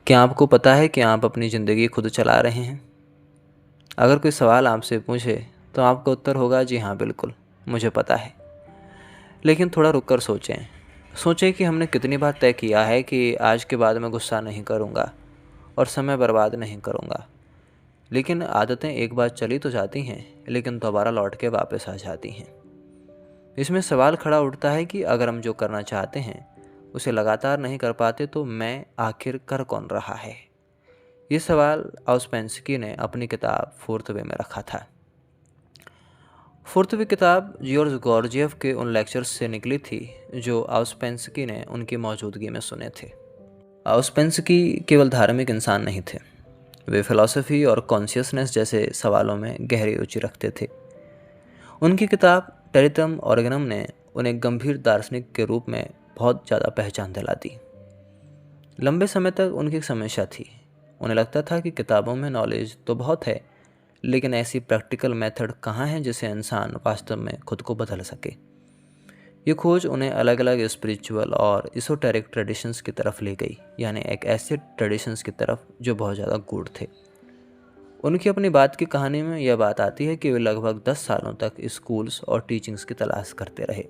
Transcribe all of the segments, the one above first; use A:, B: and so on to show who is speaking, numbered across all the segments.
A: क्या आपको पता है कि आप अपनी ज़िंदगी खुद चला रहे हैं? अगर कोई सवाल आपसे पूछे तो आपका उत्तर होगा जी हाँ बिल्कुल, मुझे पता है। लेकिन थोड़ा रुक कर सोचें। सोचें कि हमने कितनी बार तय किया है कि आज के बाद मैं गुस्सा नहीं करूँगा और समय बर्बाद नहीं करूँगा। लेकिन आदतें एक बार चली तो जाती हैं, लेकिन दोबारा लौट के वापस आ जाती हैं। इसमें सवाल खड़ा उठता है कि अगर हम जो करना चाहते हैं उसे लगातार नहीं कर पाते तो मैं आखिर कर कौन रहा है? ये सवाल आउस्पेंसकी ने अपनी किताब फोर्थ वे में रखा था। फोर्थ वे किताब जियोर्ज गॉर्जियफ के उन लेक्चर्स से निकली थी जो आउस्पेंसकी ने उनकी मौजूदगी में सुने थे। आउस्पेंसकी केवल धार्मिक इंसान नहीं थे, वे फिलॉसफी और कॉन्शियसनेस जैसे सवालों में गहरी रुचि रखते थे। उनकी किताब टेरिटम ऑर्गेनम ने उन्हें गंभीर दार्शनिक के रूप में बहुत ज़्यादा पहचान दिला दी। लंबे समय तक उनकी एक समस्या थी। उन्हें लगता था कि किताबों में नॉलेज तो बहुत है, लेकिन ऐसी प्रैक्टिकल मेथड कहाँ है जिससे इंसान वास्तव में खुद को बदल सके। ये खोज उन्हें अलग अलग स्पिरिचुअल और इsoteric ट्रेडिशंस की तरफ ले गई, यानी एक ऐसे ट्रेडिशंस की तरफ जो बहुत ज़्यादा गूढ़ थे। उनकी अपनी बात की कहानी में यह बात आती है कि वे लगभग 10 सालों तक स्कूल्स और टीचिंग्स की तलाश करते रहे।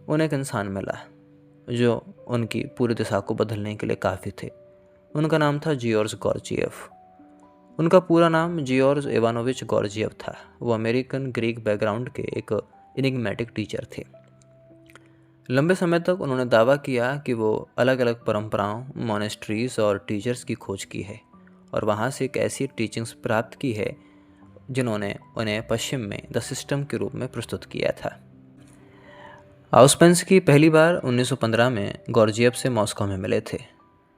A: उन्हें एक इंसान मिला जो उनकी पूरी दिशा को बदलने के लिए काफ़ी थे। उनका नाम था जियोर्ज गॉर्जियफ। उनका पूरा नाम जियोर्ज इवानोविच गॉर्जियफ था। वो अमेरिकन ग्रीक बैकग्राउंड के एक इनिग्मेटिक टीचर थे। लंबे समय तक उन्होंने दावा किया कि वो अलग अलग परंपराओं, मोनेस्ट्रीज और टीचर्स की खोज की है और वहाँ से एक ऐसी टीचिंग्स प्राप्त की है जिन्होंने उन्हें पश्चिम में द सिस्टम के रूप में प्रस्तुत किया था। आउस्पेंसकी पहली बार 1915 में गॉर्जियफ से मॉस्को में मिले थे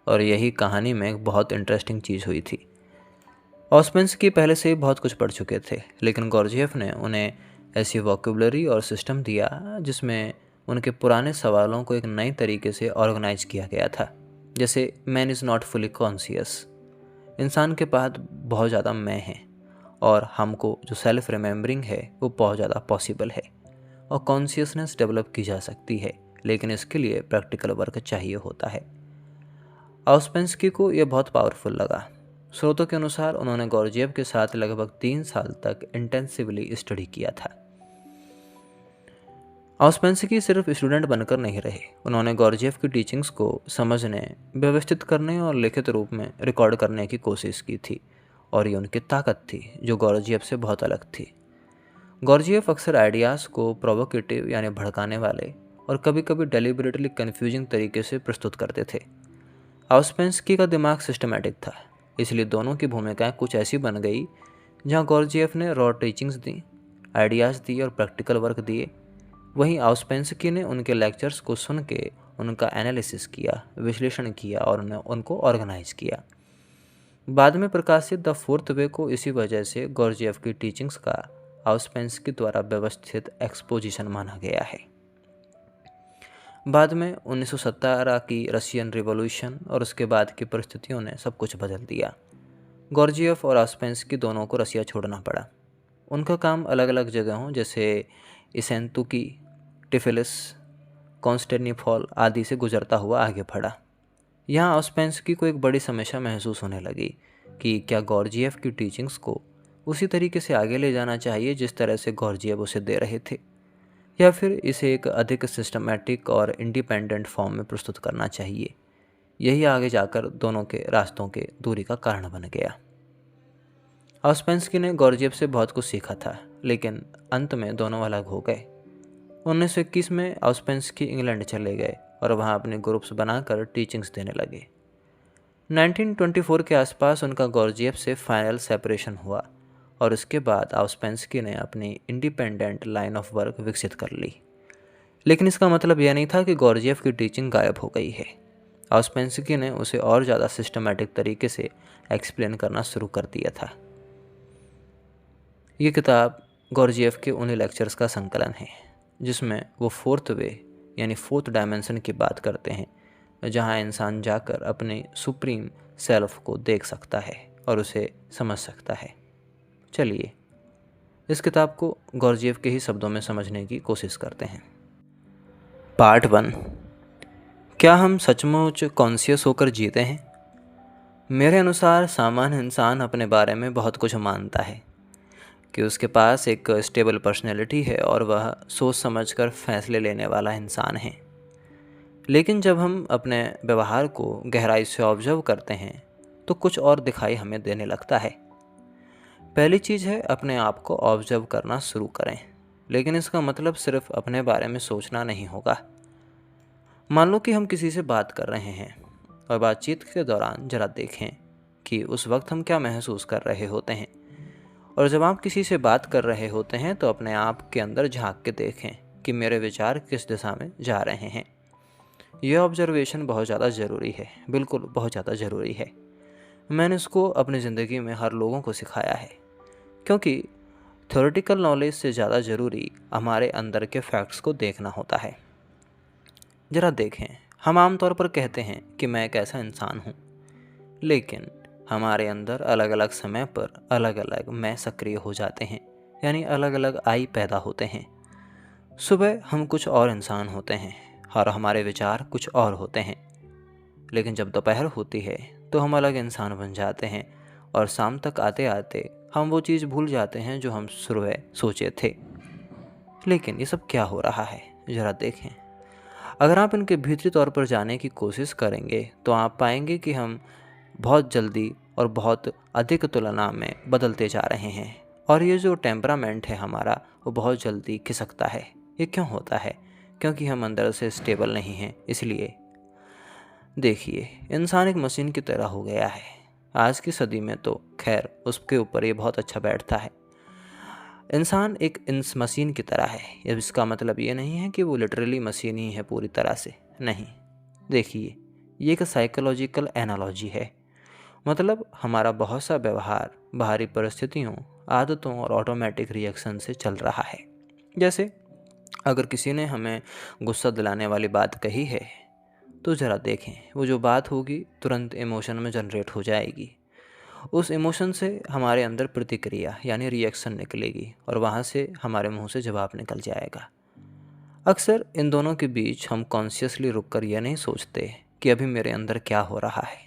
A: और यही कहानी में एक बहुत इंटरेस्टिंग चीज़ हुई थी। आउस्पेंसकी पहले से ही बहुत कुछ पढ़ चुके थे, लेकिन गॉर्जियफ ने उन्हें ऐसी वोकैबुलरी और सिस्टम दिया जिसमें उनके पुराने सवालों को एक नई तरीके से ऑर्गेनाइज किया गया था। जैसे man is not fully conscious, इंसान के पास बहुत ज़्यादा मैं है और हमको जो सेल्फ रिमेम्बरिंग है वो बहुत ज़्यादा पॉसिबल है और कॉन्शियसनेस डेवलप की जा सकती है, लेकिन इसके लिए प्रैक्टिकल वर्क चाहिए होता है। आउस्पेंसकी को यह बहुत पावरफुल लगा। स्रोतों के अनुसार उन्होंने गॉर्जियफ के साथ लगभग 3 साल तक इंटेंसिवली स्टडी किया था। आउस्पेंसकी सिर्फ स्टूडेंट बनकर नहीं रहे, उन्होंने गॉर्जियफ की टीचिंग्स को समझने, व्यवस्थित करने और लिखित रूप में रिकॉर्ड करने की कोशिश की थी और ये उनकी ताकत थी जो गॉर्जियफ से बहुत अलग थी। गॉर्जियफ अक्सर आइडियाज़ को प्रोवोकेटिव यानी भड़काने वाले और कभी कभी डेलिबरेटली कन्फ्यूजिंग तरीके से प्रस्तुत करते थे। आउस्पेंसकी का दिमाग सिस्टमैटिक था, इसलिए दोनों की भूमिकाएं कुछ ऐसी बन गई जहां गॉर्जियफ ने रॉ टीचिंग्स दी, आइडियाज़ दिए और प्रैक्टिकल वर्क दिए। वहीं आउस्पेंसकी ने उनके लेक्चर्स को सुन के उनका एनालिसिस किया, विश्लेषण किया और उनको ऑर्गेनाइज किया। बाद में प्रकाशित द फोर्थ वे को इसी वजह से गॉर्जियफ की टीचिंग्स का आउस्पेंसकी द्वारा व्यवस्थित एक्सपोजिशन माना गया है। बाद में 1917 की रशियन रिवॉल्यूशन और उसके बाद की परिस्थितियों ने सब कुछ बदल दिया। गॉर्जियफ और आउस्पेंसकी दोनों को रसिया छोड़ना पड़ा। उनका काम अलग अलग जगहों जैसे इसेंतुकी, टिफिलिस, कॉन्स्टेंटिनोपल आदि से गुजरता हुआ आगे बढ़ा। यहाँ आउस्पेंसकी को एक बड़ी समस्या महसूस होने लगी कि क्या गॉर्जियफ की टीचिंग्स को उसी तरीके से आगे ले जाना चाहिए जिस तरह से गॉर्जियफ उसे दे रहे थे, या फिर इसे एक अधिक सिस्टमैटिक और इंडिपेंडेंट फॉर्म में प्रस्तुत करना चाहिए। यही आगे जाकर दोनों के रास्तों के दूरी का कारण बन गया। आउस्पेंसकी ने गॉर्जियफ से बहुत कुछ सीखा था, लेकिन अंत में दोनों अलग हो गए। 1921 में आउस्पेंसकी इंग्लैंड चले गए और वहाँ अपने ग्रुप्स बनाकर टीचिंग्स देने लगे। 1924 के आसपास उनका गॉर्जियफ से फाइनल सेपरेशन हुआ और इसके बाद आउस्पेंसकी ने अपनी इंडिपेंडेंट लाइन ऑफ वर्क विकसित कर ली। लेकिन इसका मतलब यह नहीं था कि गॉर्जियफ की टीचिंग गायब हो गई है। आउस्पेंसकी ने उसे और ज़्यादा सिस्टमैटिक तरीके से एक्सप्लेन करना शुरू कर दिया था। ये किताब गॉर्जियफ के उन्हीं लेक्चर्स का संकलन है जिसमें वो फोर्थ वे यानी फोर्थ डायमेंशन की बात करते हैं, जहाँ इंसान जाकर अपने सुप्रीम सेल्फ को देख सकता है और उसे समझ सकता है। चलिए इस किताब को गॉर्जियफ के ही शब्दों में समझने की कोशिश करते हैं। पार्ट 1, क्या हम सचमुच कॉन्शियस होकर जीते हैं? मेरे अनुसार सामान्य इंसान अपने बारे में बहुत कुछ मानता है कि उसके पास एक स्टेबल पर्सनैलिटी है और वह सोच समझकर फैसले लेने वाला इंसान है। लेकिन जब हम अपने व्यवहार को गहराई से ऑब्जर्व करते हैं तो कुछ और दिखाई हमें देने लगता है। पहली चीज़ है, अपने आप को ऑब्जर्व करना शुरू करें, लेकिन इसका मतलब सिर्फ अपने बारे में सोचना नहीं होगा। मान लो कि हम किसी से बात कर रहे हैं और बातचीत के दौरान जरा देखें कि उस वक्त हम क्या महसूस कर रहे होते हैं। और जब आप किसी से बात कर रहे होते हैं तो अपने आप के अंदर झांक के देखें कि मेरे विचार किस दिशा में जा रहे हैं। यह ऑब्जर्वेशन बहुत ज़्यादा ज़रूरी है, बिल्कुल बहुत ज़्यादा ज़रूरी है। मैंने इसको अपनी ज़िंदगी में हर लोगों को सिखाया है, क्योंकि थ्योरेटिकल नॉलेज से ज़्यादा ज़रूरी हमारे अंदर के फैक्ट्स को देखना होता है। ज़रा देखें, हम आमतौर पर कहते हैं कि मैं एक ऐसा इंसान हूँ, लेकिन हमारे अंदर अलग अलग समय पर अलग अलग मैं सक्रिय हो जाते हैं, यानी अलग अलग आई पैदा होते हैं। सुबह हम कुछ और इंसान होते हैं और हमारे विचार कुछ और होते हैं, लेकिन जब दोपहर होती है तो हम अलग इंसान बन जाते हैं और शाम तक आते आते हम वो चीज़ भूल जाते हैं जो हम सुबह सोचे थे। लेकिन ये सब क्या हो रहा है, ज़रा देखें। अगर आप इनके भीतरी तौर पर जाने की कोशिश करेंगे तो आप पाएंगे कि हम बहुत जल्दी और बहुत अधिक तुलना में बदलते जा रहे हैं, और ये जो टेम्परामेंट है हमारा वो बहुत जल्दी खिसकता है। ये क्यों होता है? क्योंकि हम अंदर से स्टेबल नहीं हैं। इसलिए देखिए, इंसान एक मशीन की तरह हो गया है। आज की सदी में तो खैर उसके ऊपर ये बहुत अच्छा बैठता है। इंसान एक इंस मशीन की तरह है। अब इसका मतलब ये नहीं है कि वो लिटरली मशीन ही है पूरी तरह से, नहीं। देखिए, ये एक साइकोलॉजिकल एनालॉजी है। मतलब हमारा बहुत सा व्यवहार बाहरी परिस्थितियों, आदतों और ऑटोमेटिक रिएक्शन से चल रहा है। जैसे अगर किसी ने हमें गुस्सा दिलाने वाली बात कही है तो ज़रा देखें, वो जो बात होगी तुरंत इमोशन में जनरेट हो जाएगी। उस इमोशन से हमारे अंदर प्रतिक्रिया यानी रिएक्शन निकलेगी और वहाँ से हमारे मुंह से जवाब निकल जाएगा। अक्सर इन दोनों के बीच हम कॉन्शियसली रुककर यह नहीं सोचते कि अभी मेरे अंदर क्या हो रहा है।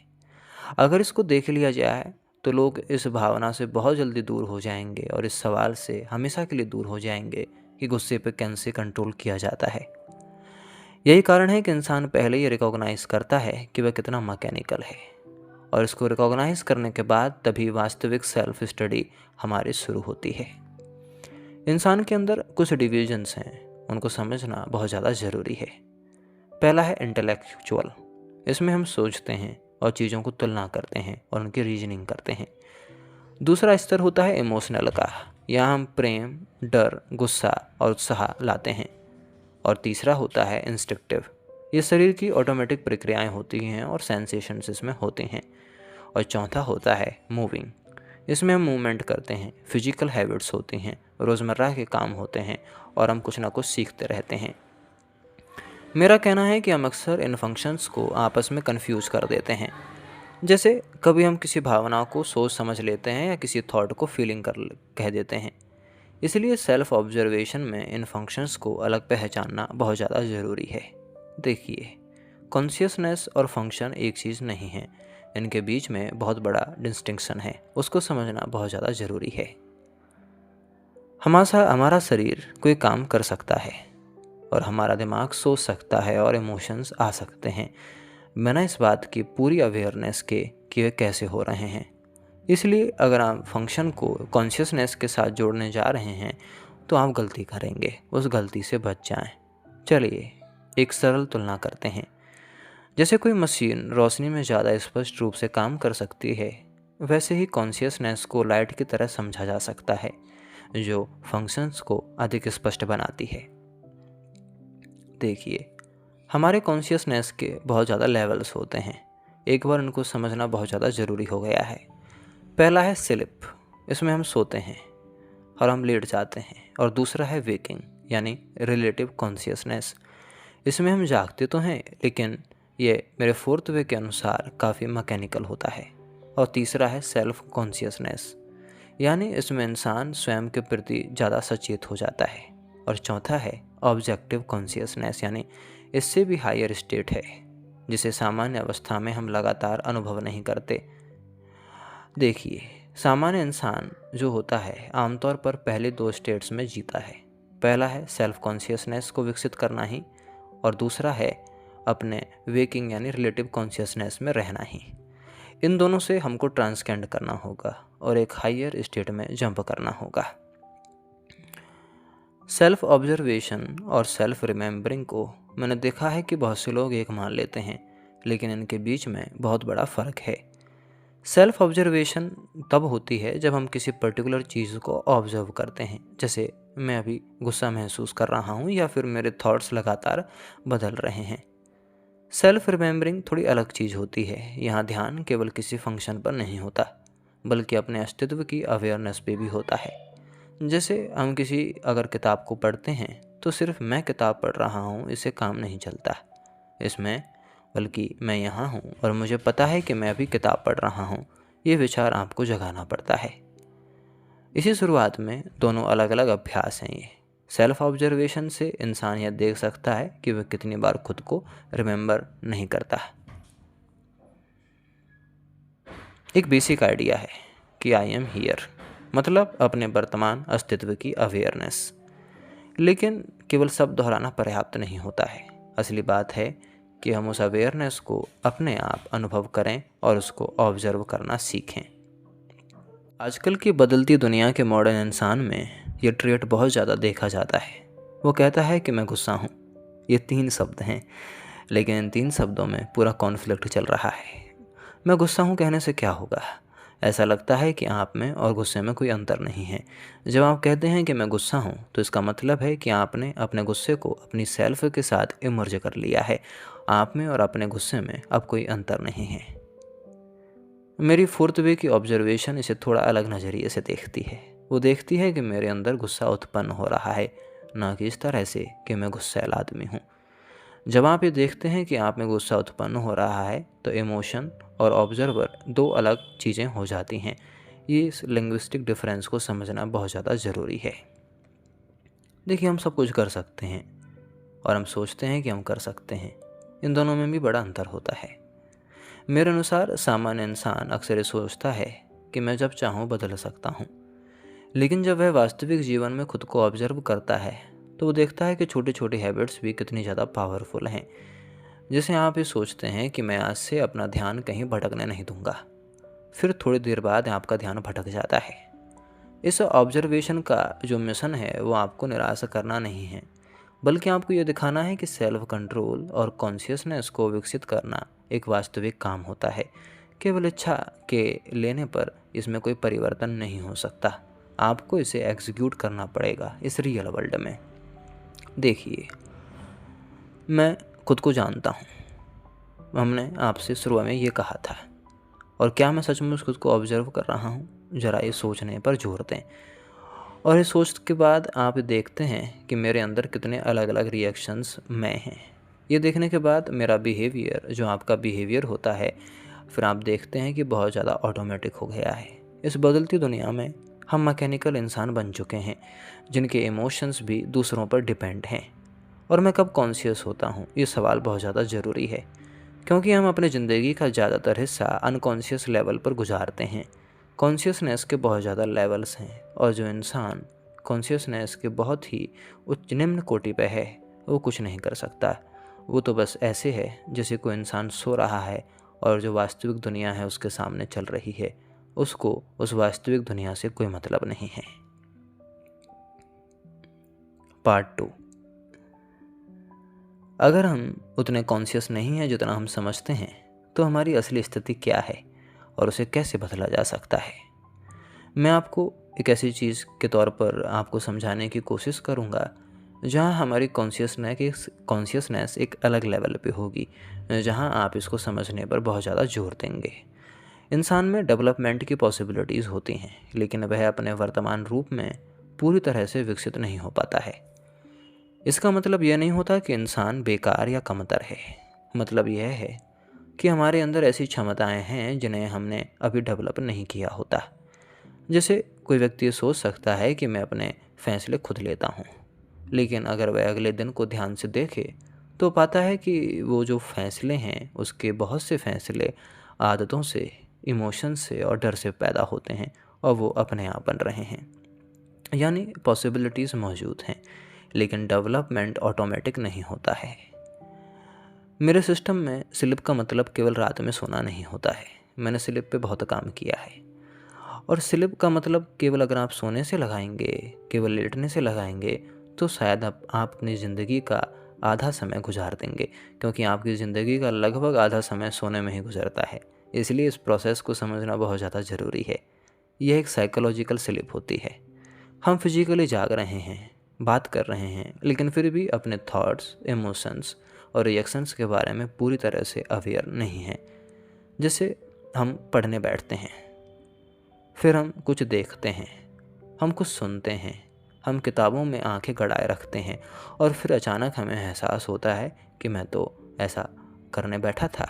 A: अगर इसको देख लिया जाए तो लोग इस भावना से बहुत जल्दी दूर हो जाएंगे और इस सवाल से हमेशा के लिए दूर हो जाएंगे कि गुस्से पे कैसे कंट्रोल किया जाता है। यही कारण है कि इंसान पहले ही रिकॉग्नाइज करता है कि वह कितना मैकेनिकल है, और इसको रिकॉग्नाइज करने के बाद तभी वास्तविक सेल्फ स्टडी हमारी शुरू होती है। इंसान के अंदर कुछ डिविजन्स हैं, उनको समझना बहुत ज़्यादा ज़रूरी है। पहला है इंटेलेक्चुअल। इसमें हम सोचते हैं और चीज़ों को तुलना करते हैं और उनकी रीजनिंग करते हैं। दूसरा स्तर होता है इमोशनल का। यहाँ हम प्रेम, डर, गुस्सा और उत्साह लाते हैं। और तीसरा होता है इंस्टिक्टिव। ये शरीर की ऑटोमेटिक प्रक्रियाएं होती हैं और सेंसेशंस इसमें होते हैं। और चौथा होता है मूविंग। इसमें हम मूवमेंट करते हैं, फिजिकल हैबिट्स होती हैं, रोज़मर्रा के काम होते हैं और हम कुछ ना कुछ सीखते रहते हैं। मेरा कहना है कि हम अक्सर इन फंक्शंस को आपस में कंफ्यूज कर देते हैं। जैसे कभी हम किसी भावना को सोच समझ लेते हैं या किसी थॉट को फीलिंग कर कह देते हैं। इसलिए सेल्फ ऑब्जर्वेशन में इन फंक्शंस को अलग पहचानना बहुत ज़्यादा ज़रूरी है। देखिए, कॉन्शियसनेस और फंक्शन एक चीज़ नहीं है, इनके बीच में बहुत बड़ा डिस्टिंक्शन है, उसको समझना बहुत ज़्यादा ज़रूरी है। हमारा शरीर कोई काम कर सकता है और हमारा दिमाग सोच सकता है और इमोशंस आ सकते हैं बिना इस बात की पूरी अवेयरनेस के कि वे कैसे हो रहे हैं। इसलिए अगर आप फंक्शन को कॉन्शियसनेस के साथ जोड़ने जा रहे हैं तो आप गलती करेंगे, उस गलती से बच जाएं। चलिए एक सरल तुलना करते हैं। जैसे कोई मशीन रोशनी में ज़्यादा स्पष्ट रूप से काम कर सकती है, वैसे ही कॉन्शियसनेस को लाइट की तरह समझा जा सकता है जो फंक्शंस को अधिक स्पष्ट बनाती है। देखिए, हमारे कॉन्शियसनेस के बहुत ज़्यादा लेवल्स होते हैं। एक बार उनको समझना बहुत ज़्यादा ज़रूरी हो गया है। पहला है स्लिप, इसमें हम सोते हैं और हम लेट जाते हैं। और दूसरा है वेकिंग यानी रिलेटिव कॉन्शियसनेस, इसमें हम जागते तो हैं लेकिन ये मेरे फोर्थ वे के अनुसार काफ़ी मैकेनिकल होता है। और तीसरा है सेल्फ कॉन्शियसनेस, यानी इसमें इंसान स्वयं के प्रति ज़्यादा सचेत हो जाता है। और चौथा है ऑब्जेक्टिव कॉन्शियसनेस, यानी इससे भी हायर स्टेट है जिसे सामान्य अवस्था में हम लगातार अनुभव नहीं करते। देखिए, सामान्य इंसान जो होता है आमतौर पर पहले दो स्टेट्स में जीता है। पहला है सेल्फ कॉन्शियसनेस को विकसित करना ही, और दूसरा है अपने वेकिंग यानी रिलेटिव कॉन्शियसनेस में रहना ही। इन दोनों से हमको ट्रांसकेंड करना होगा और एक हायर स्टेट में जंप करना होगा। सेल्फ ऑब्जर्वेशन और सेल्फ रिमेंबरिंग को मैंने देखा है कि बहुत से लोग एक मान लेते हैं, लेकिन इनके बीच में बहुत बड़ा फ़र्क है। सेल्फ ऑब्जर्वेशन तब होती है जब हम किसी पर्टिकुलर चीज़ को ऑब्जर्व करते हैं, जैसे मैं अभी गुस्सा महसूस कर रहा हूँ या फिर मेरे थॉट्स लगातार बदल रहे हैं। सेल्फ रिमेंबरिंग थोड़ी अलग चीज़ होती है। यहाँ ध्यान केवल किसी फंक्शन पर नहीं होता, बल्कि अपने अस्तित्व की अवेयरनेस पे भी होता है। जैसे हम किसी अगर किताब को पढ़ते हैं तो सिर्फ मैं किताब पढ़ रहा हूँ इससे काम नहीं चलता इसमें, बल्कि मैं यहाँ हूँ और मुझे पता है कि मैं अभी किताब पढ़ रहा हूँ। ये विचार आपको जगाना पड़ता है। इसी शुरुआत में दोनों अलग अलग अभ्यास हैं ये। सेल्फ ऑब्जर्वेशन से इंसान यह देख सकता है कि वह कितनी बार खुद को रिमेंबर नहीं करता। एक बेसिक आइडिया है कि आई एम हियर, मतलब अपने वर्तमान अस्तित्व की अवेयरनेस। लेकिन केवल शब्द दोहराना पर्याप्त नहीं होता है। असली बात है कि हम उस अवेयरनेस को अपने आप अनुभव करें और उसको ऑब्जर्व करना सीखें। आजकल की बदलती दुनिया के मॉडर्न इंसान में ये ट्रेट बहुत ज़्यादा देखा जाता है। वो कहता है कि मैं गुस्सा हूँ। ये 3 शब्द हैं, लेकिन इन 3 शब्दों में पूरा कॉन्फ्लिक्ट चल रहा है। मैं गुस्सा हूँ कहने से क्या होगा? ऐसा लगता है कि आप में और गुस्से में कोई अंतर नहीं है। जब आप कहते हैं कि मैं गुस्सा हूँ, तो इसका मतलब है कि आपने अपने गुस्से को अपनी सेल्फ के साथ इमर्ज कर लिया है। आप में और अपने गुस्से में अब कोई अंतर नहीं है। मेरी फोर्थ वे की ऑब्जर्वेशन इसे थोड़ा अलग नज़रिए से देखती है। वो देखती है कि मेरे अंदर गुस्सा उत्पन्न हो रहा है, ना कि इस तरह से कि मैं गुस्सैल आदमी हूँ। जब आप ये देखते हैं कि आप में गुस्सा उत्पन्न हो रहा है, तो इमोशन और ऑब्जर्वर 2 अलग चीज़ें हो जाती हैं। ये इस लिंग्विस्टिक डिफरेंस को समझना बहुत ज़्यादा ज़रूरी है। देखिए, हम सब कुछ कर सकते हैं और हम सोचते हैं कि हम कर सकते हैं। इन दोनों में भी बड़ा अंतर होता है। मेरे अनुसार सामान्य इंसान अक्सर ये सोचता है कि मैं जब चाहूँ बदल सकता हूँ, लेकिन जब वह वास्तविक जीवन में खुद को ऑब्जर्व करता है तो वो देखता है कि छोटी छोटी हैबिट्स भी कितनी ज़्यादा पावरफुल हैं। जैसे आप ये सोचते हैं कि मैं आज से अपना ध्यान कहीं भटकने नहीं दूंगा, फिर थोड़ी देर बाद आपका ध्यान भटक जाता है। इस ऑब्जर्वेशन का जो मिशन है वो आपको निराश करना नहीं है, बल्कि आपको ये दिखाना है कि सेल्फ कंट्रोल और कॉन्शियसनेस को विकसित करना एक वास्तविक काम होता है। केवल इच्छा के लेने पर इसमें कोई परिवर्तन नहीं हो सकता। आपको इसे एग्जीक्यूट करना पड़ेगा इस रियल वर्ल्ड में। देखिए, मैं खुद को जानता हूँ। हमने आपसे शुरू में ये कहा था, और क्या मैं सचमुच खुद को ऑब्जर्व कर रहा हूँ? ज़रा ये सोचने पर जोर दें, और इस सोच के बाद आप देखते हैं कि मेरे अंदर कितने अलग अलग रिएक्शंस में हैं। ये देखने के बाद मेरा बिहेवियर जो आपका बिहेवियर होता है, फिर आप देखते हैं कि बहुत ज़्यादा ऑटोमेटिक हो गया है। इस बदलती दुनिया में हम मैकेनिकल इंसान बन चुके हैं जिनके इमोशंस भी दूसरों पर डिपेंड हैं। और मैं कब कॉन्शियस होता हूँ, ये सवाल बहुत ज़्यादा ज़रूरी है, क्योंकि हम अपनी ज़िंदगी का ज़्यादातर हिस्सा अनकॉन्शियस लेवल पर गुजारते हैं। कॉन्शियसनेस के बहुत ज़्यादा लेवल्स हैं, और जो इंसान कॉन्शियसनेस के बहुत ही उच्च निम्न कोटि पे है वो कुछ नहीं कर सकता। वो तो बस ऐसे है जैसे कोई इंसान सो रहा है और जो वास्तविक दुनिया है उसके सामने चल रही है, उसको उस वास्तविक दुनिया से कोई मतलब नहीं है। पार्ट 2। अगर हम उतने कॉन्शियस नहीं हैं जितना हम समझते हैं, तो हमारी असली स्थिति क्या है और उसे कैसे बदला जा सकता है? मैं आपको एक ऐसी चीज़ के तौर पर आपको समझाने की कोशिश करूँगा जहाँ हमारी कॉन्शियसनेस एक अलग लेवल पे होगी, जहाँ आप इसको समझने पर बहुत ज़्यादा जोर देंगे। इंसान में डेवलपमेंट की पॉसिबिलिटीज़ होती हैं, लेकिन वह अपने वर्तमान रूप में पूरी तरह से विकसित नहीं हो पाता है। इसका मतलब यह नहीं होता कि इंसान बेकार या कमतर है। मतलब यह है कि हमारे अंदर ऐसी क्षमताएं हैं जिन्हें हमने अभी डेवलप नहीं किया होता। जैसे कोई व्यक्ति सोच सकता है कि मैं अपने फैसले खुद लेता हूँ, लेकिन अगर वह अगले दिन को ध्यान से देखे तो पाता है कि वो जो फैसले हैं उसके बहुत से फैसले आदतों से इमोशन से और डर से पैदा होते हैं और वो अपने आप बन रहे हैं। यानी पॉसिबिलिटीज़ मौजूद हैं, लेकिन डेवलपमेंट ऑटोमेटिक नहीं होता है। मेरे सिस्टम में स्लिप का मतलब केवल रात में सोना नहीं होता है। मैंने स्लिप पे बहुत काम किया है। और स्लिप का मतलब केवल अगर आप सोने से लगाएंगे, केवल लेटने से लगाएंगे, तो शायद आप अपनी ज़िंदगी का आधा समय गुजार देंगे, क्योंकि आपकी ज़िंदगी का लगभग आधा समय सोने में ही गुजरता है। इसलिए इस प्रोसेस को समझना बहुत ज़्यादा ज़रूरी है। यह एक साइकोलॉजिकल स्लिप होती है। हम फिजिकली जाग रहे हैं, बात कर रहे हैं, लेकिन फिर भी अपने थॉट्स, इमोशंस और रिएक्शंस के बारे में पूरी तरह से अवेयर नहीं हैं। जैसे हम पढ़ने बैठते हैं, फिर हम कुछ देखते हैं, हम कुछ सुनते हैं, हम किताबों में आंखें गड़ाए रखते हैं और फिर अचानक हमें एहसास होता है कि मैं तो ऐसा करने बैठा था।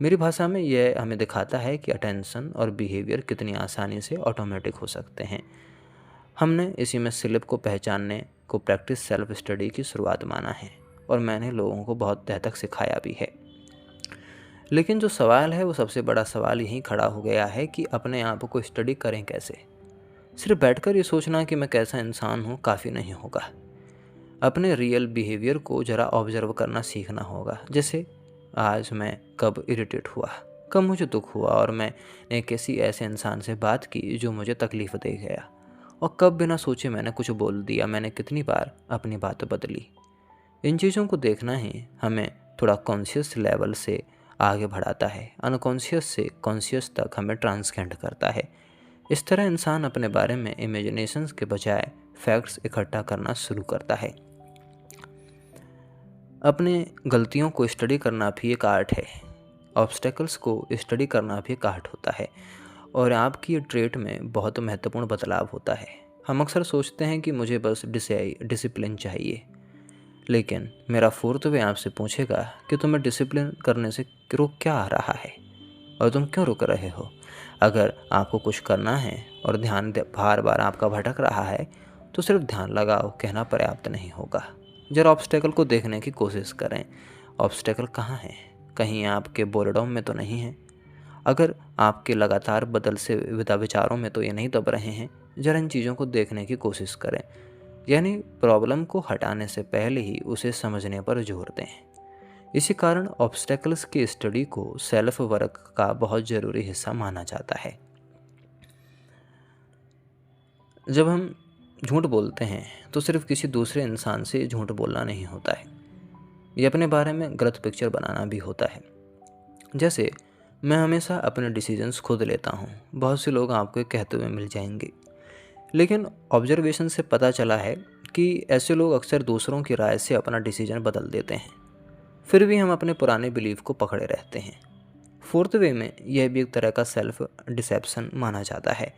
A: मेरी भाषा में यह हमें दिखाता है कि अटेंशन और बिहेवियर कितनी आसानी से ऑटोमेटिक हो सकते हैं। हमने इसी में स्लिप को पहचानने को प्रैक्टिस सेल्फ स्टडी की शुरुआत माना है और मैंने लोगों को बहुत तह तक सिखाया भी है। लेकिन जो सवाल है वो सबसे बड़ा सवाल यहीं खड़ा हो गया है कि अपने आप को स्टडी करें कैसे। सिर्फ बैठकर ये सोचना कि मैं कैसा इंसान हूँ काफ़ी नहीं होगा। अपने रियल बिहेवियर को ज़रा ऑब्जर्व करना सीखना होगा। जैसे आज मैं कब इरिटेट हुआ, कब मुझे दुख हुआ और मैंने किसी ऐसे इंसान से बात की जो मुझे तकलीफ़ दे गया, और कब बिना सोचे मैंने कुछ बोल दिया, मैंने कितनी बार अपनी बात बदली। इन चीज़ों को देखना ही हमें थोड़ा कॉन्शियस लेवल से आगे बढ़ाता है। अनकॉन्शियस से कॉन्शियस तक हमें ट्रांससेंड करता है। इस तरह इंसान अपने बारे में इमेजिनेशंस के बजाय फैक्ट्स इकट्ठा करना शुरू करता है। अपने गलतियों को स्टडी करना भी एक आर्ट है। ऑब्स्टेकल्स को स्टडी करना भी एक आर्ट होता है और आपकी ट्रेट में बहुत महत्वपूर्ण बदलाव होता है। हम अक्सर सोचते हैं कि मुझे बस डिसिप्लिन चाहिए, लेकिन मेरा फोर्थ वे आपसे पूछेगा कि तुम्हें डिसिप्लिन करने से रोक क्या आ रहा है और तुम क्यों रुक रहे हो। अगर आपको कुछ करना है और ध्यान बार बार आपका भटक रहा है, तो सिर्फ ध्यान लगाओ कहना पर्याप्त नहीं होगा। जरा ऑब्स्टेकल को देखने की कोशिश करें। ऑब्स्टेकल कहाँ है? कहीं आपके बोर्डम में तो नहीं है? अगर आपके लगातार बदल से विदा विचारों में तो ये नहीं दब रहे हैं? जरा इन चीज़ों को देखने की कोशिश करें। यानी प्रॉब्लम को हटाने से पहले ही उसे समझने पर जोर दें। इसी कारण ऑब्स्टेकल्स की स्टडी को सेल्फ वर्क का बहुत ज़रूरी हिस्सा माना जाता है। जब हम झूठ बोलते हैं तो सिर्फ किसी दूसरे इंसान से झूठ बोलना नहीं होता है, ये अपने बारे में गलत पिक्चर बनाना भी होता है। जैसे मैं हमेशा अपने डिसीजंस खुद लेता हूँ, बहुत से लोग आपको ये कहते हुए मिल जाएंगे, लेकिन ऑब्जर्वेशन से पता चला है कि ऐसे लोग अक्सर दूसरों की राय से अपना डिसीजन बदल देते हैं। फिर भी हम अपने पुराने बिलीफ को पकड़े रहते हैं। फोर्थ वे में यह भी एक तरह का सेल्फ डिसेप्शन माना जाता है।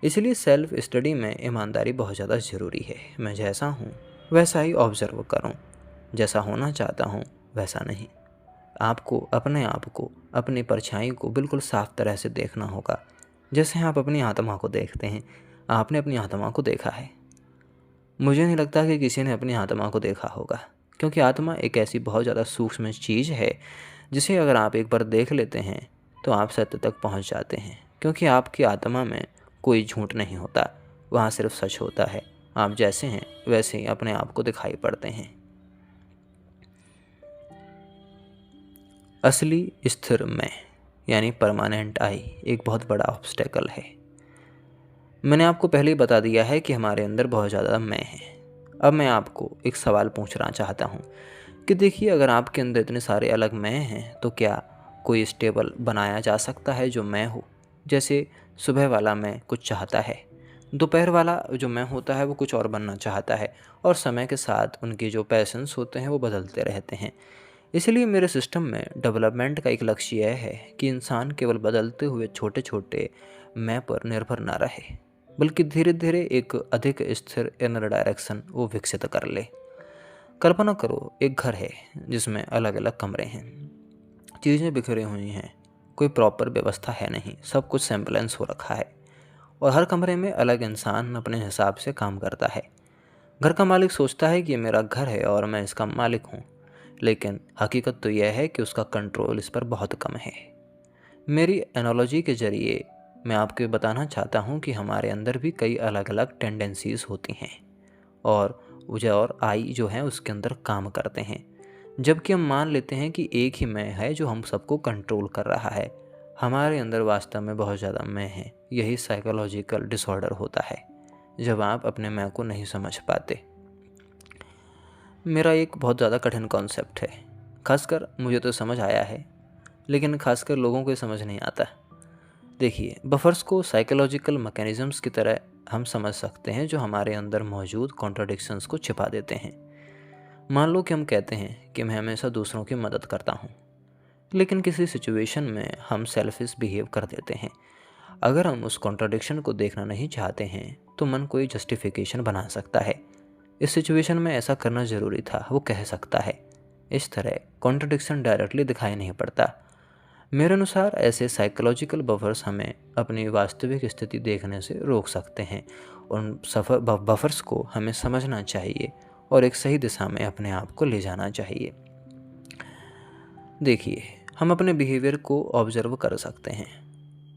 A: इसलिए सेल्फ स्टडी में ईमानदारी बहुत ज़्यादा ज़रूरी है। मैं जैसा हूँ वैसा ही ऑब्जर्व करूँ, जैसा होना चाहता हूँ वैसा नहीं। आपको अपने आप को, अपनी परछाई को बिल्कुल साफ तरह से देखना होगा, जैसे आप अपनी आत्मा को देखते हैं। आपने अपनी आत्मा को देखा है? मुझे नहीं लगता कि किसी ने अपनी आत्मा को देखा होगा, क्योंकि आत्मा एक ऐसी बहुत ज़्यादा सूक्ष्म चीज़ है जिसे अगर आप एक बार देख लेते हैं तो आप सत्य तक पहुंच जाते हैं। क्योंकि आपकी आत्मा में कोई झूठ नहीं होता, वहाँ सिर्फ सच होता है। आप जैसे हैं वैसे ही अपने आप को दिखाई पड़ते हैं। असली स्थिर मैं यानी परमानेंट आई एक बहुत बड़ा ऑब्स्टेकल है। मैंने आपको पहले ही बता दिया है कि हमारे अंदर बहुत ज़्यादा मैं है। अब मैं आपको एक सवाल पूछना चाहता हूँ कि देखिए, अगर आपके अंदर इतने सारे अलग मैं हैं तो क्या कोई स्टेबल बनाया जा सकता है जो मैं हो? जैसे सुबह वाला मैं कुछ चाहता है, दोपहर वाला जो मैं होता है वो कुछ और बनना चाहता है, और समय के साथ उनके जो पैशंस होते हैं वो बदलते रहते हैं। इसलिए मेरे सिस्टम में डेवलपमेंट का एक लक्ष्य यह है कि इंसान केवल बदलते हुए छोटे छोटे मैं पर निर्भर ना रहे, बल्कि धीरे धीरे एक अधिक स्थिर इनर डायरेक्शन वो विकसित कर ले। कल्पना करो, एक घर है जिसमें अलग अलग कमरे हैं, चीज़ें बिखरी हुई हैं, कोई प्रॉपर व्यवस्था है नहीं, सब कुछ सैम्पलेंस हो रखा है, और हर कमरे में अलग इंसान अपने हिसाब से काम करता है। घर का मालिक सोचता है कि ये मेरा घर है और मैं इसका मालिक हूँ, लेकिन हकीकत तो यह है कि उसका कंट्रोल इस पर बहुत कम है। मेरी एनालॉजी के ज़रिए मैं आपको बताना चाहता हूँ कि हमारे अंदर भी कई अलग अलग टेंडेंसीज़ होती हैं और ऊर्जा और आई जो है उसके अंदर काम करते हैं, जबकि हम मान लेते हैं कि एक ही मैं है जो हम सबको कंट्रोल कर रहा है। हमारे अंदर वास्तव में बहुत ज़्यादा मैं है। यही साइकोलॉजिकल डिसऑर्डर होता है जब आप अपने मैं को नहीं समझ पाते। मेरा एक बहुत ज़्यादा कठिन कॉन्सेप्ट है, खासकर मुझे तो समझ आया है, लेकिन खासकर लोगों को समझ नहीं आता। देखिए, बफर्स को साइकोलॉजिकल मैकेनिज़म्स की तरह हम समझ सकते हैं जो हमारे अंदर मौजूद कॉन्ट्राडिक्शंस को छिपा देते हैं। मान लो कि हम कहते हैं कि मैं हमेशा दूसरों की मदद करता हूँ, लेकिन किसी सिचुएशन में हम सेल्फिश बिहेव कर देते हैं। अगर हम उस कॉन्ट्राडिक्शन को देखना नहीं चाहते हैं तो मन कोई जस्टिफिकेशन बना सकता है। इस सिचुएशन में ऐसा करना ज़रूरी था, वो कह सकता है। इस तरह कॉन्ट्राडिक्शन डायरेक्टली दिखाई नहीं पड़ता। मेरे अनुसार ऐसे साइकोलॉजिकल बफर्स हमें अपनी वास्तविक स्थिति देखने से रोक सकते हैं। उन बफर्स को हमें समझना चाहिए और एक सही दिशा में अपने आप को ले जाना चाहिए। देखिए, हम अपने बिहेवियर को ऑब्जर्व कर सकते हैं।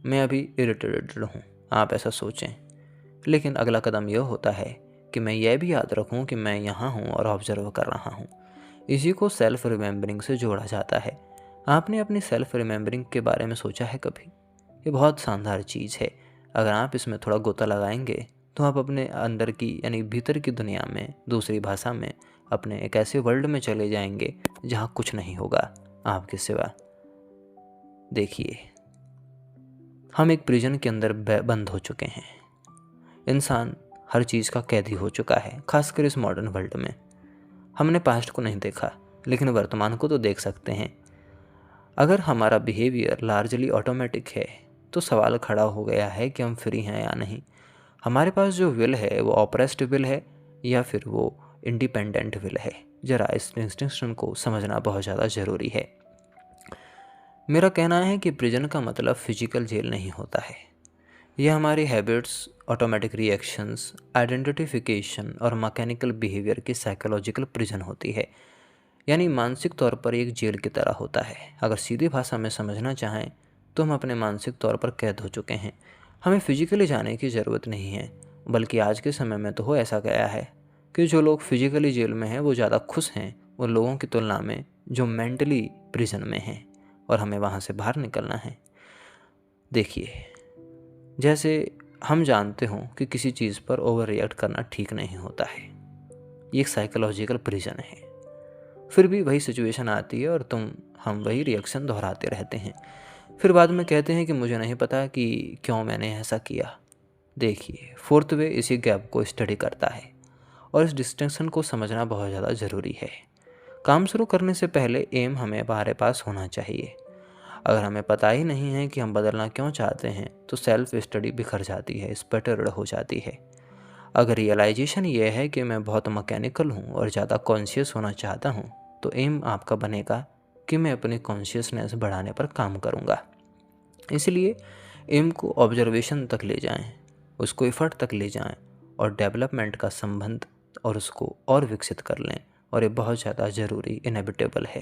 A: मैं अभी इरिटेटेड हूँ, आप ऐसा सोचें, लेकिन अगला कदम यह होता है कि मैं यह भी याद रखूँ कि मैं यहाँ हूँ और ऑब्जर्व कर रहा हूँ। इसी को सेल्फ रिमेंबरिंग से जोड़ा जाता है। आपने अपनी सेल्फ रिमेंबरिंग के बारे में सोचा है कभी? ये बहुत शानदार चीज़ है। अगर आप इसमें थोड़ा गोता लगाएंगे तो आप अपने अंदर की यानी भीतर की दुनिया में, दूसरी भाषा में, अपने एक ऐसे वर्ल्ड में चले जाएंगे जहाँ कुछ नहीं होगा आपके सिवा। देखिए, हम एक प्रिजन के अंदर बंद हो चुके हैं। इंसान हर चीज़ का कैदी हो चुका है, खासकर इस मॉडर्न वर्ल्ड में। हमने पास्ट को नहीं देखा, लेकिन वर्तमान को तो देख सकते हैं। अगर हमारा बिहेवियर लार्जली ऑटोमेटिक है तो सवाल खड़ा हो गया है कि हम फ्री हैं या नहीं। हमारे पास जो विल है वो ऑप्रेस्ड विल है या फिर वो इंडिपेंडेंट विल है। ज़रा इस डिस्टिंक्शन को समझना बहुत ज़्यादा ज़रूरी है। मेरा कहना है कि प्रिजन का मतलब फिजिकल जेल नहीं होता है। यह हमारी हैबिट्स, ऑटोमेटिक रिएक्शंस, आइडेंटिफिकेशन और मैकेनिकल बिहेवियर की साइकोलॉजिकल प्रिजन होती है। यानी मानसिक तौर पर एक जेल की तरह होता है। अगर सीधी भाषा में समझना चाहें तो हम अपने मानसिक तौर पर कैद हो चुके हैं। हमें फिजिकली जाने की ज़रूरत नहीं है, बल्कि आज के समय में तो हो ऐसा गया है कि जो लोग फिजिकली जेल में हैं वो ज़्यादा खुश हैं उन लोगों की तुलना में जो मेंटली प्रिजन में हैं, और हमें वहाँ से बाहर निकलना है। देखिए, जैसे हम जानते हों कि किसी चीज़ पर ओवर रिएक्ट करना ठीक नहीं होता है। ये एक साइकोलॉजिकल प्रिजन है। फिर भी वही सिचुएशन आती है और हम वही रिएक्शन दोहराते रहते हैं। फिर बाद में कहते हैं कि मुझे नहीं पता कि क्यों मैंने ऐसा किया। देखिए, फोर्थ वे इसी गैप को स्टडी करता है और इस डिस्टिंक्शन को समझना बहुत ज़्यादा ज़रूरी है। काम शुरू करने से पहले एम हमें हमारे पास होना चाहिए। अगर हमें पता ही नहीं है कि हम बदलना क्यों चाहते हैं तो सेल्फ स्टडी बिखर जाती है, स्पटर्ड हो जाती है। अगर रियलाइजेशन ये है कि मैं बहुत मैकेनिकल हूँ और ज़्यादा कॉन्शियस होना चाहता हूँ तो एम आपका बनेगा कि मैं अपनी कॉन्शियसनेस बढ़ाने पर काम करूँगा। इसलिए एम को ऑब्जर्वेशन तक ले जाएं, उसको एफर्ट तक ले जाएं और डेवलपमेंट का संबंध और उसको और विकसित कर लें, और ये बहुत ज़्यादा ज़रूरी, इनेविटेबल है।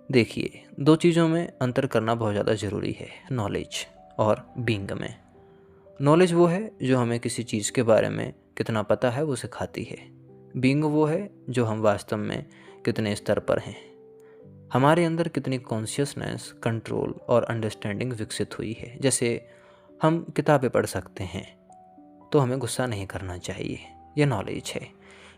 A: देखिए, दो चीज़ों में अंतर करना बहुत ज़्यादा ज़रूरी है, नॉलेज और बीइंग में। नॉलेज वो है जो हमें किसी चीज़ के बारे में कितना पता है वो सिखाती है। बीइंग वो है जो हम वास्तव में कितने स्तर पर हैं, हमारे अंदर कितनी कॉन्शियसनेस, कंट्रोल और अंडरस्टैंडिंग विकसित हुई है। जैसे हम किताबें पढ़ सकते हैं तो हमें गुस्सा नहीं करना चाहिए, यह नॉलेज है।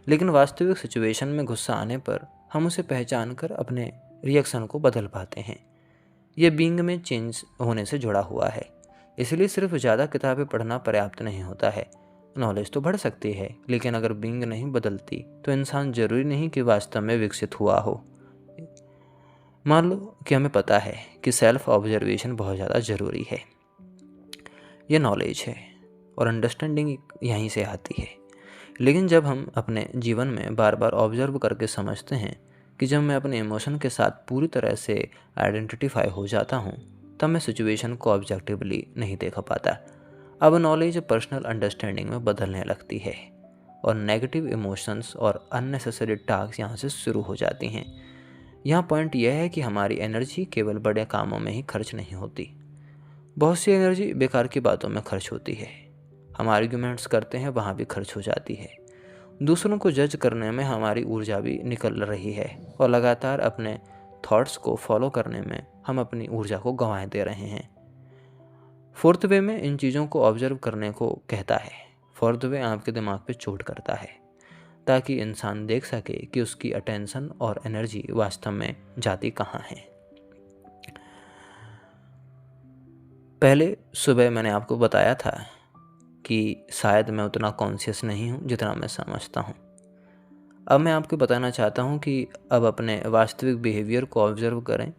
A: लेकिन वास्तविक सिचुएशन में गुस्सा आने पर हम उसे पहचान कर अपने रिएक्शन को बदल पाते हैं। यह बीइंग में चेंज होने से जुड़ा हुआ है। इसलिए सिर्फ ज़्यादा किताबें पढ़ना पर्याप्त नहीं होता है। नॉलेज तो बढ़ सकती है, लेकिन अगर बीइंग नहीं बदलती तो इंसान ज़रूरी नहीं कि वास्तव में विकसित हुआ हो। मान लो कि हमें पता है कि सेल्फ ऑब्जर्वेशन बहुत ज़्यादा ज़रूरी है, यह नॉलेज है और अंडरस्टैंडिंग यहीं से आती है। लेकिन जब हम अपने जीवन में बार बार ऑब्जर्व करके समझते हैं कि जब मैं अपने इमोशन के साथ पूरी तरह से आइडेंटिफाई हो जाता हूँ तब मैं सिचुएशन को ऑब्जेक्टिवली नहीं देख पाता। अब नॉलेज पर्सनल अंडरस्टैंडिंग में बदलने लगती है और नेगेटिव इमोशंस और अननेसेसरी टास्क यहाँ से शुरू हो जाती हैं। यहाँ पॉइंट यह है कि हमारी एनर्जी केवल बड़े कामों में ही खर्च नहीं होती। बहुत सी एनर्जी बेकार की बातों में खर्च होती है। हम आर्ग्यूमेंट्स करते हैं, वहाँ भी खर्च हो जाती है। दूसरों को जज करने में हमारी ऊर्जा भी निकल रही है और लगातार अपने थॉट्स को फॉलो करने में हम अपनी ऊर्जा को गंवाए दे रहे हैं। फोर्थ वे में इन चीज़ों को ऑब्जर्व करने को कहता है। फोर्थ वे आपके दिमाग पे चोट करता है ताकि इंसान देख सके कि उसकी अटेंशन और एनर्जी वास्तव में जाती कहाँ है। पहले सुबह मैंने आपको बताया था कि शायद मैं उतना कॉन्शियस नहीं हूँ जितना मैं समझता हूँ। अब मैं आपको बताना चाहता हूँ कि अब अपने वास्तविक बिहेवियर को ऑब्जर्व करें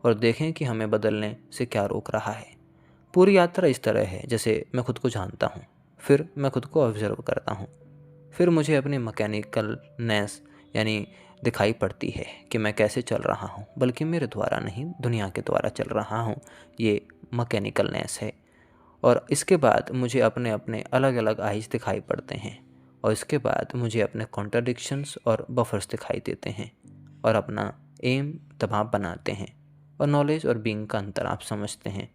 A: और देखें कि हमें बदलने से क्या रोक रहा है। पूरी यात्रा इस तरह है जैसे मैं खुद को जानता हूँ, फिर मैं खुद को ऑब्जर्व करता हूँ, फिर मुझे अपनी मैकेनिकलनेस यानी दिखाई पड़ती है कि मैं कैसे चल रहा हूँ, बल्कि मेरे द्वारा नहीं दुनिया के द्वारा चल रहा हूँ। ये मैकेनिकलनेस है। और इसके बाद मुझे अपने अपने अलग अलग आइज दिखाई पड़ते हैं और इसके बाद मुझे अपने कॉन्ट्राडिक्शंस और बफर्स दिखाई देते हैं और अपना एम दबाव बनाते हैं और नॉलेज और बीइंग का अंतर आप समझते हैं।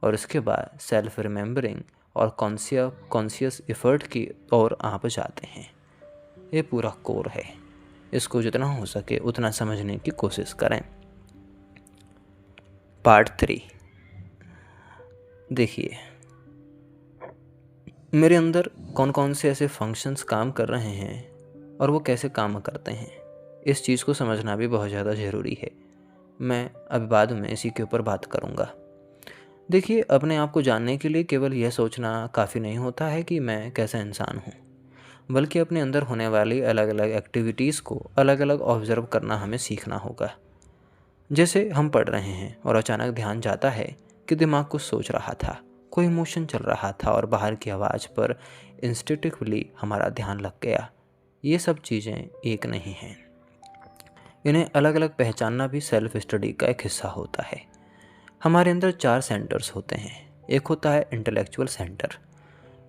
A: और इसके बाद सेल्फ रिमेंबरिंग और कॉन्शियस एफर्ट की ओर आप जाते हैं। ये पूरा कोर है। इसको जितना हो सके उतना समझने की कोशिश करें। पार्ट 3। देखिए, मेरे अंदर कौन कौन से ऐसे फंक्शंस काम कर रहे हैं और वो कैसे काम करते हैं, इस चीज़ को समझना भी बहुत ज़्यादा ज़रूरी है। मैं अभी बाद में इसी के ऊपर बात करूँगा। देखिए, अपने आप को जानने के लिए केवल यह सोचना काफ़ी नहीं होता है कि मैं कैसा इंसान हूँ, बल्कि अपने अंदर होने वाली अलग अलग एक्टिविटीज़ को अलग अलग ऑब्जर्व करना हमें सीखना होगा। जैसे हम पढ़ रहे हैं और अचानक ध्यान जाता है कि दिमाग कुछ सोच रहा था, कोई इमोशन चल रहा था और बाहर की आवाज़ पर इंस्टिंक्टिवली हमारा ध्यान लग गया। ये सब चीज़ें एक नहीं हैं। इन्हें अलग अलग पहचानना भी सेल्फ स्टडी का एक हिस्सा होता है। हमारे अंदर 4 सेंटर्स होते हैं। एक होता है इंटेलेक्चुअल सेंटर।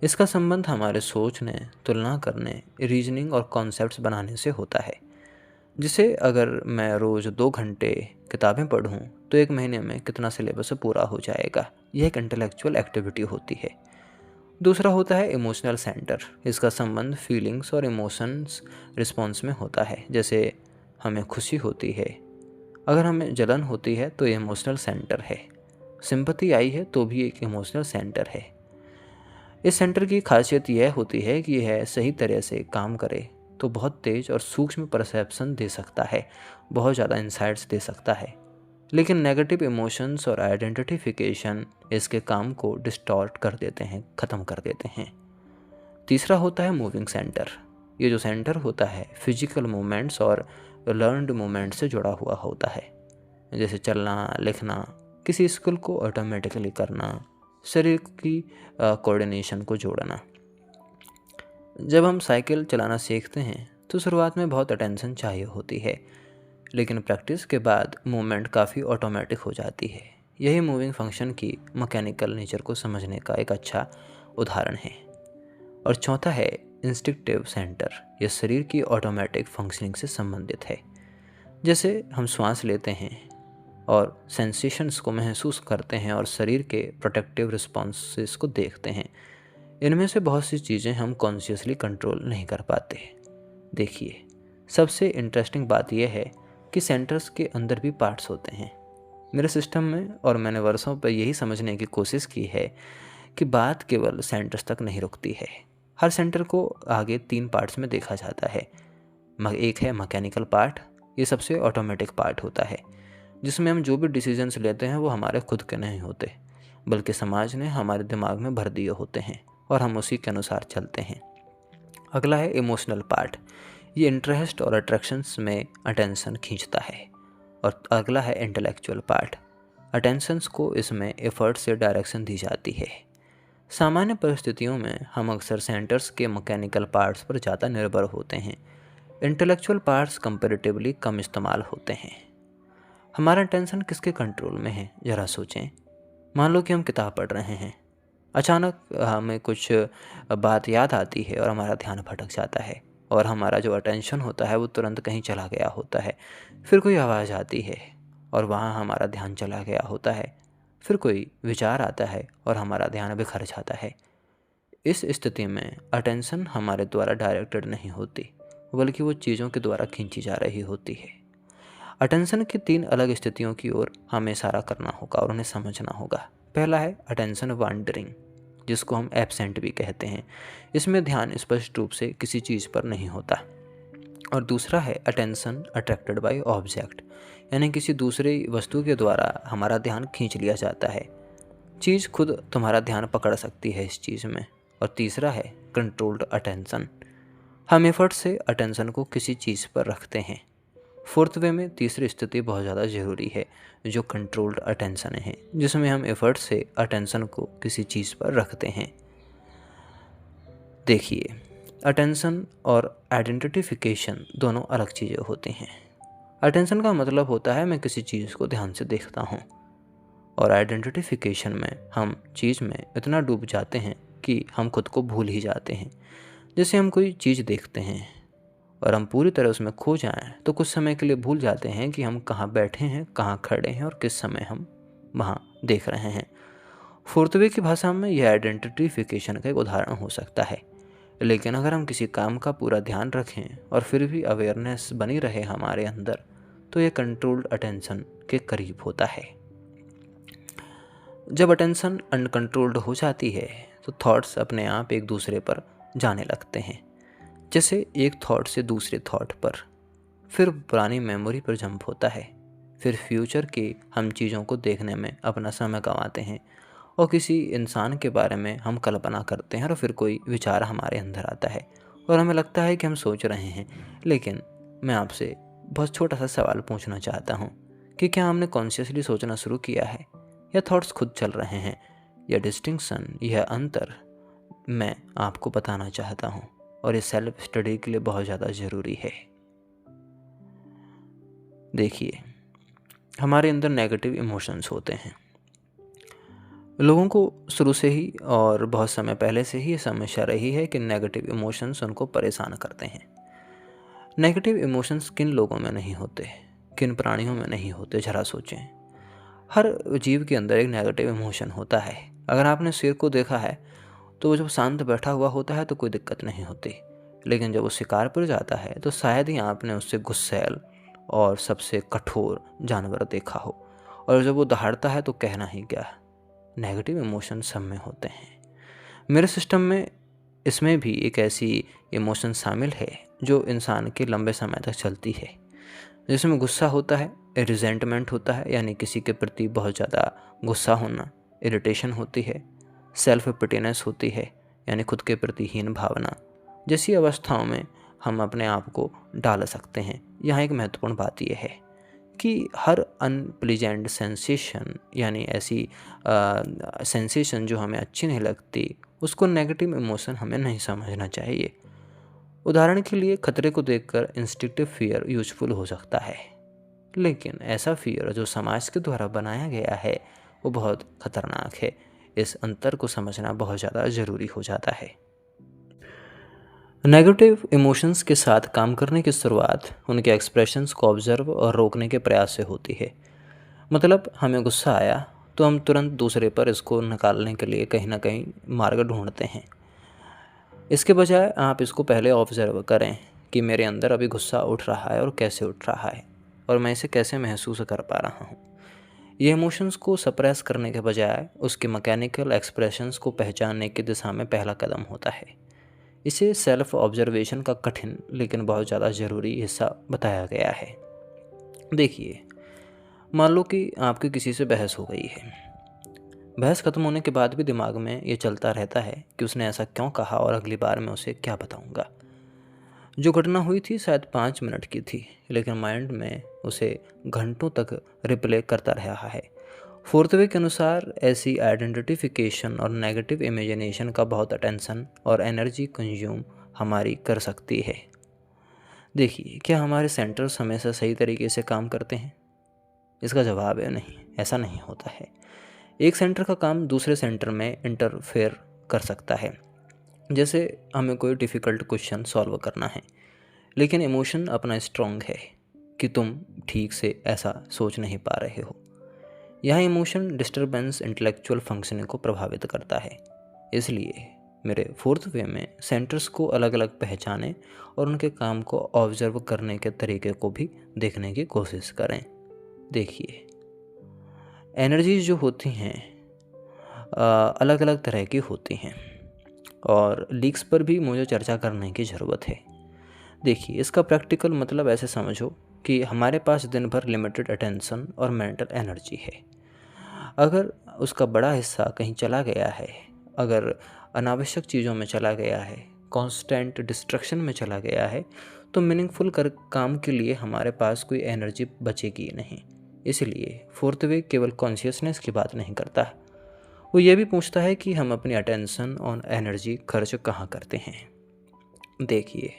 A: इसका संबंध हमारे सोचने, तुलना करने, रीजनिंग और कॉन्सेप्ट्स बनाने से होता है। जिसे अगर मैं रोज़ 2 घंटे किताबें पढूं तो 1 महीने में कितना सिलेबस पूरा हो जाएगा। यह एक इंटेलेक्चुअल एक्टिविटी होती है। दूसरा होता है इमोशनल सेंटर। इसका संबंध फीलिंग्स और इमोशंस रिस्पॉन्स में होता है। जैसे हमें खुशी होती है, अगर हमें जलन होती है तो ये इमोशनल सेंटर है। सिंपैथी आई है तो भी एक इमोशनल सेंटर है। इस सेंटर की खासियत यह होती है कि यह सही तरह से काम करे तो बहुत तेज और सूक्ष्म परसेप्शन दे सकता है, बहुत ज़्यादा इंसाइट्स दे सकता है। लेकिन नेगेटिव इमोशंस और आइडेंटिफिकेशन इसके काम को डिस्टॉर्ट कर देते हैं, ख़त्म कर देते हैं। तीसरा होता है मूविंग सेंटर। ये जो सेंटर होता है फिजिकल मूवमेंट्स और लर्नड मूवमेंट से जुड़ा हुआ होता है। जैसे चलना, लिखना, किसी स्किल को ऑटोमेटिकली करना, शरीर की कोऑर्डिनेशन को जोड़ना। जब हम साइकिल चलाना सीखते हैं तो शुरुआत में बहुत अटेंशन चाहिए होती है, लेकिन प्रैक्टिस के बाद मूवमेंट काफ़ी ऑटोमेटिक हो जाती है। यही मूविंग फंक्शन की मैकेनिकल नेचर को समझने का एक अच्छा उदाहरण है। और चौथा है इंस्टिंक्टिव सेंटर। यह शरीर की ऑटोमेटिक फंक्शनिंग से संबंधित है। जैसे हम श्वास लेते हैं और सेंसेशंस को महसूस करते हैं और शरीर के प्रोटेक्टिव रिस्पॉन्सेस को देखते हैं। इनमें से बहुत सी चीज़ें हम कॉन्शियसली कंट्रोल नहीं कर पाते। देखिए, सबसे इंटरेस्टिंग बात यह है कि सेंटर्स के अंदर भी पार्ट्स होते हैं मेरे सिस्टम में, और मैंने वर्षों पर यही समझने की कोशिश की है कि बात केवल सेंटर्स तक नहीं रुकती है। हर सेंटर को आगे 3 पार्ट्स में देखा जाता है। एक है मैकेनिकल पार्ट। ये सबसे ऑटोमेटिक पार्ट होता है, जिसमें हम जो भी डिसीजंस लेते हैं वो हमारे खुद के नहीं होते, बल्कि समाज ने हमारे दिमाग में भर दिए होते हैं और हम उसी के अनुसार चलते हैं। अगला है इमोशनल पार्ट। ये इंटरेस्ट और अट्रैक्शंस में अटेंशन खींचता है। और अगला है इंटेलेक्चुअल पार्ट। अटेंशंस को इसमें एफर्ट से डायरेक्शन दी जाती है। सामान्य परिस्थितियों में हम अक्सर सेंटर्स के मैकेनिकल पार्ट्स पर ज़्यादा निर्भर होते हैं। इंटेलेक्चुअल पार्ट्स कंपैरेटिवली कम इस्तेमाल होते हैं। हमारा अटेंशन किसके कंट्रोल में है, ज़रा सोचें। मान लो कि हम किताब पढ़ रहे हैं, अचानक हमें कुछ बात याद आती है और हमारा ध्यान भटक जाता है। और हमारा जो अटेंशन होता है वो तुरंत कहीं चला गया होता है। फिर कोई आवाज़ आती है और वहाँ हमारा ध्यान चला गया होता है। फिर कोई विचार आता है और हमारा ध्यान बिखर जाता है। इस स्थिति में अटेंशन हमारे द्वारा डायरेक्टेड नहीं होती, बल्कि वो चीज़ों के द्वारा खींची जा रही होती है। अटेंशन की 3 अलग स्थितियों की ओर हमें इशारा करना होगा और उन्हें समझना होगा। पहला है अटेंशन वांडरिंग, जिसको हम एब्सेंट भी कहते हैं। इसमें ध्यान स्पष्ट रूप से किसी चीज़ पर नहीं होता। और दूसरा है अटेंशन अट्रैक्टेड बाय ऑब्जेक्ट, यानी किसी दूसरी वस्तु के द्वारा हमारा ध्यान खींच लिया जाता है। चीज़ खुद तुम्हारा ध्यान पकड़ सकती है इस चीज़ में। और तीसरा है कंट्रोल्ड अटेंशन, हम एफर्ट से अटेंशन को किसी चीज़ पर रखते हैं। फोर्थ वे में तीसरी स्थिति बहुत ज़्यादा ज़रूरी है, जो कंट्रोल्ड अटेंशन है, जिसमें हम एफर्ट से अटेंशन को किसी चीज़ पर रखते हैं। देखिए, अटेंशन और आइडेंटिफिकेशन दोनों अलग चीज़ें होती हैं। अटेंशन का मतलब होता है मैं किसी चीज़ को ध्यान से देखता हूँ, और आइडेंटिफिकेशन में हम चीज़ में इतना डूब जाते हैं कि हम खुद को भूल ही जाते हैं। जैसे हम कोई चीज़ देखते हैं और हम पूरी तरह उसमें खो जाएं तो कुछ समय के लिए भूल जाते हैं कि हम कहाँ बैठे हैं, कहाँ खड़े हैं और किस समय हम वहाँ देख रहे हैं। फोर्थ वे की भाषा में यह आइडेंटिफिकेशन का एक उदाहरण हो सकता है। लेकिन अगर हम किसी काम का पूरा ध्यान रखें और फिर भी अवेयरनेस बनी रहे हमारे अंदर, तो यह कंट्रोल्ड अटेंशन के करीब होता है। जब अटेंशन अनकंट्रोल्ड हो जाती है तो थॉट्स अपने आप एक दूसरे पर जाने लगते हैं, जैसे एक थॉट से दूसरे थॉट पर, फिर पुरानी मेमोरी पर जंप होता है, फिर फ्यूचर के हम चीज़ों को देखने में अपना समय गंवाते हैं और किसी इंसान के बारे में हम कल्पना करते हैं और फिर कोई विचार हमारे अंदर आता है और हमें लगता है कि हम सोच रहे हैं। लेकिन मैं आपसे बहुत छोटा सा सवाल पूछना चाहता हूँ कि क्या हमने कॉन्शियसली सोचना शुरू किया है या थॉट्स खुद चल रहे हैं? यह डिस्टिंक्शन, यह अंतर मैं आपको बताना चाहता हूँ और ये सेल्फ स्टडी के लिए बहुत ज़्यादा ज़रूरी है। देखिए, हमारे अंदर नेगेटिव इमोशंस होते हैं। लोगों को शुरू से ही और बहुत समय पहले से ही ये समस्या रही है कि नेगेटिव इमोशंस उनको परेशान करते हैं। नेगेटिव इमोशंस किन लोगों में नहीं होते, किन प्राणियों में नहीं होते, ज़रा सोचें। हर जीव के अंदर एक नेगेटिव इमोशन होता है। अगर आपने शेर को देखा है तो वो जब शांत बैठा हुआ होता है तो कोई दिक्कत नहीं होती, लेकिन जब वो शिकार पर जाता है तो शायद ही आपने उससे गुस्सैल और सबसे कठोर जानवर देखा हो, और जब वो दहाड़ता है तो कहना ही क्या। नेगेटिव इमोशन सब में होते हैं। मेरे सिस्टम में इसमें भी एक ऐसी इमोशन शामिल है जो इंसान के लंबे समय तक चलती है, जिसमें गुस्सा होता है, रिजेंटमेंट होता है यानी किसी के प्रति बहुत ज़्यादा गुस्सा होना, इरिटेशन होती है, सेल्फ पिटीनेस होती है यानी खुद के प्रति हीन भावना। जैसी अवस्थाओं में हम अपने आप को डाल सकते हैं। यहाँ एक महत्वपूर्ण बात यह है कि हर अनप्लीजेंट सेंसेशन यानी ऐसी सेंसेशन जो हमें अच्छी नहीं लगती, उसको नेगेटिव इमोशन हमें नहीं समझना चाहिए। उदाहरण के लिए, खतरे को देखकर इंस्टिंक्टिव फियर यूजफुल हो सकता है, लेकिन ऐसा फियर जो समाज के द्वारा बनाया गया है वो बहुत खतरनाक है। इस अंतर को समझना बहुत ज़्यादा ज़रूरी हो जाता है। नेगेटिव इमोशंस के साथ काम करने की शुरुआत उनके एक्सप्रेशंस को ऑब्जर्व और रोकने के प्रयास से होती है। मतलब हमें गुस्सा आया तो हम तुरंत दूसरे पर इसको निकालने के लिए कहीं ना कहीं मार्ग ढूंढते हैं। इसके बजाय आप इसको पहले ऑब्जर्व करें कि मेरे अंदर अभी गुस्सा उठ रहा है और कैसे उठ रहा है और मैं इसे कैसे महसूस कर पा रहा हूँ। ये इमोशंस को सप्रेस करने के बजाय उसके मैकेनिकल एक्सप्रेशंस को पहचानने की दिशा में पहला कदम होता है। इसे सेल्फ ऑब्जर्वेशन का कठिन लेकिन बहुत ज़्यादा ज़रूरी हिस्सा बताया गया है। देखिए, मान लो कि आपकी किसी से बहस हो गई है। बहस ख़त्म होने के बाद भी दिमाग में ये चलता रहता है कि उसने ऐसा क्यों कहा और अगली बार मैं उसे क्या बताऊंगा। जो घटना हुई थी शायद 5 मिनट की थी, लेकिन माइंड में उसे घंटों तक रिप्ले करता रहा है। फोर्थ वे के अनुसार ऐसी आइडेंटिफिकेशन और नेगेटिव इमेजिनेशन का बहुत अटेंशन और एनर्जी कंज्यूम हमारी कर सकती है। देखिए, क्या हमारे सेंटर्स हमेशा सही तरीके से काम करते हैं? इसका जवाब है नहीं, ऐसा नहीं होता है। एक सेंटर का काम दूसरे सेंटर में इंटरफेयर कर सकता है। जैसे हमें कोई डिफ़िकल्ट क्वेश्चन सॉल्व करना है, लेकिन इमोशन अपना स्ट्रॉन्ग है कि तुम ठीक से ऐसा सोच नहीं पा रहे हो। यह इमोशन डिस्टरबेंस इंटेलेक्चुअल फंक्शनिंग को प्रभावित करता है। इसलिए मेरे फोर्थ वे में सेंटर्स को अलग अलग पहचानें और उनके काम को ऑब्जर्व करने के तरीके को भी देखने की कोशिश करें। देखिए, एनर्जीज जो होती हैं अलग अलग तरह की होती हैं और लीक्स पर भी मुझे चर्चा करने की ज़रूरत है। देखिए, इसका प्रैक्टिकल मतलब ऐसे समझो कि हमारे पास दिन भर लिमिटेड अटेंशन और मेंटल एनर्जी है। अगर उसका बड़ा हिस्सा कहीं चला गया है, अगर अनावश्यक चीज़ों में चला गया है, कांस्टेंट डिस्ट्रक्शन में चला गया है, तो मीनिंगफुल काम के लिए हमारे पास कोई एनर्जी बचेगी नहीं। इसलिए फोर्थ वे केवल कॉन्शियसनेस की बात नहीं करता, वो ये भी पूछता है कि हम अपनी अटेंशन और एनर्जी खर्च कहाँ करते हैं। देखिए,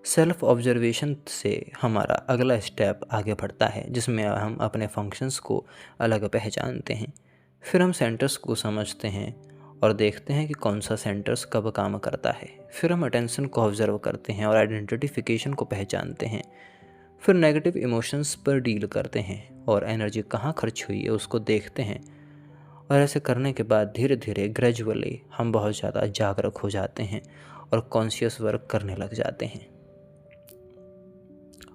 A: सेल्फ ऑब्जर्वेशन से हमारा अगला स्टेप आगे बढ़ता है, जिसमें हम अपने फंक्शंस को अलग पहचानते हैं। फिर हम सेंटर्स को समझते हैं और देखते हैं कि कौन सा सेंटर्स कब काम करता है। फिर हम अटेंशन को ऑब्जर्व करते हैं और आइडेंटिफिकेशन को पहचानते हैं। फिर नेगेटिव इमोशंस पर डील करते हैं और एनर्जी कहाँ खर्च हुई है उसको देखते हैं। और ऐसे करने के बाद धीरे धीरे ग्रेजुअली हम बहुत ज़्यादा जागरूक हो जाते हैं और कॉन्शियस वर्क करने लग जाते हैं।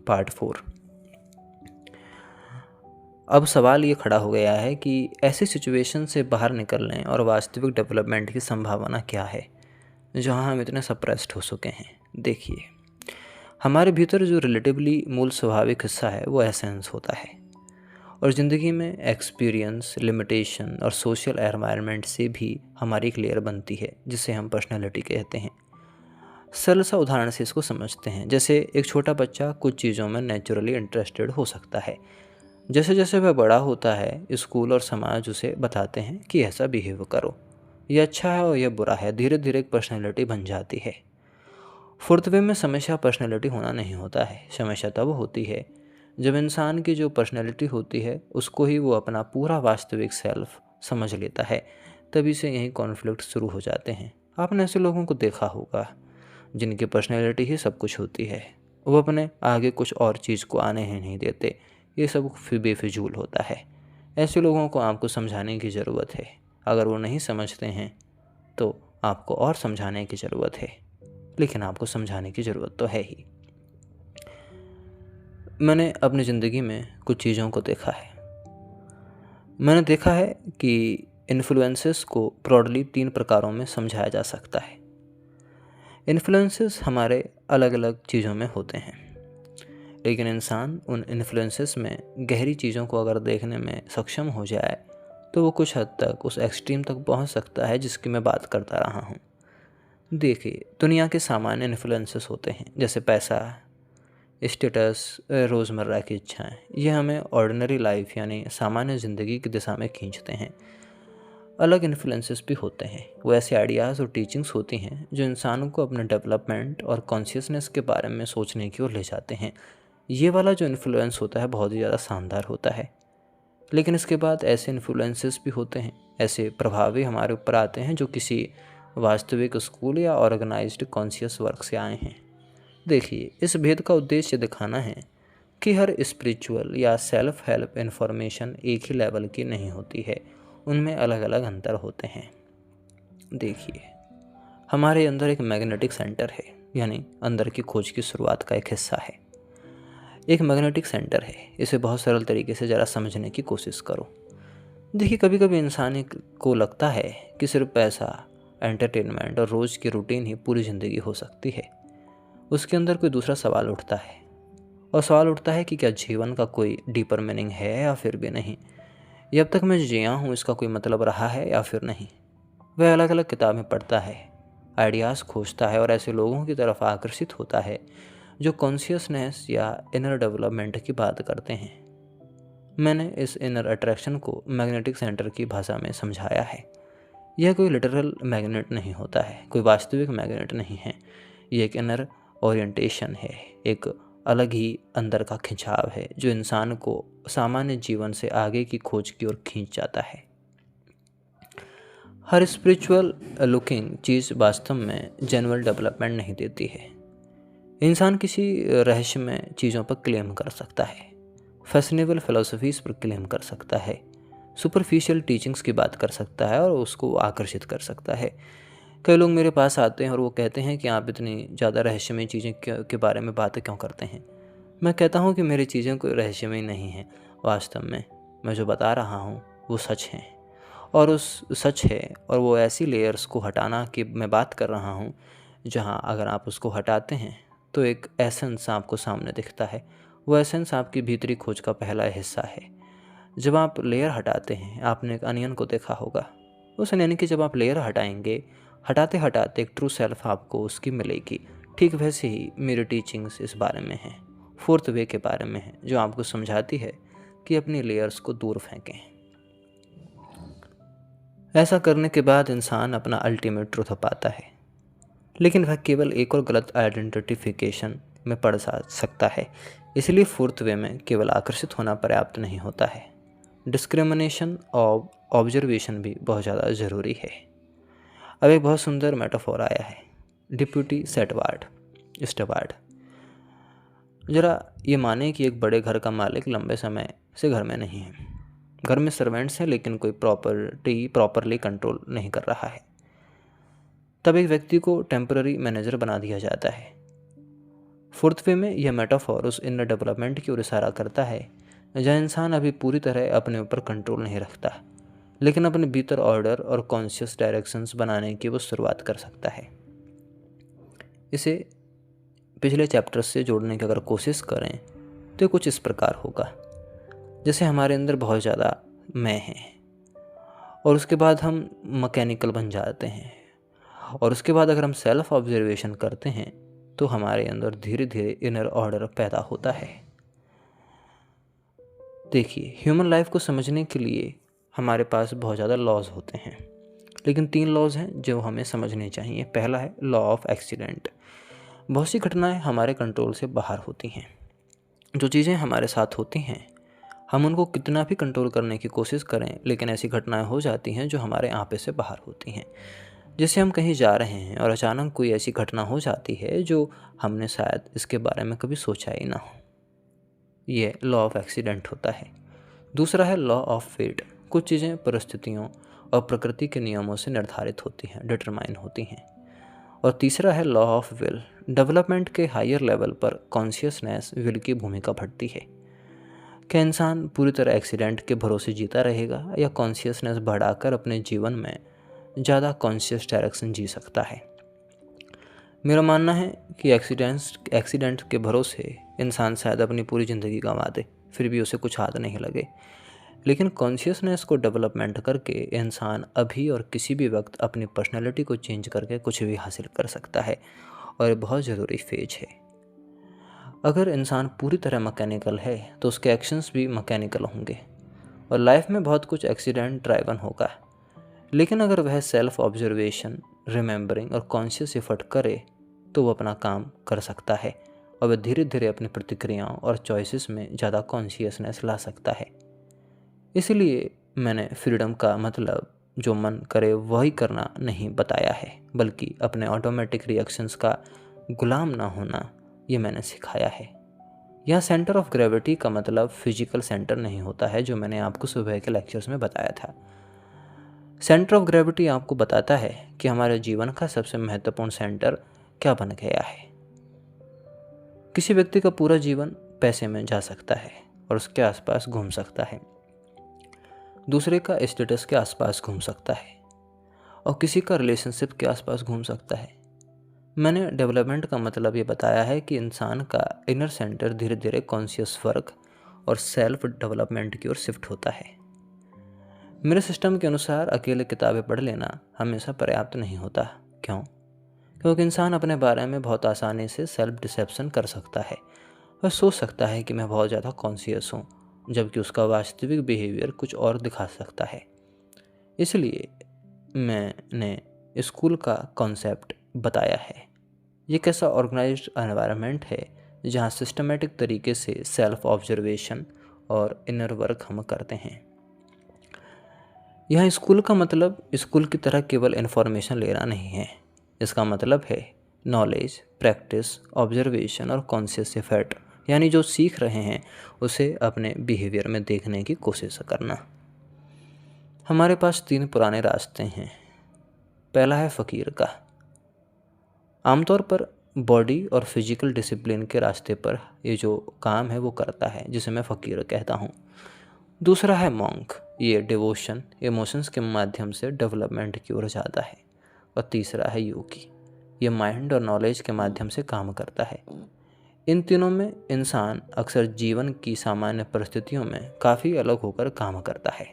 A: पार्ट 4। अब सवाल ये खड़ा हो गया है कि ऐसी सिचुएशन से बाहर निकलने और वास्तविक डेवलपमेंट की संभावना क्या है जहां हम इतने सप्रेस्ड हो चुके हैं। देखिए, हमारे भीतर जो रिलेटिवली मूल स्वाभाविक हिस्सा है वो एसेंस होता है, और ज़िंदगी में एक्सपीरियंस, लिमिटेशन और सोशल एनवायरनमेंट से भी हमारी एक लेयर बनती है जिसे हम पर्सनैलिटी कहते हैं। सरल सा उदाहरण से इसको समझते हैं। जैसे एक छोटा बच्चा कुछ चीज़ों में नेचुरली इंटरेस्टेड हो सकता है। जैसे जैसे वह बड़ा होता है, स्कूल और समाज उसे बताते हैं कि ऐसा बिहेव करो, यह अच्छा है और यह बुरा है। धीरे धीरे एक पर्सनैलिटी बन जाती है। फोर्थ वे में समस्या पर्सनैलिटी होना नहीं होता है। समस्या तब होती है जब इंसान की जो पर्सनैलिटी होती है उसको ही वो अपना पूरा वास्तविक सेल्फ समझ लेता है। तभी से यही कॉन्फ्लिक्ट शुरू हो जाते हैं। आपने ऐसे लोगों को देखा होगा जिनकी पर्सनैलिटी ही सब कुछ होती है, वो अपने आगे कुछ और चीज़ को आने ही नहीं देते। ये सब बेफिजूल होता है। ऐसे लोगों को आपको समझाने की ज़रूरत है। अगर वो नहीं समझते हैं तो आपको और समझाने की ज़रूरत है, लेकिन आपको समझाने की ज़रूरत तो है ही। मैंने अपनी ज़िंदगी में कुछ चीज़ों को देखा है। मैंने देखा है कि इन्फ्लुएंसेस को ब्रॉडली 3 प्रकारों में समझाया जा सकता है। इन्फ्लुएंसेस हमारे अलग अलग चीज़ों में होते हैं, लेकिन इंसान उन इन्फ्लुएंसेस में गहरी चीज़ों को अगर देखने में सक्षम हो जाए तो वो कुछ हद तक उस एक्सट्रीम तक पहुंच सकता है जिसकी मैं बात करता रहा हूं। देखिए, दुनिया के सामान्य इन्फ्लुएंसेस होते हैं, जैसे पैसा, स्टेटस, रोज़मर्रा की इच्छाएं। ये हमें ऑर्डिनरी लाइफ यानी सामान्य ज़िंदगी की दिशा में खींचते हैं। अलग इन्फ्लुएंसेस भी होते हैं। वो ऐसे आइडियाज़ और टीचिंग्स होती हैं जो इंसानों को अपने डेवलपमेंट और कॉन्शियसनेस के बारे में सोचने की ओर ले जाते हैं। ये वाला जो इन्फ्लुएंस होता है बहुत ही ज़्यादा शानदार होता है। लेकिन इसके बाद ऐसे इन्फ्लुएंसेस भी होते हैं, ऐसे प्रभाव भी हमारे ऊपर आते हैं जो किसी वास्तविक स्कूल या ऑर्गेनाइज्ड कॉन्शियस वर्क से आए हैं। देखिए, इस भेद का उद्देश्य दिखाना है कि हर स्पिरिचुअल या सेल्फ हेल्प इन्फॉर्मेशन एक ही लेवल की नहीं होती है, उनमें अलग अलग अंतर होते हैं। देखिए, हमारे अंदर एक मैग्नेटिक सेंटर है, यानी अंदर की खोज की शुरुआत का एक हिस्सा है। एक मैग्नेटिक सेंटर है, इसे बहुत सरल तरीके से ज़रा समझने की कोशिश करो। देखिए, कभी कभी इंसान को लगता है कि सिर्फ पैसा, एंटरटेनमेंट और रोज़ की रूटीन ही पूरी ज़िंदगी हो सकती है। उसके अंदर कोई दूसरा सवाल उठता है, और सवाल उठता है कि क्या जीवन का कोई डीपर मीनिंग है या फिर भी नहीं। ये अब तक मैं जिया हूँ इसका कोई मतलब रहा है या फिर नहीं। वह अलग अलग किताबें पढ़ता है, आइडियाज़ खोजता है और ऐसे लोगों की तरफ आकर्षित होता है जो कॉन्शियसनेस या इनर डेवलपमेंट की बात करते हैं। मैंने इस इनर अट्रैक्शन को मैग्नेटिक सेंटर की भाषा में समझाया है। यह कोई लिटरल मैग्नेट नहीं होता है, कोई वास्तविक मैग्नेट नहीं है। ये एक इनर ओरिएंटेशन है, एक अलग ही अंदर का खिंचाव है जो इंसान को सामान्य जीवन से आगे की खोज की ओर खींच जाता है। हर स्पिरिचुअल लुकिंग चीज़ वास्तव में जेन्युइन डेवलपमेंट नहीं देती है। इंसान किसी रहस्यमय चीज़ों पर क्लेम कर सकता है, फैशनेबल फिलोसफीज पर क्लेम कर सकता है, सुपरफिशियल टीचिंग्स की बात कर सकता है और उसको आकर्षित कर सकता है। कई लोग मेरे पास आते हैं और वो कहते हैं कि आप इतनी ज़्यादा रहस्यमय चीज़ें के बारे में बातें क्यों करते हैं। मैं कहता हूँ कि मेरी चीज़ें कोई रहस्यमय नहीं हैं। वास्तव में मैं जो बता रहा हूँ वो सच है, और उस सच है, और वो ऐसी लेयर्स को हटाना की मैं बात कर रहा हूँ जहाँ अगर आप उसको हटाते हैं तो एक एसेंस आपको सामने दिखता है। वो एसेंस आपकी भीतरी खोज का पहला हिस्सा है। जब आप लेयर हटाते हैं, आपने एक अनियन को देखा होगा, उस अनियन की जब आप लेयर हटाएंगे, हटाते हटाते एक ट्रू सेल्फ आपको उसकी मिलेगी। ठीक वैसे ही मेरी टीचिंग्स इस बारे में है, फोर्थ वे के बारे में है, जो आपको समझाती है कि अपनी लेयर्स को दूर फेंकें। ऐसा करने के बाद इंसान अपना अल्टीमेट ट्रूथ पाता है, लेकिन वह केवल एक और गलत आइडेंटिफिकेशन में पड़ सकता है। इसलिए फोर्थ वे में केवल आकर्षित होना पर्याप्त नहीं होता है, डिस्क्रिमिनेशन और ऑब्जर्वेशन भी बहुत ज़्यादा ज़रूरी है। अब एक बहुत सुंदर मेटाफोर आया है, डिप्यूटी स्टवार्ड। ज़रा ये माने कि एक बड़े घर का मालिक लंबे समय से घर में नहीं है। घर में सर्वेंट्स हैं लेकिन कोई प्रॉपरली कंट्रोल नहीं कर रहा है। तब एक व्यक्ति को टेम्पररी मैनेजर बना दिया जाता है। फोर्थ वे में यह मेटाफोर उस इनर डेवलपमेंट की ओर इशारा करता है जहाँ इंसान अभी पूरी तरह अपने ऊपर कंट्रोल नहीं रखता, लेकिन अपने भीतर ऑर्डर और कॉन्शियस डायरेक्शंस बनाने की वो शुरुआत कर सकता है। इसे पिछले चैप्टर्स से जोड़ने की अगर कोशिश करें तो कुछ इस प्रकार होगा, जैसे हमारे अंदर बहुत ज़्यादा मैं है, और उसके बाद हम मैकेनिकल बन जाते हैं, और उसके बाद अगर हम सेल्फ ऑब्जर्वेशन करते हैं तो हमारे अंदर धीरे धीरे इनर ऑर्डर पैदा होता है। देखिए, ह्यूमन लाइफ को समझने के लिए हमारे पास बहुत ज़्यादा लॉज होते हैं, लेकिन 3 लॉज हैं जो हमें समझने चाहिए। पहला है लॉ ऑफ एक्सीडेंट। बहुत सी घटनाएं हमारे कंट्रोल से बाहर होती हैं। जो चीज़ें हमारे साथ होती हैं, हम उनको कितना भी कंट्रोल करने की कोशिश करें, लेकिन ऐसी घटनाएं हो जाती हैं जो हमारे आपे से बाहर होती हैं। जैसे हम कहीं जा रहे हैं और अचानक कोई ऐसी घटना हो जाती है जो हमने शायद इसके बारे में कभी सोचा ही ना हो। ये लॉ ऑफ एक्सीडेंट होता है। दूसरा है लॉ ऑफ फेट। कुछ चीज़ें परिस्थितियों और प्रकृति के नियमों से निर्धारित होती हैं, डिटरमाइन होती हैं। और तीसरा है लॉ ऑफ विल। डेवलपमेंट के हायर लेवल पर कॉन्शियसनेस विल की भूमिका बढ़ती है। क्या इंसान पूरी तरह एक्सीडेंट के भरोसे जीता रहेगा या कॉन्शियसनेस बढ़ाकर अपने जीवन में ज़्यादा कॉन्शियस डायरेक्शन जी सकता है? मेरा मानना है कि एक्सीडेंट के भरोसे इंसान शायद अपनी पूरी ज़िंदगी गंवा दे, फिर भी उसे कुछ हाथ नहीं लगे। लेकिन कॉन्शियसनेस को डेवलपमेंट करके इंसान अभी और किसी भी वक्त अपनी पर्सनैलिटी को चेंज करके कुछ भी हासिल कर सकता है, और ये बहुत ज़रूरी फेज है। अगर इंसान पूरी तरह मैकेनिकल है तो उसके एक्शंस भी मैकेनिकल होंगे और लाइफ में बहुत कुछ एक्सीडेंट ड्राइवन होगा। लेकिन अगर वह सेल्फ ऑब्जर्वेशन, रिमेंबरिंग और कॉन्शियस एफर्ट करे तो वो अपना काम कर सकता है, और वह धीरे धीरे अपनी प्रतिक्रियाओं और चॉइसेस में ज़्यादा कॉन्शियसनेस ला सकता है। इसलिए मैंने फ्रीडम का मतलब जो मन करे वही करना नहीं बताया है, बल्कि अपने ऑटोमेटिक रिएक्शंस का गुलाम ना होना ये मैंने सिखाया है। यह सेंटर ऑफ ग्रेविटी का मतलब फिजिकल सेंटर नहीं होता है, जो मैंने आपको सुबह के लेक्चर्स में बताया था। सेंटर ऑफ ग्रेविटी आपको बताता है कि हमारे जीवन का सबसे महत्वपूर्ण सेंटर क्या बन गया है। किसी व्यक्ति का पूरा जीवन पैसे में जा सकता है और उसके आसपास घूम सकता है, दूसरे का स्टेटस के आसपास घूम सकता है, और किसी का रिलेशनशिप के आसपास घूम सकता है। मैंने डेवलपमेंट का मतलब ये बताया है कि इंसान का इनर सेंटर धीरे धीरे कॉन्शियस वर्क और सेल्फ डेवलपमेंट की ओर शिफ्ट होता है। मेरे सिस्टम के अनुसार अकेले किताबें पढ़ लेना हमेशा पर्याप्त नहीं होता। क्यों? क्योंकि इंसान अपने बारे में बहुत आसानी से सेल्फ डिसेप्शन कर सकता है। वह सोच सकता है कि मैं बहुत ज़्यादा कॉन्शियस हूँ, जबकि उसका वास्तविक बिहेवियर कुछ और दिखा सकता है। इसलिए मैंने स्कूल का कॉन्सेप्ट बताया है। ये कैसा ऑर्गेनाइज्ड एनवायरनमेंट है जहाँ सिस्टमेटिक तरीके से सेल्फ ऑब्जर्वेशन और इनर वर्क हम करते हैं। यहाँ स्कूल का मतलब स्कूल की तरह केवल इन्फॉर्मेशन लेना नहीं है। इसका मतलब है नॉलेज, प्रैक्टिस, ऑब्जर्वेशन और कॉन्शियस एफर्ट, यानी जो सीख रहे हैं उसे अपने बिहेवियर में देखने की कोशिश करना। हमारे पास 3 पुराने रास्ते हैं। पहला है फ़कीर का। आमतौर पर बॉडी और फिजिकल डिसिप्लिन के रास्ते पर ये जो काम है वो करता है, जिसे मैं फ़कीर कहता हूँ। दूसरा है मॉन्क, ये डिवोशन, इमोशंस के माध्यम से डेवलपमेंट की ओर जाता है। और तीसरा है योगी, ये माइंड और नॉलेज के माध्यम से काम करता है। इन तीनों में इंसान अक्सर जीवन की सामान्य परिस्थितियों में काफ़ी अलग होकर काम करता है।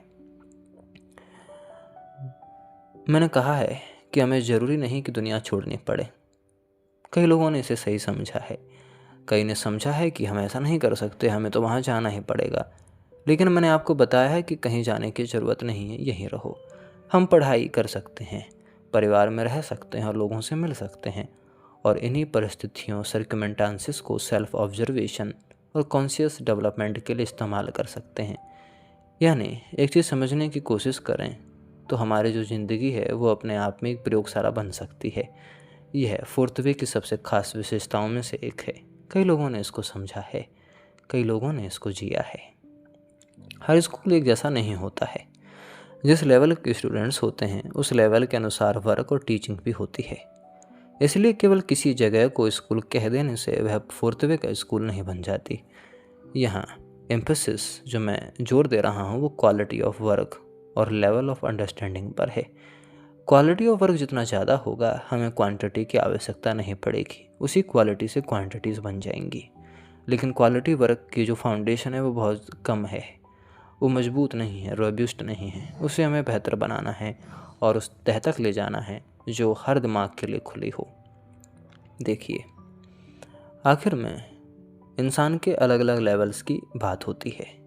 A: मैंने कहा है कि हमें ज़रूरी नहीं कि दुनिया छोड़नी पड़े। कई लोगों ने इसे सही समझा है, कई ने समझा है कि हम ऐसा नहीं कर सकते, हमें तो वहाँ जाना ही पड़ेगा। लेकिन मैंने आपको बताया है कि कहीं जाने की ज़रूरत नहीं है, यहीं रहो। हम पढ़ाई कर सकते हैं, परिवार में रह सकते हैं और लोगों से मिल सकते हैं, और इन्हीं परिस्थितियों सर्कमस्टेंसेस को सेल्फ ऑब्जर्वेशन और कॉन्शियस डेवलपमेंट के लिए इस्तेमाल कर सकते हैं। यानी एक चीज़ समझने की कोशिश करें तो हमारी जो ज़िंदगी है वो अपने आप में एक प्रयोगशाला बन सकती है। यह फोर्थ वे की सबसे खास विशेषताओं में से एक है। कई लोगों ने इसको समझा है, कई लोगों ने इसको जिया है। हर स्कूल एक जैसा नहीं होता है। जिस लेवल के स्टूडेंट्स होते हैं उस लेवल के अनुसार वर्क और टीचिंग भी होती है। इसलिए केवल किसी जगह को स्कूल कह देने से वह फोर्थ वे का स्कूल नहीं बन जाती। यहाँ एम्फेसिस जो मैं जोर दे रहा हूँ वो क्वालिटी ऑफ वर्क और लेवल ऑफ अंडरस्टैंडिंग पर है। क्वालिटी ऑफ वर्क जितना ज़्यादा होगा हमें क्वांटिटी की आवश्यकता नहीं पड़ेगी, उसी क्वालिटी से क्वांटिटीज़ बन जाएंगी। लेकिन क्वालिटी वर्क की जो फाउंडेशन है वो बहुत कम है, वो मजबूत नहीं है, रोब्यूस्ट नहीं है। उसे हमें बेहतर बनाना है और उस तह तक ले जाना है जो हर दिमाग के लिए खुली हो। देखिए, आखिर में इंसान के अलग अलग लेवल्स की बात होती है।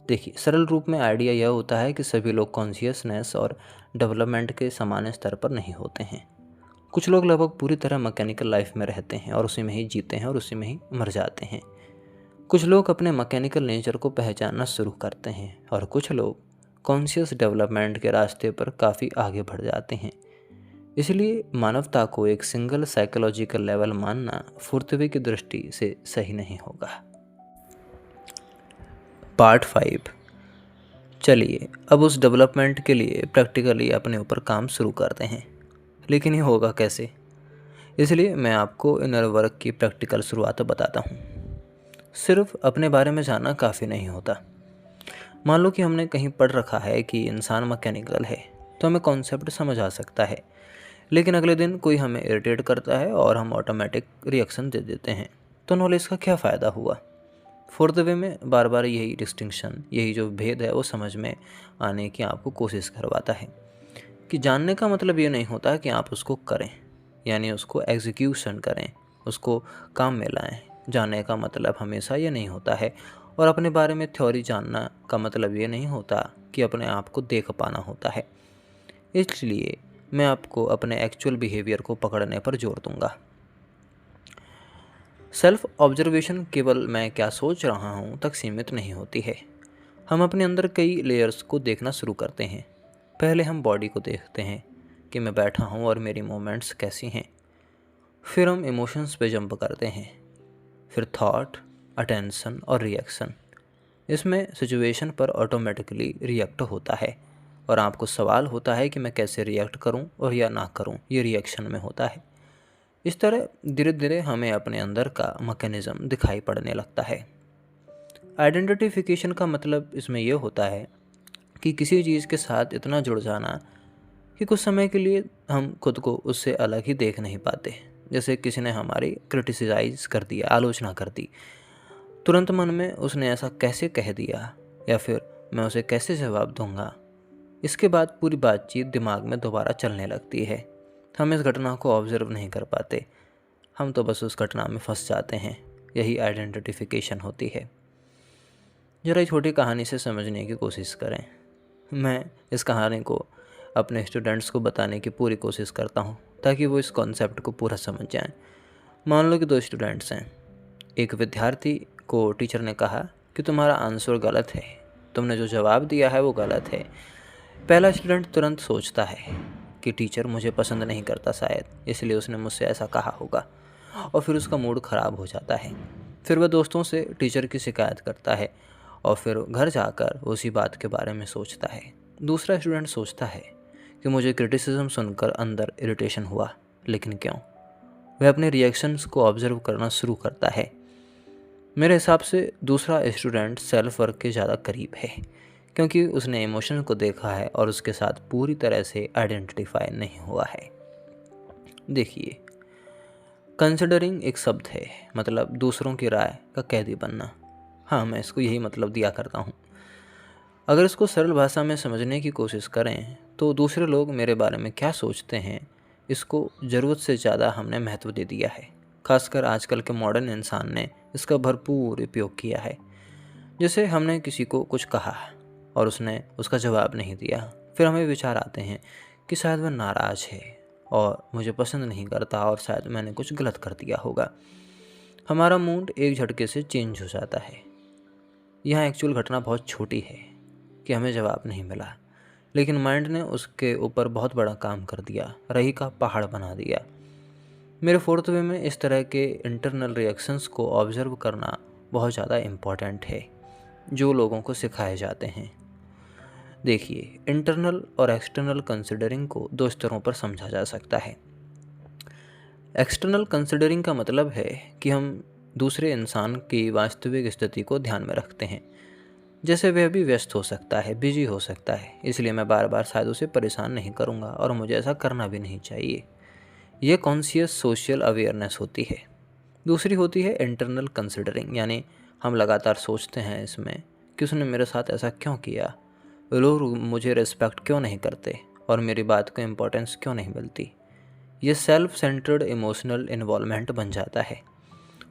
A: देखिए, सरल रूप में आइडिया यह होता है कि सभी लोग कॉन्शियसनेस और डेवलपमेंट के समान स्तर पर नहीं होते हैं। कुछ लोग लगभग पूरी तरह मैकेनिकल लाइफ में रहते हैं और उसी में ही जीते हैं और उसी में ही मर जाते हैं। कुछ लोग अपने मैकेनिकल नेचर को पहचानना शुरू करते हैं और कुछ लोग कॉन्शियस डेवलपमेंट के रास्ते पर काफ़ी आगे बढ़ जाते हैं। इसलिए मानवता को एक सिंगल साइकोलॉजिकल लेवल मानना फोर्थ वे की दृष्टि से सही नहीं होगा। पार्ट 5। चलिए अब उस डेवलपमेंट के लिए प्रैक्टिकली अपने ऊपर काम शुरू करते हैं। लेकिन ये होगा कैसे? इसलिए मैं आपको इनर वर्क की प्रैक्टिकल शुरुआत बताता हूँ। सिर्फ अपने बारे में जानना काफ़ी नहीं होता। मान लो कि हमने कहीं पढ़ रखा है कि इंसान मैकेनिकल है, तो हमें कॉन्सेप्ट समझ आ सकता है। लेकिन अगले दिन कोई हमें इरिटेट करता है और हम ऑटोमेटिक रिएक्शन दे देते हैं, तो नॉलेज का क्या फ़ायदा हुआ? फोर्थ वे में बार बार यही डिस्टिंक्शन, यही जो भेद है वो समझ में आने की आपको कोशिश करवाता है कि जानने का मतलब ये नहीं होता कि आप उसको करें, यानी उसको एग्जीक्यूशन करें, उसको काम में लाएं। जानने का मतलब हमेशा ये नहीं होता है, और अपने बारे में थ्योरी जानना का मतलब ये नहीं होता कि अपने आप को देख पाना होता है। इसलिए मैं आपको अपने एक्चुअल बिहेवियर को पकड़ने पर जोर दूंगा। सेल्फ ऑब्जर्वेशन केवल मैं क्या सोच रहा हूँ तक सीमित नहीं होती है। हम अपने अंदर कई लेयर्स को देखना शुरू करते हैं। पहले हम बॉडी को देखते हैं कि मैं बैठा हूँ और मेरी मूवमेंट्स कैसी हैं। फिर हम इमोशंस पे जंप करते हैं, फिर थॉट, अटेंशन और रिएक्शन। इसमें सिचुएशन पर ऑटोमेटिकली रिएक्ट होता है और आपको सवाल होता है कि मैं कैसे रिएक्ट करूं और या ना करूं, ये रिएक्शन में होता है। इस तरह धीरे धीरे हमें अपने अंदर का मैकेनिज़्म दिखाई पड़ने लगता है। आइडेंटिफिकेशन का मतलब इसमें यह होता है कि किसी चीज़ के साथ इतना जुड़ जाना कि कुछ समय के लिए हम खुद को उससे अलग ही देख नहीं पाते। जैसे किसी ने हमारी क्रिटिसाइज़ कर दिया, आलोचना कर दी, तुरंत मन में उसने ऐसा कैसे कह दिया या फिर मैं उसे कैसे जवाब दूंगा। इसके बाद पूरी बातचीत दिमाग में दोबारा चलने लगती है। हम इस घटना को ऑब्जर्व नहीं कर पाते, हम तो बस उस घटना में फंस जाते हैं। यही आइडेंटिफिकेशन होती है। ज़रा छोटी कहानी से समझने की कोशिश करें। मैं इस कहानी को अपने स्टूडेंट्स को बताने की पूरी कोशिश करता हूँ ताकि वो इस कॉन्सेप्ट को पूरा समझ जाएं। मान लो कि 2 स्टूडेंट्स हैं। एक विद्यार्थी को टीचर ने कहा कि तुम्हारा आंसर गलत है, तुमने जो जवाब दिया है वो गलत है। पहला स्टूडेंट तुरंत सोचता है कि टीचर मुझे पसंद नहीं करता शायद, इसलिए उसने मुझसे ऐसा कहा होगा, और फिर उसका मूड ख़राब हो जाता है। फिर वह दोस्तों से टीचर की शिकायत करता है और फिर घर जाकर उसी बात के बारे में सोचता है। दूसरा स्टूडेंट सोचता है कि मुझे क्रिटिसिज्म सुनकर अंदर इरिटेशन हुआ, लेकिन क्यों? वह अपने रिएक्शंस को ऑब्जर्व करना शुरू करता है। मेरे हिसाब से दूसरा स्टूडेंट सेल्फ वर्क के ज़्यादा करीब है, क्योंकि उसने इमोशन को देखा है और उसके साथ पूरी तरह से आइडेंटिफाई नहीं हुआ है। देखिए, कंसिडरिंग एक शब्द है, मतलब दूसरों की राय का कैदी बनना। हाँ, मैं इसको यही मतलब दिया करता हूँ। अगर इसको सरल भाषा में समझने की कोशिश करें तो दूसरे लोग मेरे बारे में क्या सोचते हैं, इसको ज़रूरत से ज़्यादा हमने महत्व दे दिया है। खासकर आजकल के मॉडर्न इंसान ने इसका भरपूर उपयोग किया है। जैसे हमने किसी को कुछ कहा और उसने उसका जवाब नहीं दिया, फिर हमें विचार आते हैं कि शायद वह नाराज़ है और मुझे पसंद नहीं करता और शायद मैंने कुछ गलत कर दिया होगा। हमारा मूड एक झटके से चेंज हो जाता है। यहाँ एक्चुअल घटना बहुत छोटी है कि हमें जवाब नहीं मिला, लेकिन माइंड ने उसके ऊपर बहुत बड़ा काम कर दिया, रही का पहाड़ बना दिया। मेरे फोर्थ वे में इस तरह के इंटरनल रिएक्शंस को ऑब्जर्व करना बहुत ज़्यादा इम्पॉर्टेंट है, जो लोगों को सिखाए जाते हैं। देखिए, इंटरनल और एक्सटर्नल कंसिडरिंग को दो स्तरों पर समझा जा सकता है। एक्सटर्नल कंसिडरिंग का मतलब है कि हम दूसरे इंसान की वास्तविक स्थिति को ध्यान में रखते हैं। जैसे वह भी व्यस्त हो सकता है, बिजी हो सकता है, इसलिए मैं बार बार शायद उसे परेशान नहीं करूँगा और मुझे ऐसा करना भी नहीं चाहिए। यह कॉन्शियस सोशल अवेयरनेस होती है। दूसरी होती है इंटरनल कंसिडरिंग, यानी हम लगातार सोचते हैं इसमें कि उसने मेरे साथ ऐसा क्यों किया, लोग मुझे रिस्पेक्ट क्यों नहीं करते और मेरी बात को इम्पोर्टेंस क्यों नहीं मिलती। ये सेल्फ सेंटर्ड इमोशनल इन्वॉल्वमेंट बन जाता है।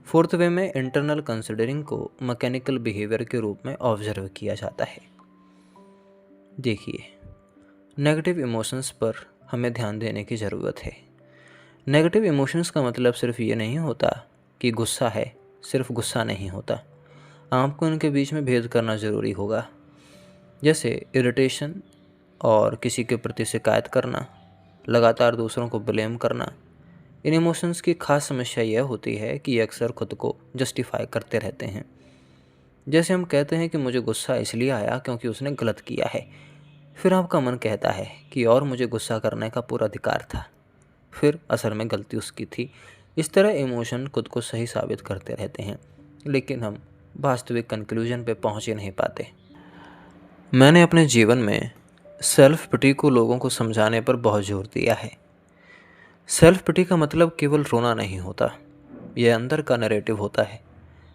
A: फोर्थ वे में इंटरनल कंसिडरिंग को मैकेनिकल बिहेवियर के रूप में ऑब्जर्व किया जाता है। देखिए, नेगेटिव इमोशंस पर हमें ध्यान देने की ज़रूरत है। नेगेटिव इमोशंस का मतलब सिर्फ ये नहीं होता कि गुस्सा है, सिर्फ गुस्सा नहीं होता। आपको इनके बीच में भेद करना ज़रूरी होगा। जैसे इरिटेशन और किसी के प्रति शिकायत करना, लगातार दूसरों को ब्लेम करना। इन इमोशंस की खास समस्या यह होती है कि ये अक्सर खुद को जस्टिफाई करते रहते हैं। जैसे हम कहते हैं कि मुझे गुस्सा इसलिए आया क्योंकि उसने गलत किया है, फिर आपका मन कहता है कि और मुझे गुस्सा करने का पूरा अधिकार था, फिर असल में गलती उसकी थी। इस तरह इमोशन खुद को सही साबित करते रहते हैं, लेकिन हम वास्तविक कंक्लूजन पे पहुंच ही नहीं पाते। मैंने अपने जीवन में सेल्फ पिटी को लोगों को समझाने पर बहुत जोर दिया है। सेल्फ पिटी का मतलब केवल रोना नहीं होता, यह अंदर का नैरेटिव होता है।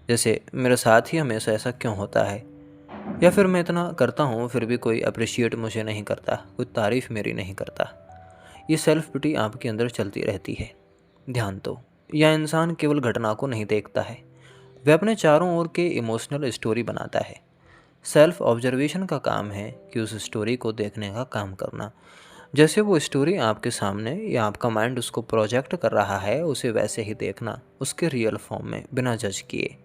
A: जैसे मेरे साथ ही हमेशा ऐसा क्यों होता है, या फिर मैं इतना करता हूँ फिर भी कोई अप्रिशिएट मुझे नहीं करता, कोई तारीफ़ मेरी नहीं करता। ये सेल्फ पिटी आपके अंदर चलती रहती है। ध्यान दो, यह इंसान केवल घटना को नहीं देखता है, वह अपने चारों ओर के इमोशनल स्टोरी बनाता है। सेल्फ ऑब्जर्वेशन का काम है कि उस स्टोरी को देखने का काम करना। जैसे वो स्टोरी आपके सामने या आपका माइंड उसको प्रोजेक्ट कर रहा है, उसे वैसे ही देखना, उसके रियल फॉर्म में, बिना जज किए।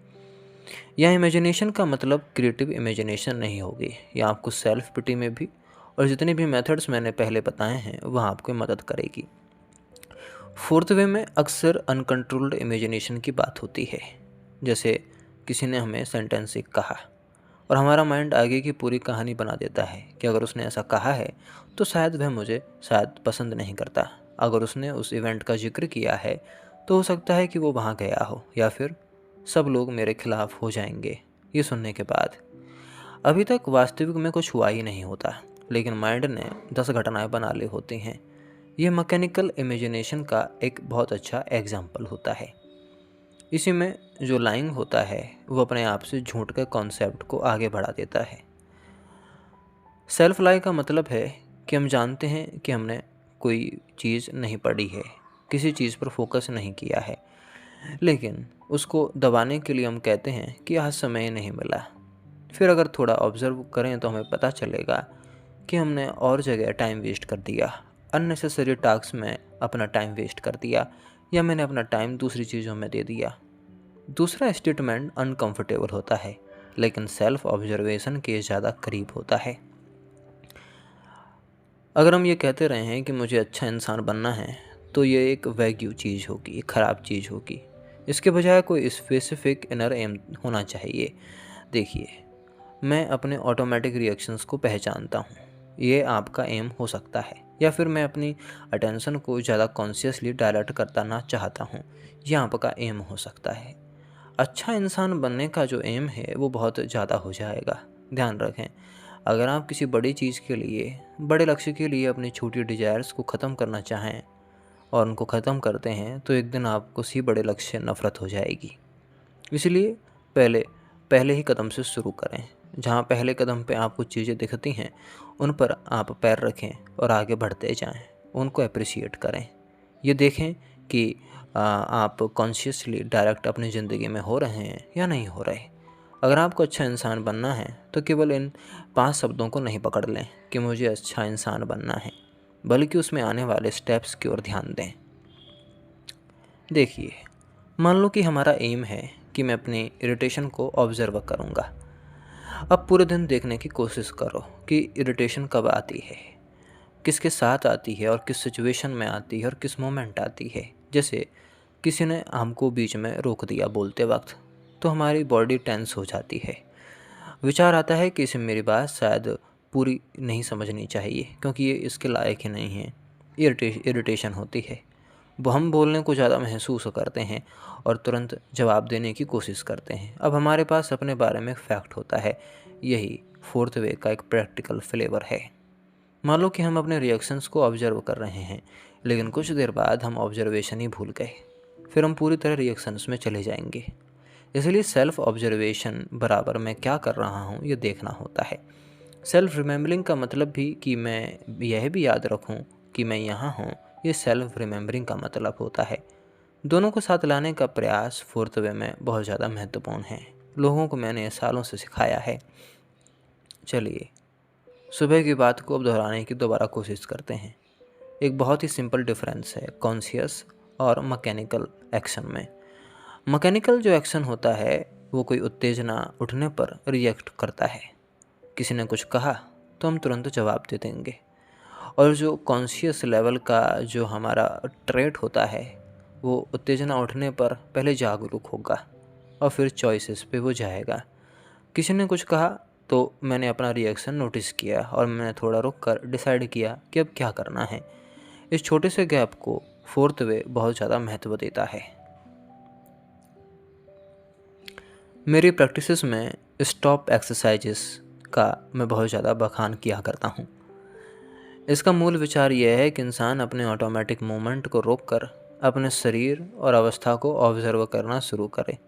A: यह इमेजिनेशन का मतलब क्रिएटिव इमेजिनेशन नहीं होगी, यह आपको सेल्फ पिटी में भी और जितने भी मेथड्स मैंने पहले बताए हैं वह आपको मदद करेगी। फोर्थ वे में अक्सर अनकंट्रोल्ड इमेजिनेशन की बात होती है। जैसे किसी ने हमें सेंटेंस एक कहा और हमारा माइंड आगे की पूरी कहानी बना देता है कि अगर उसने ऐसा कहा है तो शायद वह मुझे शायद पसंद नहीं करता। अगर उसने उस इवेंट का जिक्र किया है तो हो सकता है कि वो वहाँ गया हो, या फिर सब लोग मेरे खिलाफ हो जाएंगे। ये सुनने के बाद अभी तक वास्तविक में कुछ हुआ ही नहीं होता, लेकिन माइंड ने 10 घटनाएं बना ली होती हैं। यह मैकेनिकल इमेजिनेशन का एक बहुत अच्छा एग्जाम्पल होता है। इसी में जो लाइंग होता है वो अपने आप से झूठ के कॉन्सेप्ट को आगे बढ़ा देता है। सेल्फ लाई का मतलब है कि हम जानते हैं कि हमने कोई चीज़ नहीं पढ़ी है, किसी चीज़ पर फोकस नहीं किया है, लेकिन उसको दबाने के लिए हम कहते हैं कि आज समय नहीं मिला। फिर अगर थोड़ा ऑब्जर्व करें तो हमें पता चलेगा कि हमने और जगह टाइम वेस्ट कर दिया, अननेसेसरी टास्क में अपना टाइम वेस्ट कर दिया, या मैंने अपना टाइम दूसरी चीज़ों में दे दिया। दूसरा स्टेटमेंट अनकंफर्टेबल होता है, लेकिन सेल्फ ऑब्जर्वेशन के ज़्यादा करीब होता है। अगर हम ये कहते रहे हैं कि मुझे अच्छा इंसान बनना है, तो ये एक वैग्यू चीज़ होगी, एक ख़राब चीज़ होगी। इसके बजाय कोई स्पेसिफिक इनर एम होना चाहिए। देखिए, मैं अपने ऑटोमेटिक रिएक्शंस को पहचानता हूँ, ये आपका एम हो सकता है। या फिर मैं अपनी अटेंशन को ज़्यादा कॉन्शियसली डायरेक्ट करता ना चाहता हूँ, ये आपका एम हो सकता है। अच्छा इंसान बनने का जो एम है वो बहुत ज़्यादा हो जाएगा। ध्यान रखें, अगर आप किसी बड़ी चीज़ के लिए, बड़े लक्ष्य के लिए अपनी छोटी डिज़ायर्स को ख़त्म करना चाहें और उनको ख़त्म करते हैं, तो एक दिन आपको उसी बड़े लक्ष्य से नफ़रत हो जाएगी। इसलिए पहले पहले ही कदम से शुरू करें। जहाँ पहले कदम पे आपको चीज़ें दिखती हैं, उन पर आप पैर रखें और आगे बढ़ते जाएं। उनको अप्रिशिएट करें। ये देखें कि आप कॉन्शियसली डायरेक्ट अपनी ज़िंदगी में हो रहे हैं या नहीं हो रहे। अगर आपको अच्छा इंसान बनना है, तो केवल इन 5 शब्दों को नहीं पकड़ लें कि मुझे अच्छा इंसान बनना है, बल्कि उसमें आने वाले स्टेप्स की ओर ध्यान दें। देखिए, मान लो कि हमारा एम है कि मैं अपनी इरिटेशन को ऑब्जर्व करूँगा। अब पूरे दिन देखने की कोशिश करो कि इरिटेशन कब आती है, किसके साथ आती है और किस सिचुएशन में आती है और किस मोमेंट आती है। जैसे किसी ने हमको बीच में रोक दिया बोलते वक्त, तो हमारी बॉडी टेंस हो जाती है। विचार आता है कि इसे मेरी बात शायद पूरी नहीं समझनी चाहिए, क्योंकि ये इसके लायक ही नहीं है। इरिटेशन होती है। वो हम बोलने को ज़्यादा महसूस करते हैं और तुरंत जवाब देने की कोशिश करते हैं। अब हमारे पास अपने बारे में एक फैक्ट होता है। यही फोर्थ वे का एक प्रैक्टिकल फ्लेवर है। मान लो कि हम अपने रिएक्शंस को ऑब्जर्व कर रहे हैं, लेकिन कुछ देर बाद हम ऑब्जर्वेशन ही भूल गए। फिर हम पूरी तरह रिएक्शंस में चले जाएंगे। इसलिए सेल्फ ऑब्जर्वेशन बराबर मैं क्या कर रहा हूँ ये देखना होता है। सेल्फ रिमेम्बरिंग का मतलब भी कि मैं यह भी याद रखूँ कि मैं यहाँ हूँ, ये सेल्फ रिमेम्बरिंग का मतलब होता है। दोनों को साथ लाने का प्रयास फोर्थ वे में बहुत ज़्यादा महत्वपूर्ण है। लोगों को मैंने सालों से सिखाया है। चलिए, सुबह की बात को अब दोहराने की दोबारा कोशिश करते हैं। एक बहुत ही सिंपल डिफरेंस है कॉन्शियस और मैकेनिकल एक्शन में। मैकेनिकल जो एक्शन होता है, वो कोई उत्तेजना उठने पर रिएक्ट करता है। किसी ने कुछ कहा तो हम तुरंत जवाब दे देंगे। और जो कॉन्शियस लेवल का जो हमारा ट्रेट होता है, वो उत्तेजना उठने पर पहले जागरूक होगा और फिर चॉइसेस पे वो जाएगा। किसी ने कुछ कहा तो मैंने अपना रिएक्शन नोटिस किया और मैंने थोड़ा रुक कर डिसाइड किया कि अब क्या करना है। इस छोटे से गैप को फोर्थ वे बहुत ज़्यादा महत्व देता है। मेरी प्रैक्टिसेस में स्टॉप एक्सरसाइजेस का मैं बहुत ज़्यादा बखान किया करता हूँ। इसका मूल विचार यह है कि इंसान अपने ऑटोमेटिक मूवमेंट को रोककर अपने शरीर और अवस्था को ऑब्जर्व करना शुरू करे,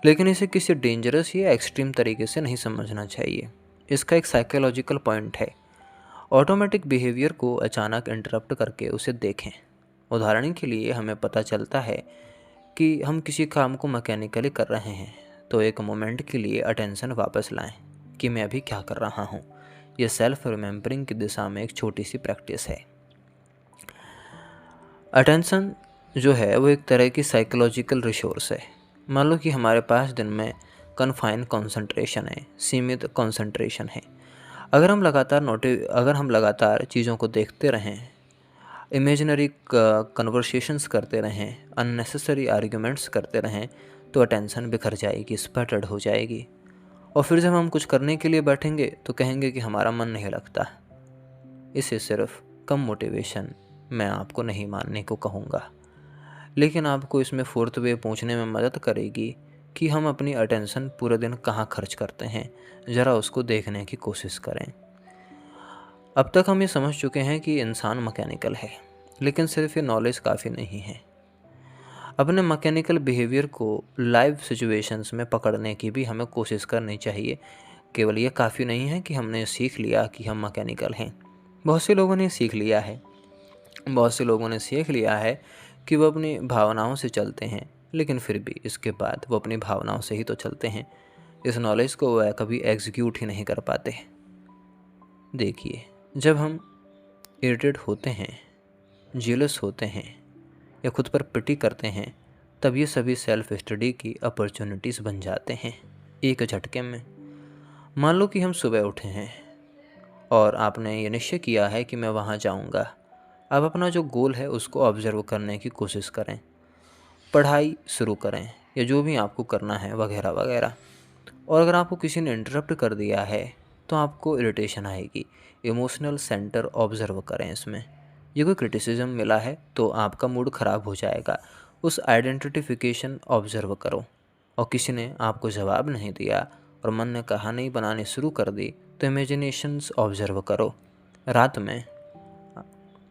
A: लेकिन इसे किसी डेंजरस या एक्सट्रीम तरीके से नहीं समझना चाहिए। इसका एक साइकोलॉजिकल पॉइंट है। ऑटोमेटिक बिहेवियर को अचानक इंटरप्ट करके उसे देखें। उदाहरण के लिए हमें पता चलता है कि हम किसी काम को मैकेनिकली कर रहे हैं, तो एक मोमेंट के लिए अटेंशन वापस लाएं कि मैं अभी क्या कर रहा हूँ। यह सेल्फ रिमेम्बरिंग की दिशा में एक छोटी सी प्रैक्टिस है। अटेंशन जो है वो एक तरह की साइकोलॉजिकल रिसोर्स है। मान लो कि हमारे पास दिन में कन्फाइन कंसंट्रेशन है, सीमित कंसंट्रेशन है। अगर हम लगातार चीज़ों को देखते रहें, इमेजिनरी कन्वर्सेशंस करते रहें, अननेसेसरी आर्ग्यूमेंट्स करते रहें, तो अटेंशन बिखर जाएगी, स्पैटर्ड हो जाएगी। और फिर जब हम कुछ करने के लिए बैठेंगे तो कहेंगे कि हमारा मन नहीं लगता। इसे सिर्फ कम मोटिवेशन मैं आपको नहीं मानने को कहूँगा, लेकिन आपको इसमें फोर्थ वे पहुँचने में मदद करेगी कि हम अपनी अटेंशन पूरे दिन कहाँ खर्च करते हैं। ज़रा उसको देखने की कोशिश करें। अब तक हम ये समझ चुके हैं कि इंसान मैकेनिकल है, लेकिन सिर्फ ये नॉलेज काफ़ी नहीं है। अपने मैकेनिकल बिहेवियर को लाइव सिचुएशंस में पकड़ने की भी हमें कोशिश करनी चाहिए। केवल ये काफ़ी नहीं है कि हमने सीख लिया कि हम मैकेनिकल हैं। बहुत से लोगों ने सीख लिया है कि वो अपनी भावनाओं से चलते हैं, लेकिन फिर भी इसके बाद वो अपनी भावनाओं से ही तो चलते हैं। इस नॉलेज को वह कभी एग्जीक्यूट ही नहीं कर पाते। देखिए, जब हम इरिटेट होते हैं, जेलस होते हैं या खुद पर पिटी करते हैं, तब ये सभी सेल्फ स्टडी की अपॉर्चुनिटीज़ बन जाते हैं एक झटके में। मान लो कि हम सुबह उठे हैं और आपने ये निश्चय किया है कि मैं वहाँ जाऊँगा। अब अपना जो गोल है उसको ऑब्ज़र्व करने की कोशिश करें, पढ़ाई शुरू करें या जो भी आपको करना है वगैरह वगैरह। और अगर आपको किसी ने इंटरप्ट कर दिया है तो आपको इरिटेशन आएगी। इमोशनल सेंटर ऑब्ज़र्व करें इसमें। ये कोई क्रिटिसिज्म मिला है तो आपका मूड ख़राब हो जाएगा, उस आइडेंटिफिकेशन ऑब्ज़र्व करो। और किसी ने आपको जवाब नहीं दिया और मन ने कहानी बनानी शुरू कर दी तो इमेजिनेशंस ऑब्ज़र्व करो। रात में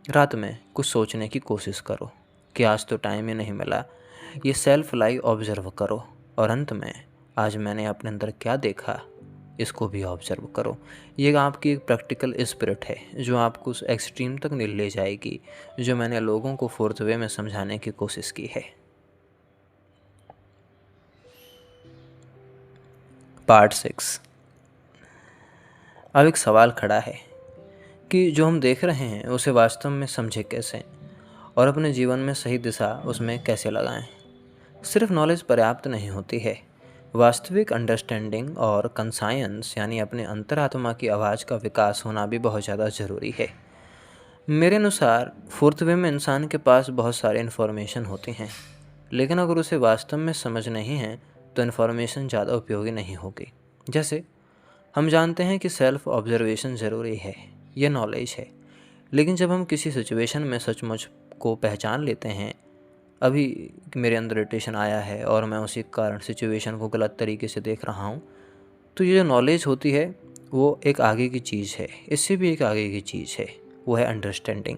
A: रात में कुछ सोचने की कोशिश करो कि आज तो टाइम ही नहीं मिला। ये सेल्फ लाई ऑब्ज़र्व करो। और अंत में आज मैंने अपने अंदर क्या देखा, इसको भी ऑब्ज़र्व करो। ये आपकी एक प्रैक्टिकल स्पिरिट है जो आपको उस एक्सट्रीम तक नहीं ले जाएगी जो मैंने लोगों को फोर्थ वे में समझाने की कोशिश की है। पार्ट 6। अब एक सवाल खड़ा है कि जो हम देख रहे हैं उसे वास्तव में समझे कैसे और अपने जीवन में सही दिशा उसमें कैसे लगाएं। सिर्फ नॉलेज पर्याप्त नहीं होती है, वास्तविक अंडरस्टैंडिंग और कंसायंस यानी अपने अंतरात्मा की आवाज़ का विकास होना भी बहुत ज़्यादा ज़रूरी है। मेरे अनुसार फोर्थ वे में इंसान के पास बहुत सारे इन्फॉर्मेशन होती हैं, लेकिन अगर उसे वास्तव में समझ नहीं है तो इन्फॉर्मेशन ज़्यादा उपयोगी नहीं होगी। जैसे हम जानते हैं कि सेल्फ ऑब्जर्वेशन ज़रूरी है, यह नॉलेज है, लेकिन जब हम किसी सिचुएशन में सचमुच को पहचान लेते हैं, अभी मेरे अंदर इरिटेशन आया है और मैं उसी कारण सिचुएशन को गलत तरीके से देख रहा हूँ, तो ये जो नॉलेज होती है वो एक आगे की चीज़ है, इससे भी एक आगे की चीज़ है, वो है अंडरस्टैंडिंग।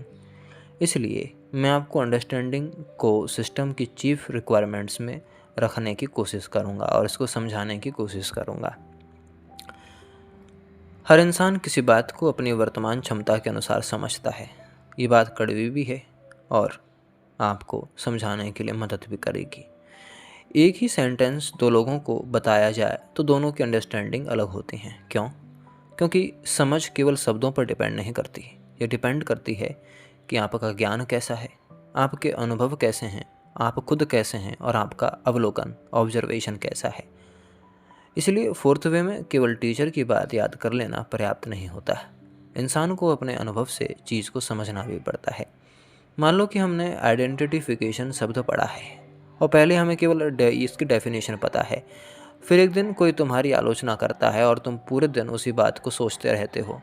A: इसलिए मैं आपको अंडरस्टैंडिंग को सिस्टम की चीफ रिक्वायरमेंट्स में रखने की कोशिश करूँगा और इसको समझाने की कोशिश करूँगा। हर इंसान किसी बात को अपनी वर्तमान क्षमता के अनुसार समझता है। ये बात कड़वी भी है और आपको समझाने के लिए मदद भी करेगी। एक ही सेंटेंस दो लोगों को बताया जाए तो दोनों की अंडरस्टैंडिंग अलग होती हैं। क्यों? क्योंकि समझ केवल शब्दों पर डिपेंड नहीं करती, ये डिपेंड करती है कि आपका ज्ञान कैसा है, आपके अनुभव कैसे हैं, आप खुद कैसे हैं और आपका अवलोकन ऑब्जर्वेशन कैसा है। इसलिए फोर्थ वे में केवल टीचर की बात याद कर लेना पर्याप्त नहीं होता, इंसान को अपने अनुभव से चीज़ को समझना भी पड़ता है। मान लो कि हमने आइडेंटिफिकेशन शब्द पढ़ा है और पहले हमें केवल इसकी डेफिनेशन पता है। फिर एक दिन कोई तुम्हारी आलोचना करता है और तुम पूरे दिन उसी बात को सोचते रहते हो।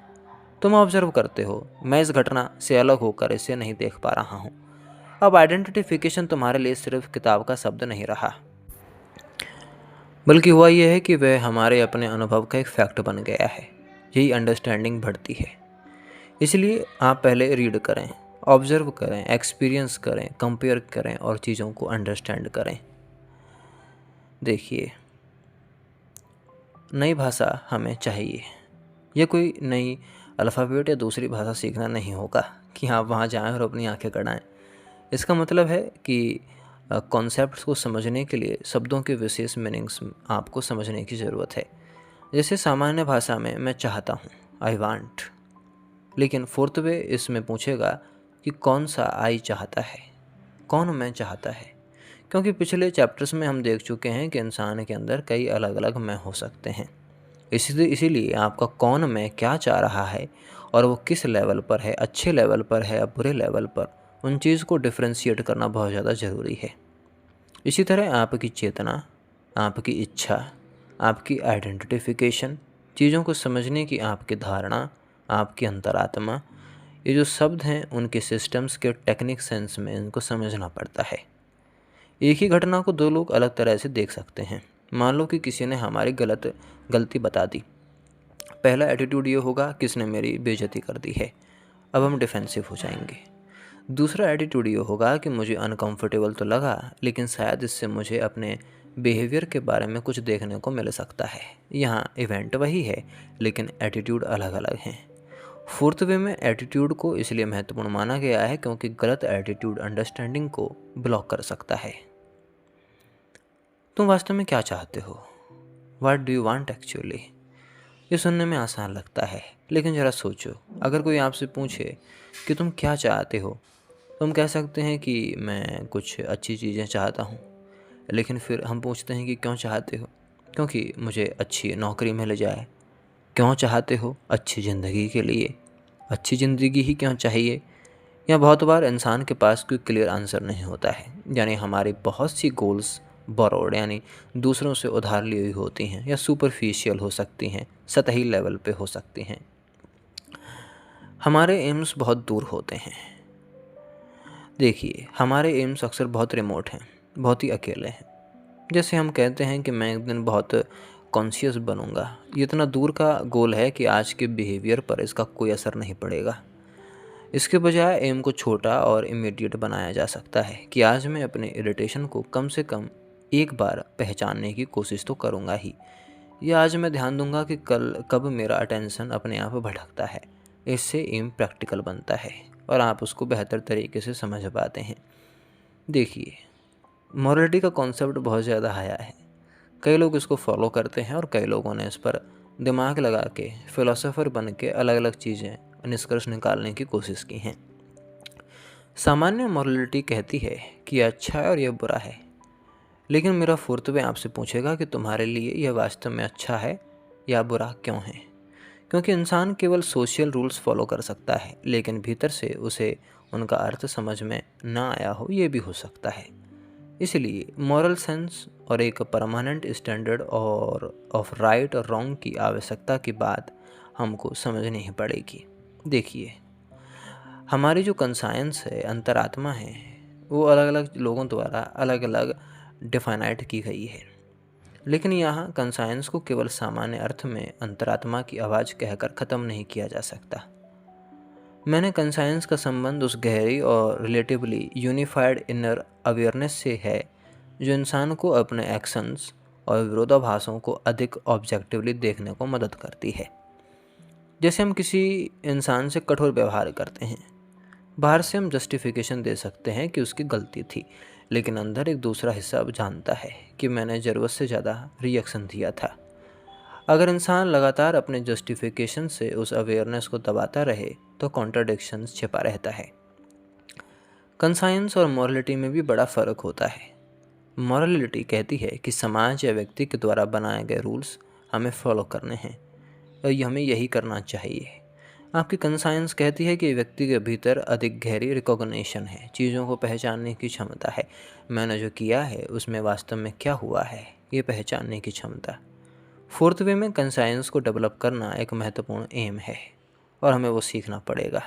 A: तुम ऑब्जर्व करते हो, मैं इस घटना से अलग होकर इसे नहीं देख पा रहा हूँ। अब आइडेंटिफिकेशन तुम्हारे लिए सिर्फ किताब का शब्द नहीं रहा, बल्कि हुआ यह है कि वह हमारे अपने अनुभव का एक फैक्ट बन गया है। यही अंडरस्टैंडिंग बढ़ती है। इसलिए आप पहले रीड करें, ऑब्जर्व करें, एक्सपीरियंस करें, कंपेयर करें और चीज़ों को अंडरस्टैंड करें। देखिए, नई भाषा हमें चाहिए। यह कोई नई अल्फ़ाबेट या दूसरी भाषा सीखना नहीं होगा कि आप वहाँ जाएं और अपनी आंखें गड़ाएं। इसका मतलब है कि कॉन्सेप्ट्स को समझने के लिए शब्दों के विशेष मीनिंग्स आपको समझने की ज़रूरत है। जैसे सामान्य भाषा में मैं चाहता हूँ, आई वांट, लेकिन फोर्थ वे इसमें पूछेगा कि कौन सा आई चाहता है, कौन मैं चाहता है। क्योंकि पिछले चैप्टर्स में हम देख चुके हैं कि इंसान के अंदर कई अलग अलग मैं हो सकते हैं। इसीलिए आपका कौन मैं क्या चाह रहा है और वो किस लेवल पर है, अच्छे लेवल पर है या बुरे लेवल पर, उन चीज़ को डिफ्रेंशिएट करना बहुत ज़्यादा ज़रूरी है। इसी तरह आपकी चेतना, आपकी इच्छा, आपकी आइडेंटिफिकेशन, चीज़ों को समझने की आपकी धारणा, आपकी अंतरात्मा, ये जो शब्द हैं उनके सिस्टम्स के टेक्निक सेंस में इनको समझना पड़ता है। एक ही घटना को दो लोग अलग तरह से देख सकते हैं। मान लो कि किसी ने हमारी गलती बता दी। पहला एटीट्यूड ये होगा किसने मेरी बेइज्जती कर दी है, अब हम डिफेंसिव हो जाएंगे। दूसरा एटीट्यूड ये होगा कि मुझे अनकंफर्टेबल तो लगा, लेकिन शायद इससे मुझे अपने बिहेवियर के बारे में कुछ देखने को मिल सकता है। यहाँ इवेंट वही है लेकिन एटीट्यूड अलग अलग हैं। फोर्थ वे में एटीट्यूड को इसलिए महत्वपूर्ण माना गया है क्योंकि गलत एटीट्यूड अंडरस्टैंडिंग को ब्लॉक कर सकता है। तुम वास्तव में क्या चाहते हो? What do you want actually? ये सुनने में आसान लगता है, लेकिन ज़रा सोचो, अगर कोई आपसे पूछे कि तुम क्या चाहते हो, तुम कह सकते हैं कि मैं कुछ अच्छी चीज़ें चाहता हूँ, लेकिन फिर हम पूछते हैं कि क्यों चाहते हो? क्योंकि मुझे अच्छी नौकरी मिल जाए, क्यों चाहते हो अच्छी ज़िंदगी के लिए? अच्छी ज़िंदगी ही क्यों चाहिए? या बहुत बार इंसान के पास कोई क्लियर आंसर नहीं होता है। यानी हमारी बहुत सी गोल्स बोरोड यानी दूसरों से उधार ली हुई होती हैं, या सुपरफिशियल हो सकती हैं, सतही लेवल पे हो सकती हैं। हमारे एम्स बहुत दूर होते हैं। देखिए, हमारे एम्स अक्सर बहुत रिमोट हैं, बहुत ही अकेले हैं। जैसे हम कहते हैं कि मैं एक दिन बहुत कॉन्शियस बनूंगा, ये इतना दूर का गोल है कि आज के बिहेवियर पर इसका कोई असर नहीं पड़ेगा। इसके बजाय एम को छोटा और इमीडिएट बनाया जा सकता है कि आज मैं अपने इरिटेशन को कम से कम एक बार पहचानने की कोशिश तो करूँगा ही, या आज मैं ध्यान दूंगा कि कल कब मेरा अटेंशन अपने आप भटकता है। इससे एम प्रैक्टिकल बनता है और आप उसको बेहतर तरीके से समझ पाते हैं। देखिए, मॉरलिटी का कॉन्सेप्ट बहुत ज़्यादा आया है। कई लोग इसको फॉलो करते हैं और कई लोगों ने इस पर दिमाग लगा के फिलोसोफर बन के अलग अलग चीज़ें निष्कर्ष निकालने की कोशिश की हैं। सामान्य मॉरलिटी कहती है कि यह अच्छा है और यह बुरा है, लेकिन मेरा फोर्थ वे आपसे पूछेगा कि तुम्हारे लिए यह वास्तव में अच्छा है या बुरा क्यों है। क्योंकि इंसान केवल सोशल रूल्स फॉलो कर सकता है, लेकिन भीतर से उसे उनका अर्थ समझ में ना आया हो, ये भी हो सकता है। इसलिए मॉरल सेंस और एक परमानेंट स्टैंडर्ड और ऑफ राइट और रॉन्ग की आवश्यकता की बात हमको समझनी ही पड़ेगी। देखिए, हमारी जो कंसाइंस है, अंतरात्मा है, वो अलग अलग लोगों द्वारा अलग अलग डिफाइनाइट की गई है। लेकिन यहाँ कंसाइंस को केवल सामान्य अर्थ में अंतरात्मा की आवाज़ कहकर ख़त्म नहीं किया जा सकता। मैंने कंसाइंस का संबंध उस गहरी और रिलेटिवली यूनिफाइड इनर अवेयरनेस से है जो इंसान को अपने एक्शंस और विरोधाभासों को अधिक ऑब्जेक्टिवली देखने को मदद करती है। जैसे हम किसी इंसान से कठोर व्यवहार करते हैं, बाहर से हम जस्टिफिकेशन दे सकते हैं कि उसकी गलती थी, लेकिन अंदर एक दूसरा हिस्सा अब जानता है कि मैंने ज़रूरत से ज़्यादा रिएक्शन दिया था। अगर इंसान लगातार अपने जस्टिफिकेशन से उस अवेयरनेस को दबाता रहे तो कॉन्ट्राडिक्शंस छिपा रहता है। कंसाइंस और मॉरलिटी में भी बड़ा फ़र्क होता है। मॉरलिटी कहती है कि समाज या व्यक्ति के द्वारा बनाए गए रूल्स हमें फॉलो करने हैं और हमें यही करना चाहिए। आपकी कंसाइंस कहती है कि व्यक्ति के भीतर अधिक गहरी रिकॉग्निशन है, चीज़ों को पहचानने की क्षमता है। मैंने जो किया है उसमें वास्तव में क्या हुआ है, ये पहचानने की क्षमता। फोर्थ वे में कंसाइंस को डेवलप करना एक महत्वपूर्ण एम है और हमें वो सीखना पड़ेगा।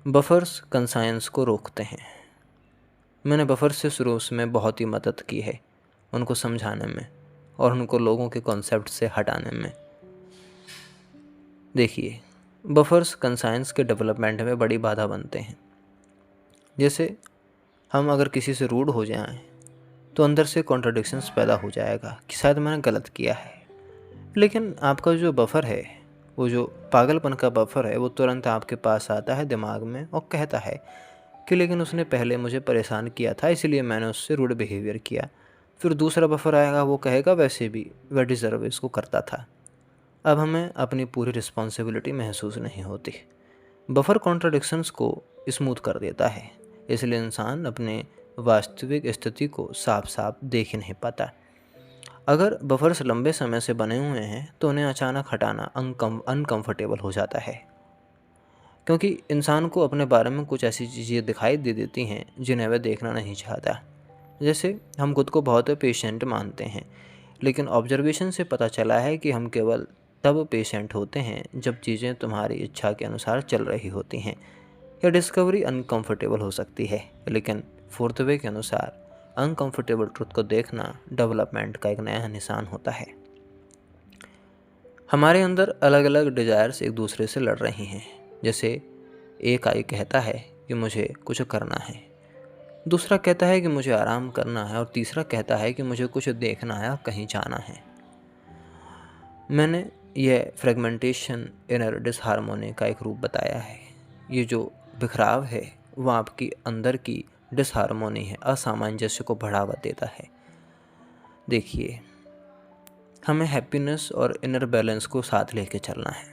A: बफर्स कंसाइंस को रोकते हैं। मैंने बफर्स से शुरू में बहुत ही मदद की है, उनको समझाने में और उनको लोगों के कॉन्सेप्ट से हटाने में। देखिए, बफर्स कंसाइंस के डेवलपमेंट में बड़ी बाधा बनते हैं। जैसे हम अगर किसी से रूड हो जाएं तो अंदर से कॉन्ट्रडिक्शंस पैदा हो जाएगा कि शायद मैंने गलत किया है। लेकिन आपका जो बफर है, वो जो पागलपन का बफर है, वो तुरंत आपके पास आता है दिमाग में और कहता है कि लेकिन उसने पहले मुझे परेशान किया था, इसलिए मैंने उससे रूड बिहेवियर किया। फिर दूसरा बफर आएगा, वो कहेगा वैसे भी वह डिज़र्व इसको करता था। अब हमें अपनी पूरी रिस्पॉन्सिबिलिटी महसूस नहीं होती। बफर कॉन्ट्रडिक्शंस को स्मूथ कर देता है, इसलिए इंसान अपने वास्तविक स्थिति को साफ साफ देख ही नहीं पाता। अगर बफर्स लंबे समय से बने हुए हैं तो उन्हें अचानक हटाना अनकंफर्टेबल हो जाता है, क्योंकि इंसान को अपने बारे में कुछ ऐसी चीज़ें दिखाई दे देती हैं जिन्हें वह देखना नहीं चाहता। जैसे हम खुद को बहुत पेशेंट मानते हैं, लेकिन ऑब्जर्वेशन से पता चला है कि हम केवल तब पेशेंट होते हैं जब चीज़ें तुम्हारी इच्छा के अनुसार चल रही होती हैं। यह डिस्कवरी अनकंफर्टेबल हो सकती है, लेकिन फोर्थ वे के अनुसार अनकंफर्टेबल ट्रुथ को देखना डेवलपमेंट का एक नया निशान होता है। हमारे अंदर अलग अलग डिज़ायर्स एक दूसरे से लड़ रही हैं। जैसे एक आई कहता है कि मुझे कुछ करना है, दूसरा कहता है कि मुझे आराम करना है और तीसरा कहता है कि मुझे कुछ देखना है और कहीं जाना है। मैंने यह फ्रेगमेंटेशन इनर डिसहार्मोनी का एक रूप बताया है। ये जो बिखराव है वह आपकी अंदर की डिसहार्मोनी है, असामंजस्य को बढ़ावा देता है। देखिए, हमें हैप्पीनेस और इनर बैलेंस को साथ लेके चलना है।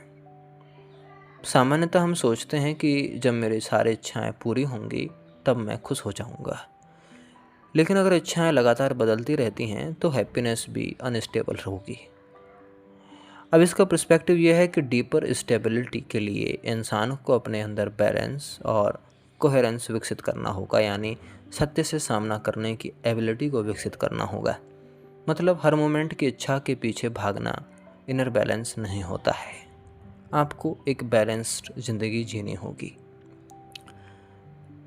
A: सामान्यतः हम सोचते हैं कि जब मेरी सारी इच्छाएं पूरी होंगी तब मैं खुश हो जाऊंगा, लेकिन अगर इच्छाएं लगातार बदलती रहती हैं तो हैप्पीनेस भी अनस्टेबल होगी। अब इसका पर्सपेक्टिव यह है कि डीपर स्टेबिलिटी के लिए इंसान को अपने अंदर बैलेंस और कोहेरेंस विकसित करना होगा, यानी सत्य से सामना करने की एबिलिटी को विकसित करना होगा। मतलब हर मोमेंट की इच्छा के पीछे भागना इनर बैलेंस नहीं होता है। आपको एक बैलेंस्ड ज़िंदगी जीनी होगी।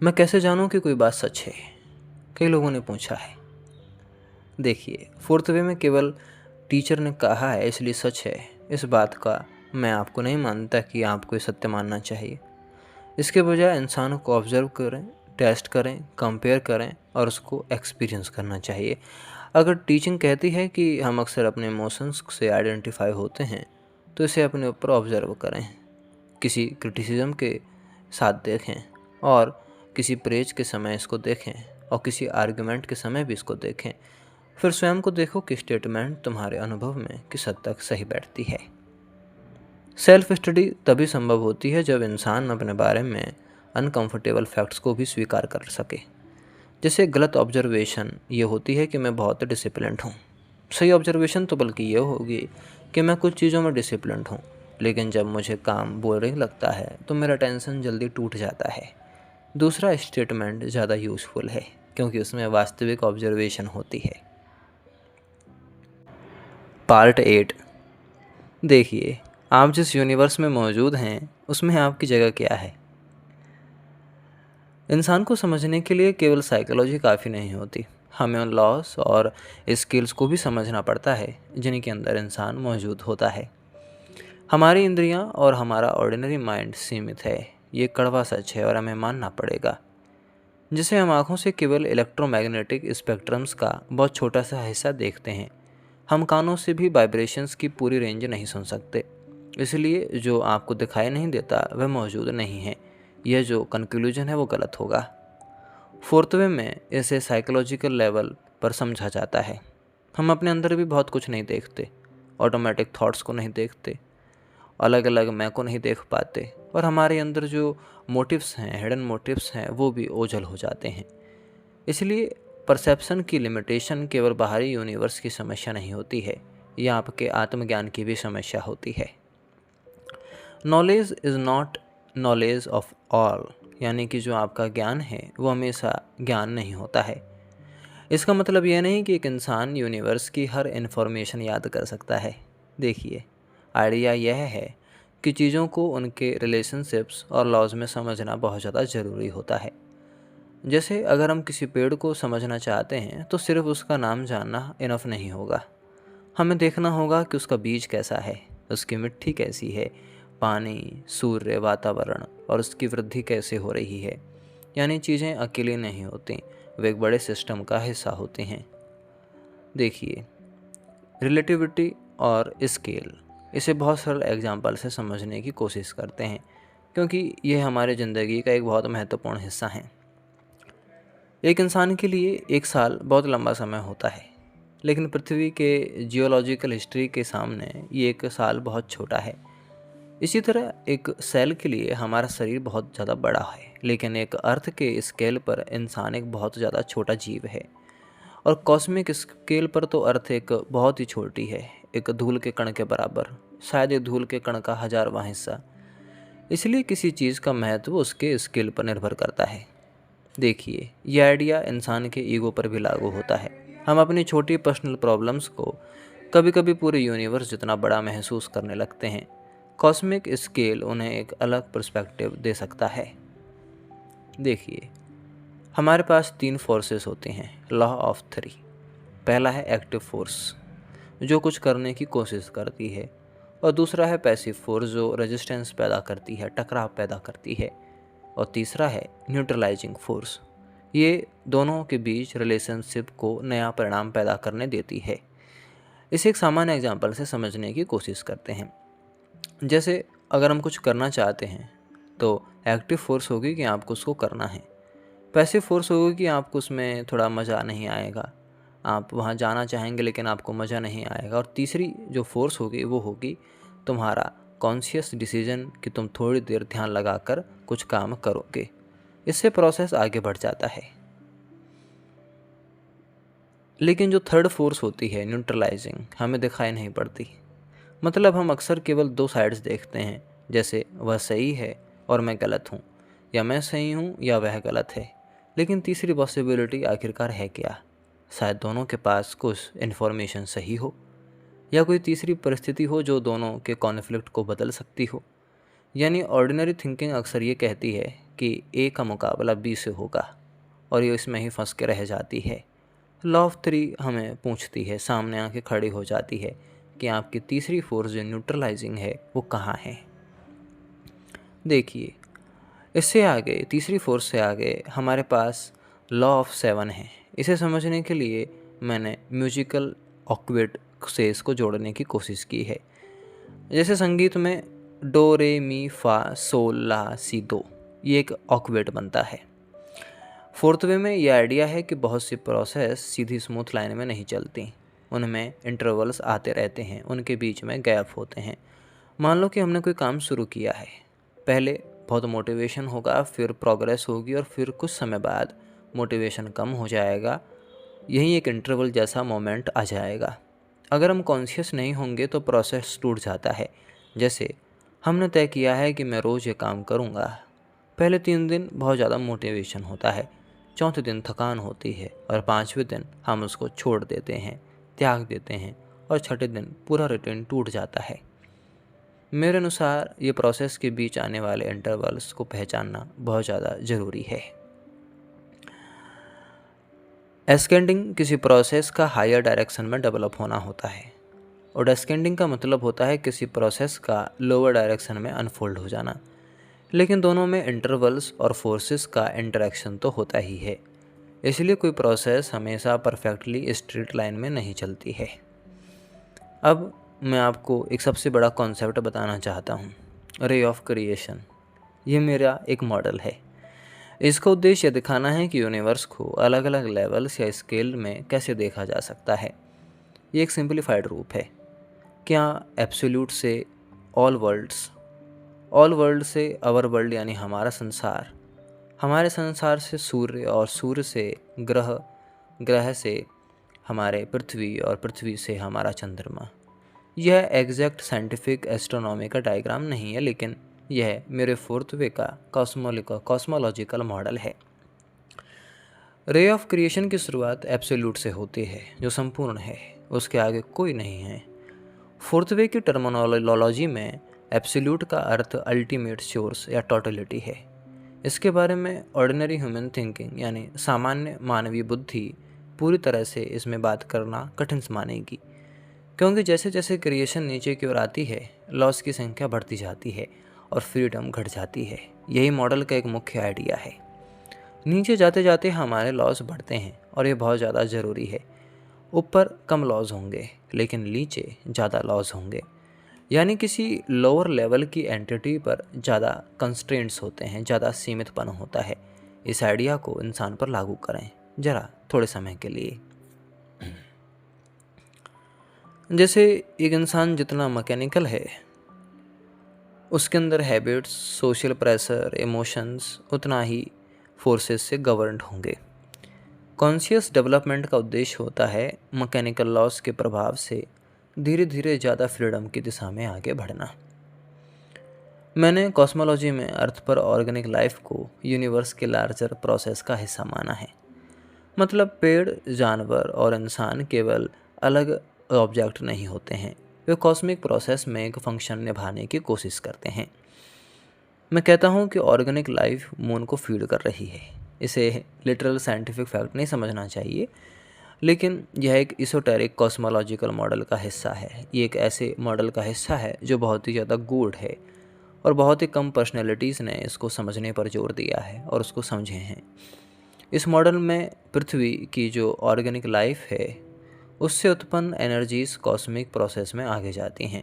A: मैं कैसे जानूं कि कोई बात सच है? कई लोगों ने पूछा है। देखिए, फोर्थ वे में केवल टीचर ने कहा है इसलिए सच है, इस बात का मैं आपको नहीं मानता कि आपको ये सत्य मानना चाहिए। इसके बजाय इंसान को ऑब्जर्व करें, टेस्ट करें, कंपेयर करें और उसको एक्सपीरियंस करना चाहिए। अगर टीचिंग कहती है कि हम अक्सर अपने इमोशंस से आइडेंटिफाई होते हैं, तो इसे अपने ऊपर ऑब्जर्व करें। किसी क्रिटिसिज्म के साथ देखें और किसी प्रेज के समय इसको देखें और किसी आर्गुमेंट के समय भी इसको देखें। फिर स्वयं को देखो कि स्टेटमेंट तुम्हारे अनुभव में किस हद तक सही बैठती है। सेल्फ स्टडी तभी संभव होती है जब इंसान अपने बारे में अनकंफर्टेबल फैक्ट्स को भी स्वीकार कर सके। जैसे गलत ऑब्जर्वेशन ये होती है कि मैं बहुत डिसिप्लिन्ड हूँ। सही ऑब्जर्वेशन तो बल्कि ये होगी कि मैं कुछ चीज़ों में डिसिप्लिन्ड हूँ, लेकिन जब मुझे काम बोरिंग लगता है तो मेरा टेंशन जल्दी टूट जाता है। दूसरा स्टेटमेंट ज़्यादा यूज़फुल है क्योंकि उसमें वास्तविक ऑब्जर्वेशन होती है। पार्ट 8। देखिए, आप जिस यूनिवर्स में मौजूद हैं उसमें आपकी जगह क्या है। इंसान को समझने के लिए केवल साइकोलॉजी काफ़ी नहीं होती, हमें उन लॉस और स्किल्स को भी समझना पड़ता है जिनके अंदर इंसान मौजूद होता है। हमारी इंद्रियां और हमारा ऑर्डिनरी माइंड सीमित है, ये कड़वा सच है और हमें मानना पड़ेगा। जिसे हम आँखों से केवल इलेक्ट्रोमैग्नेटिक स्पेक्ट्रम्स का बहुत छोटा सा हिस्सा देखते हैं, हम कानों से भी वाइब्रेशंस की पूरी रेंज नहीं सुन सकते। इसलिए जो आपको दिखाई नहीं देता वह मौजूद नहीं है। यह जो कंक्लूजन है वो गलत होगा। फोर्थ वे में इसे साइकोलॉजिकल लेवल पर समझा जाता है। हम अपने अंदर भी बहुत कुछ नहीं देखते, ऑटोमेटिक थॉट्स को नहीं देखते, अलग अलग मैं को नहीं देख पाते और हमारे अंदर जो मोटिव्स हैं, हिडन मोटिव्स हैं, वो भी ओझल हो जाते हैं। इसलिए परसेप्शन की लिमिटेशन केवल बाहरी यूनिवर्स की समस्या नहीं होती है, यह आपके आत्मज्ञान की भी समस्या होती है। Knowledge is not knowledge of all, यानी कि जो आपका ज्ञान है वो हमेशा ज्ञान नहीं होता है। इसका मतलब यह नहीं कि एक इंसान यूनिवर्स की हर इन्फॉर्मेशन याद कर सकता है। देखिए, आइडिया यह है कि चीज़ों को उनके रिलेशनशिप्स और लॉज में समझना बहुत ज़्यादा ज़रूरी होता है। जैसे अगर हम किसी पेड़ को समझना चाहते हैं तो सिर्फ उसका नाम जानना इनफ नहीं होगा, हमें देखना होगा कि उसका बीज कैसा है, उसकी मिट्टी कैसी है, पानी, सूर्य, वातावरण और उसकी वृद्धि कैसे हो रही है। यानी चीज़ें अकेली नहीं होती, वे एक बड़े सिस्टम का हिस्सा होते हैं। देखिए, रिलेटिविटी और स्केल, इसे बहुत सरल एग्जाम्पल से समझने की कोशिश करते हैं क्योंकि यह हमारे ज़िंदगी का एक बहुत महत्वपूर्ण हिस्सा है। एक इंसान के लिए एक साल बहुत लंबा समय होता है, लेकिन पृथ्वी के जियोलॉजिकल हिस्ट्री के सामने ये एक साल बहुत छोटा है। इसी तरह एक सेल के लिए हमारा शरीर बहुत ज़्यादा बड़ा है, लेकिन एक अर्थ के स्केल पर इंसान एक बहुत ज़्यादा छोटा जीव है। और कॉस्मिक स्केल पर तो अर्थ एक बहुत ही छोटी है, एक धूल के कण के बराबर, शायद एक धूल के कण का 1000वां हिस्सा। इसलिए किसी चीज़ का महत्व उसके स्केल पर निर्भर करता है। देखिए, यह आइडिया इंसान के ईगो पर भी लागू होता है। हम अपनी छोटी पर्सनल प्रॉब्लम्स को कभी कभी पूरे यूनिवर्स जितना बड़ा महसूस करने लगते हैं। कॉस्मिक स्केल उन्हें एक अलग पर्सपेक्टिव दे सकता है। देखिए, हमारे पास 3 फोर्सेस होती हैं, लॉ ऑफ 3। पहला है एक्टिव फोर्स, जो कुछ करने की कोशिश करती है, और दूसरा है पैसिव फोर्स, जो रेजिस्टेंस पैदा करती है, टकराव पैदा करती है, और तीसरा है न्यूट्रलाइजिंग फोर्स। ये दोनों के बीच रिलेशनशिप को नया परिणाम पैदा करने देती है। इसे एक सामान्य एग्जाम्पल से समझने की कोशिश करते हैं। जैसे अगर हम कुछ करना चाहते हैं तो एक्टिव फोर्स होगी कि आपको उसको करना है, पैसिव फोर्स होगी कि आपको उसमें थोड़ा मज़ा नहीं आएगा, आप वहाँ जाना चाहेंगे लेकिन आपको मज़ा नहीं आएगा, और तीसरी जो फोर्स होगी वो होगी तुम्हारा कॉन्शियस डिसीजन कि तुम थोड़ी देर ध्यान लगाकर कुछ काम करोगे। इससे प्रोसेस आगे बढ़ जाता है। लेकिन जो थर्ड फोर्स होती है न्यूट्रलाइजिंग, हमें दिखाई नहीं पड़ती। मतलब हम अक्सर केवल दो साइड्स देखते हैं, जैसे वह सही है और मैं गलत हूँ, या मैं सही हूँ या वह गलत है। लेकिन तीसरी पॉसिबिलिटी आखिरकार है क्या? शायद दोनों के पास कुछ इन्फॉर्मेशन सही हो, या कोई तीसरी परिस्थिति हो जो दोनों के कॉन्फ्लिक्ट को बदल सकती हो। यानी ऑर्डिनरी थिंकिंग अक्सर ये कहती है कि ए का मुकाबला बी से होगा, और ये इसमें ही फंस के रह जाती है। लॉ ऑफ थ्री हमें पूछती है, सामने आके खड़ी हो जाती है कि आपकी तीसरी फोर्स जो न्यूट्रलाइजिंग है वो कहाँ है। देखिए, इससे आगे, तीसरी फोर्स से आगे हमारे पास लॉ ऑफ सेवन है। इसे समझने के लिए मैंने म्यूजिकल ऑक्टेव से इसको जोड़ने की कोशिश की है। जैसे संगीत में डो रे मी फा सोल ला सी दो, ये एक ऑक्टेव बनता है। फोर्थ वे में यह आइडिया है कि बहुत सी प्रोसेस सीधी स्मूथ लाइन में नहीं चलती, उनमें इंटरवल्स आते रहते हैं, उनके बीच में गैप होते हैं। मान लो कि हमने कोई काम शुरू किया है, पहले बहुत मोटिवेशन होगा, फिर प्रोग्रेस होगी, और फिर कुछ समय बाद मोटिवेशन कम हो जाएगा। यही एक इंटरवल जैसा मोमेंट आ जाएगा। अगर हम कॉन्शियस नहीं होंगे तो प्रोसेस टूट जाता है। जैसे हमने तय किया है कि मैं रोज़ ये काम करूँगा। पहले 3 दिन बहुत ज़्यादा मोटिवेशन होता है, चौथे दिन थकान होती है, और 5वें दिन हम उसको छोड़ देते हैं, त्याग देते हैं, और छठे दिन पूरा रूटीन टूट जाता है। मेरे अनुसार ये प्रोसेस के बीच आने वाले इंटरवल्स को पहचानना बहुत ज़्यादा ज़रूरी है। एस्केंडिंग किसी प्रोसेस का हायर डायरेक्शन में डेवलप होना होता है, और डेस्केंडिंग का मतलब होता है किसी प्रोसेस का लोअर डायरेक्शन में अनफोल्ड हो जाना। लेकिन दोनों में इंटरवल्स और फोर्सेस का इंटरेक्शन तो होता ही है, इसलिए कोई प्रोसेस हमेशा परफेक्टली स्ट्रेट लाइन में नहीं चलती है। अब मैं आपको एक सबसे बड़ा कॉन्सेप्ट बताना चाहता हूँ, रे ऑफ क्रिएशन। ये मेरा एक मॉडल है। इसका उद्देश्य दिखाना है कि यूनिवर्स को अलग अलग लेवल्स या स्केल में कैसे देखा जा सकता है। ये एक सिंप्लीफाइड रूप है। क्या एब्सोल्यूट से ऑल वर्ल्ड्स, ऑल वर्ल्ड से अवर वर्ल्ड यानी हमारा संसार, हमारे संसार से सूर्य, और सूर्य से ग्रह, ग्रह से हमारे पृथ्वी, और पृथ्वी से हमारा चंद्रमा। यह एग्जैक्ट साइंटिफिक एस्ट्रोनॉमी का डायग्राम नहीं है, लेकिन यह मेरे फोर्थ वे का कॉस्मोलॉजिकल मॉडल है। रे ऑफ क्रिएशन की शुरुआत एब्सोल्यूट से होती है, जो संपूर्ण है, उसके आगे कोई नहीं है। फोर्थ वे की टर्मिनोलॉजी में एब्सोल्यूट का अर्थ अल्टीमेट सोर्स या टोटलिटी है। इसके बारे में ऑर्डिनरी ह्यूमन थिंकिंग यानी सामान्य मानवीय बुद्धि पूरी तरह से इसमें बात करना कठिन मानेगी, क्योंकि जैसे जैसे क्रिएशन नीचे की ओर आती है, लॉस की संख्या बढ़ती जाती है और फ्रीडम घट जाती है। यही मॉडल का एक मुख्य आइडिया है। नीचे जाते जाते हमारे लॉस बढ़ते हैं, और ये बहुत ज़्यादा ज़रूरी है। ऊपर कम लॉस होंगे, लेकिन नीचे ज़्यादा लॉस होंगे। यानी किसी लोअर लेवल की एंटिटी पर ज़्यादा कंस्ट्रेंट्स होते हैं, ज़्यादा सीमितपन होता है। इस आइडिया को इंसान पर लागू करें ज़रा थोड़े समय के लिए। जैसे एक इंसान जितना मैकेनिकल है, उसके अंदर हैबिट्स, सोशल प्रेशर, इमोशंस उतना ही फोर्सेस से गवर्नड होंगे। कॉन्शियस डेवलपमेंट का उद्देश्य होता है मैकेनिकल लॉस के प्रभाव से धीरे धीरे ज़्यादा फ्रीडम की दिशा में आगे बढ़ना। मैंने कॉस्मोलॉजी में अर्थ पर ऑर्गेनिक लाइफ को यूनिवर्स के लार्जर प्रोसेस का हिस्सा माना है। मतलब पेड़, जानवर और इंसान केवल अलग ऑब्जेक्ट नहीं होते हैं, वे कॉस्मिक प्रोसेस में एक फंक्शन निभाने की कोशिश करते हैं। मैं कहता हूँ कि ऑर्गेनिक लाइफ मून को फीड कर रही है। इसे लिटरल साइंटिफिक फैक्ट नहीं समझना चाहिए, लेकिन यह एक इsoteric कॉस्मोलॉजिकल मॉडल का हिस्सा है। ये एक ऐसे मॉडल का हिस्सा है जो बहुत ही ज़्यादा गूढ़ है, और बहुत ही कम पर्सनैलिटीज़ ने इसको समझने पर जोर दिया है और उसको समझे हैं। इस मॉडल में पृथ्वी की जो ऑर्गेनिक लाइफ है, उससे उत्पन्न एनर्जीज कॉस्मिक प्रोसेस में आगे जाती हैं।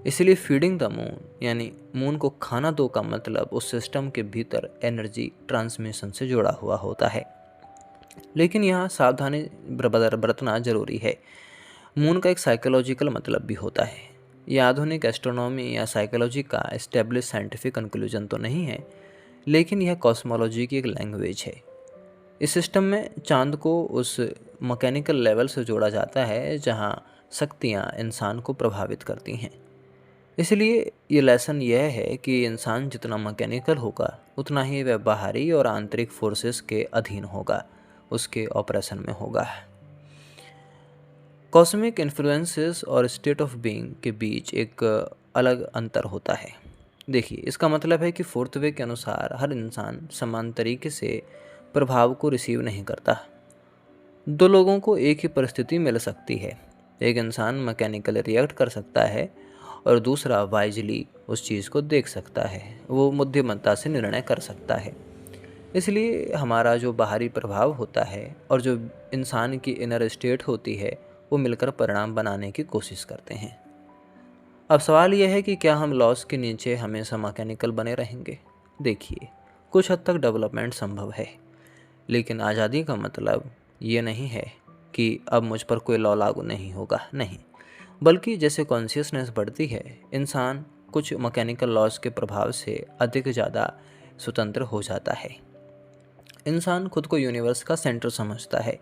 A: इसलिए फीडिंग द मून यानी मून को खाना दो का मतलब उस सिस्टम के भीतर एनर्जी ट्रांसमिशन से जुड़ा हुआ होता है। लेकिन यहाँ सावधानी बरतना जरूरी है। मून का एक साइकोलॉजिकल मतलब भी होता है। यह आधुनिक एस्ट्रोनॉमी या साइकोलॉजी का एस्टेब्लिश साइंटिफिक कंक्लूजन तो नहीं है, लेकिन यह कॉस्मोलॉजी की एक लैंग्वेज है। इस सिस्टम में चांद को उस मैकेनिकल लेवल से जोड़ा जाता है जहाँ शक्तियाँ इंसान को प्रभावित करती हैं। इसलिए ये लेसन यह है कि इंसान जितना मैकेनिकल होगा उतना ही वह बाहरी और आंतरिक फोर्सेस के अधीन होगा, उसके ऑपरेशन में होगा। कॉस्मिक इन्फ्लुएंसेस और स्टेट ऑफ बीइंग के बीच एक अलग अंतर होता है। देखिए, इसका मतलब है कि फोर्थ वे के अनुसार हर इंसान समान तरीके से प्रभाव को रिसीव नहीं करता। दो लोगों को एक ही परिस्थिति मिल सकती है। एक इंसान मैकेनिकली रिएक्ट कर सकता है और दूसरा वाइजली उस चीज़ को देख सकता है, वो बुद्धिमत्ता से निर्णय कर सकता है। इसलिए हमारा जो बाहरी प्रभाव होता है और जो इंसान की इनर स्टेट होती है, वो मिलकर परिणाम बनाने की कोशिश करते हैं। अब सवाल यह है कि क्या हम लॉस के नीचे हमेशा मैकेनिकल बने रहेंगे? देखिए, कुछ हद तक डेवलपमेंट संभव है, लेकिन आज़ादी का मतलब ये नहीं है कि अब मुझ पर कोई लॉ लागू नहीं होगा, नहीं। बल्कि जैसे कॉन्शियसनेस बढ़ती है, इंसान कुछ मैकेनिकल लॉज के प्रभाव से अधिक ज़्यादा स्वतंत्र हो जाता है। इंसान खुद को यूनिवर्स का सेंटर समझता है,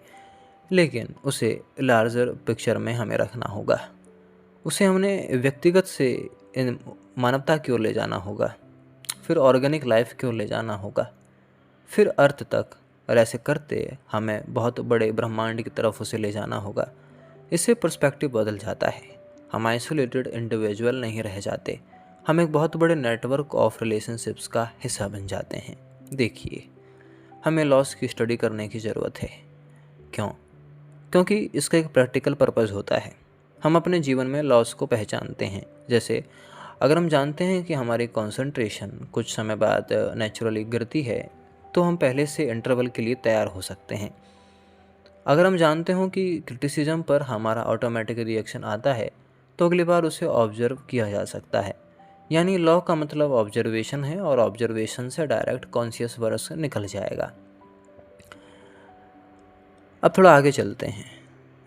A: लेकिन उसे लार्जर पिक्चर में हमें रखना होगा। उसे हमने व्यक्तिगत से इन मानवता की ओर ले जाना होगा, फिर ऑर्गेनिक लाइफ की ओर ले जाना होगा, फिर अर्थ तक, और ऐसे करते हमें बहुत बड़े ब्रह्मांड की तरफ उसे ले जाना होगा। इससे पर्सपेक्टिव बदल जाता है। हम आइसोलेटेड इंडिविजुअल नहीं रह जाते, हम एक बहुत बड़े नेटवर्क ऑफ रिलेशनशिप्स का हिस्सा बन जाते हैं। देखिए, हमें लॉस की स्टडी करने की ज़रूरत है। क्यों? क्योंकि इसका एक प्रैक्टिकल पर्पज़ होता है। हम अपने जीवन में लॉस को पहचानते हैं। जैसे अगर हम जानते हैं कि हमारी कंसंट्रेशन कुछ समय बाद नेचुरली गिरती है, तो हम पहले से इंटरवल के लिए तैयार हो सकते हैं। अगर हम जानते हो कि क्रिटिसिज्म पर हमारा ऑटोमेटिक रिएक्शन आता है, तो अगली बार उसे ऑब्जर्व किया जा सकता है। यानी लॉ का मतलब ऑब्जर्वेशन है, और ऑब्जर्वेशन से डायरेक्ट कॉन्शियस वर्क निकल जाएगा। अब थोड़ा आगे चलते हैं,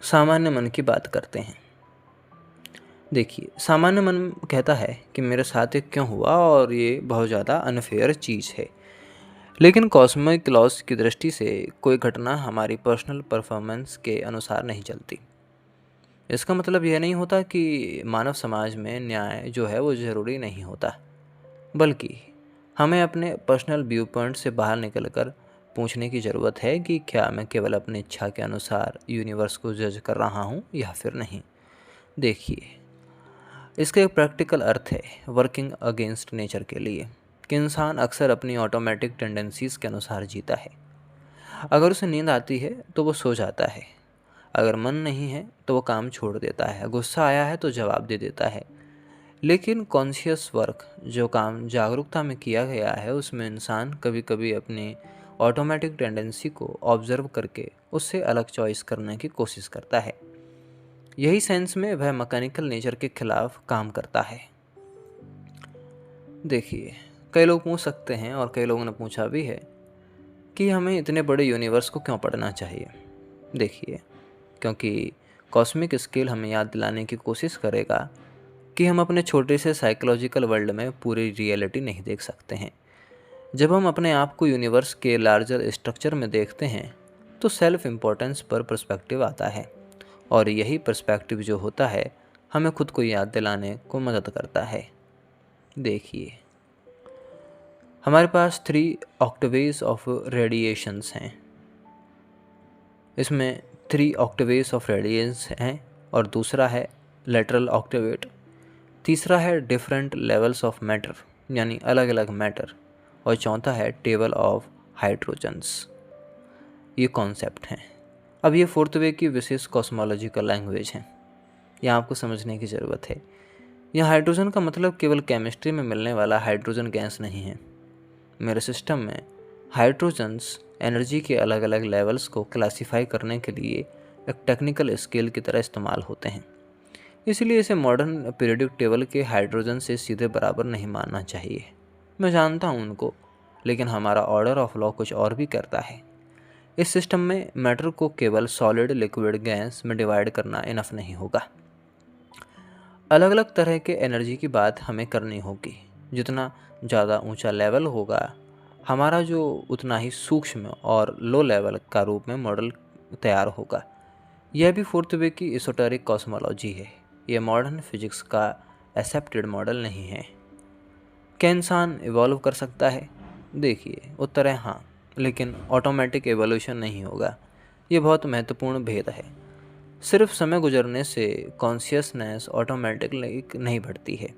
A: सामान्य मन की बात करते हैं। देखिए, सामान्य मन कहता है कि मेरे साथ ये क्यों हुआ और ये बहुत ज़्यादा अनफेयर चीज़ है। लेकिन कॉस्मिक लॉस की दृष्टि से कोई घटना हमारी पर्सनल परफॉर्मेंस के अनुसार नहीं चलती। इसका मतलब यह नहीं होता कि मानव समाज में न्याय जो है वो ज़रूरी नहीं होता, बल्कि हमें अपने पर्सनल व्यू पॉइंट से बाहर निकलकर पूछने की ज़रूरत है कि क्या मैं केवल अपनी इच्छा के अनुसार यूनिवर्स को जज कर रहा हूँ या फिर नहीं। देखिए, इसका एक प्रैक्टिकल अर्थ है वर्किंग अगेंस्ट नेचर के लिए, कि इंसान अक्सर अपनी ऑटोमेटिक टेंडेंसीज़ के अनुसार जीता है। अगर उसे नींद आती है तो वो सो जाता है, अगर मन नहीं है तो वो काम छोड़ देता है, गुस्सा आया है तो जवाब दे देता है। लेकिन कॉन्शियस वर्क, जो काम जागरूकता में किया गया है, उसमें इंसान कभी कभी अपनी ऑटोमेटिक टेंडेंसी को ऑब्जर्व करके उससे अलग चॉइस करने की कोशिश करता है। यही सेंस में वह मैकेनिकल नेचर के खिलाफ काम करता है। देखिए, कई लोग पूछ सकते हैं, और कई लोगों ने पूछा भी है, कि हमें इतने बड़े यूनिवर्स को क्यों पढ़ना चाहिए। देखिए, क्योंकि कॉस्मिक स्केल हमें याद दिलाने की कोशिश करेगा कि हम अपने छोटे से साइकोलॉजिकल वर्ल्ड में पूरी रियलिटी नहीं देख सकते हैं। जब हम अपने आप को यूनिवर्स के लार्जर स्ट्रक्चर में देखते हैं, तो सेल्फ इम्पोर्टेंस पर पर्सपेक्टिव आता है, और यही पर्सपेक्टिव जो होता है हमें खुद को याद दिलाने को मदद करता है। देखिए, हमारे पास 3 ऑक्टेवेज ऑफ रेडिएशंस हैं। इसमें 3 ऑक्टेवेज ऑफ रेडिएशंस हैं, और दूसरा है लेटरल ऑक्टेवेट, तीसरा है डिफरेंट लेवल्स ऑफ मैटर, यानी अलग अलग मैटर, और चौथा है टेबल ऑफ हाइड्रोजन्स। ये कॉन्सेप्ट हैं। अब ये फोर्थ वे की विशेष कॉस्मोलॉजिकल लैंग्वेज है, यहाँ आपको समझने की ज़रूरत है। यह हाइड्रोजन का मतलब केवल केमिस्ट्री में मिलने वाला हाइड्रोजन गैस नहीं है। मेरे सिस्टम में हाइड्रोजन्स एनर्जी के अलग अलग लेवल्स को क्लासिफाई करने के लिए एक टेक्निकल स्केल की तरह इस्तेमाल होते हैं। इसलिए इसे मॉडर्न पीरियडिक टेबल के हाइड्रोजन से सीधे बराबर नहीं मानना चाहिए। मैं जानता हूँ उनको, लेकिन हमारा ऑर्डर ऑफ लॉ कुछ और भी करता है। इस सिस्टम में मैटर को केवल सॉलिड, लिक्विड, गैस में डिवाइड करना इनफ नहीं होगा। अलग अलग तरह के एनर्जी की बात हमें करनी होगी। जितना ज़्यादा ऊंचा लेवल होगा हमारा, जो उतना ही सूक्ष्म और लो लेवल का रूप में मॉडल तैयार होगा। यह भी फोर्थ वे की एसोटेरिक कॉस्मोलॉजी है। यह मॉडर्न फिजिक्स का एक्सेप्टेड मॉडल नहीं है। क्या इंसान इवॉल्व कर सकता है? देखिए, उत्तर है हाँ, लेकिन ऑटोमेटिक एवोल्यूशन नहीं होगा। ये बहुत महत्वपूर्ण भेद है। सिर्फ समय गुजरने से कॉन्शियसनेस ऑटोमेटिकली नहीं बढ़ती है।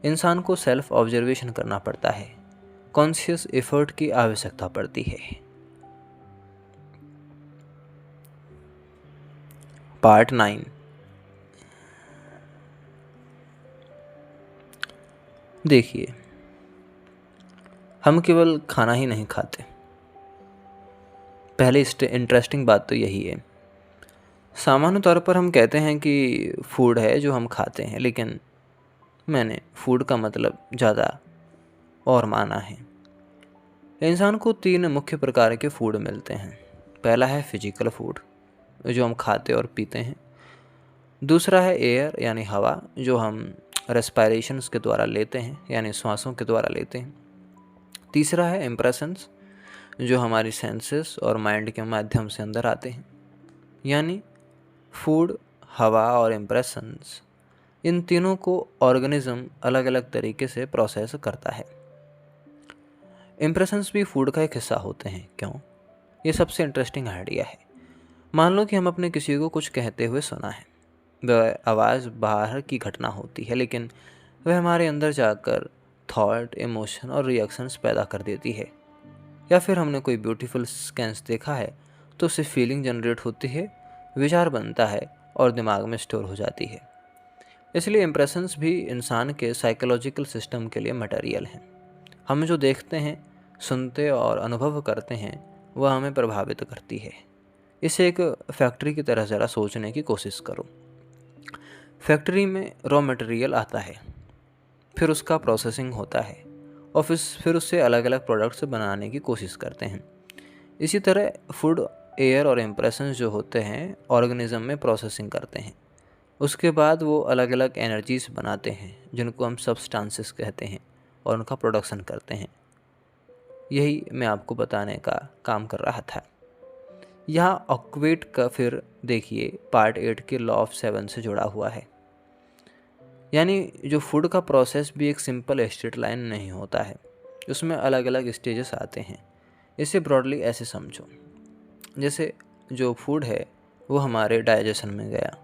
A: इंसान को सेल्फ ऑब्जर्वेशन करना पड़ता है, कॉन्शियस एफर्ट की आवश्यकता पड़ती है। पार्ट 9। देखिए, हम केवल खाना ही नहीं खाते। पहले इंटरेस्टिंग बात तो यही है। सामान्य तौर पर हम कहते हैं कि फूड है जो हम खाते हैं, लेकिन मैंने फूड का मतलब ज़्यादा और माना है। इंसान को 3 मुख्य प्रकार के फूड मिलते हैं। पहला है फिजिकल फूड, जो हम खाते और पीते हैं। दूसरा है एयर यानी हवा, जो हम रेस्पायरेशंस के द्वारा लेते हैं, यानी सांसों के द्वारा लेते हैं। तीसरा है इम्प्रेशंस, जो हमारी सेंसेस और माइंड के माध्यम से अंदर आते हैं। यानी फूड, हवा और इम्प्रेशंस, इन तीनों को ऑर्गेनिज्म अलग अलग तरीके से प्रोसेस करता है। इम्प्रेशंस भी फूड का एक हिस्सा होते हैं। क्यों? ये सबसे इंटरेस्टिंग आइडिया है। मान लो कि हम अपने किसी को कुछ कहते हुए सुना है। वह आवाज़ बाहर की घटना होती है, लेकिन वह हमारे अंदर जाकर थॉट, इमोशन और रिएक्शंस पैदा कर देती है। या फिर हमने कोई ब्यूटीफुल स्कैन्स देखा है तो उससे फीलिंग जनरेट होती है, विचार बनता है और दिमाग में स्टोर हो जाती है। इसलिए इम्प्रेशंस भी इंसान के साइकोलॉजिकल सिस्टम के लिए मटेरियल हैं। हम जो देखते हैं, सुनते और अनुभव करते हैं, वह हमें प्रभावित करती है। इसे एक फैक्ट्री की तरह ज़रा सोचने की कोशिश करो। फैक्ट्री में रॉ मटेरियल आता है, फिर उसका प्रोसेसिंग होता है और फिर उससे अलग अलग प्रोडक्ट्स बनाने की कोशिश करते हैं। इसी तरह फूड, एयर और इम्प्रेशंस जो होते हैं, ऑर्गेनिज्म में प्रोसेसिंग करते हैं। उसके बाद वो अलग अलग एनर्जीज बनाते हैं, जिनको हम सब्सटेंसेस कहते हैं, और उनका प्रोडक्शन करते हैं। यही मैं आपको बताने का काम कर रहा था। यहाँ ऑक्वेट का फिर देखिए पार्ट 8 के लॉ ऑफ 7 से जुड़ा हुआ है। यानी जो फूड का प्रोसेस भी एक सिंपल स्ट्रेट लाइन नहीं होता है, उसमें अलग अलग स्टेजेस आते हैं। इसे ब्रॉडली ऐसे समझो, जैसे जो फूड है वो हमारे डाइजेशन में गया,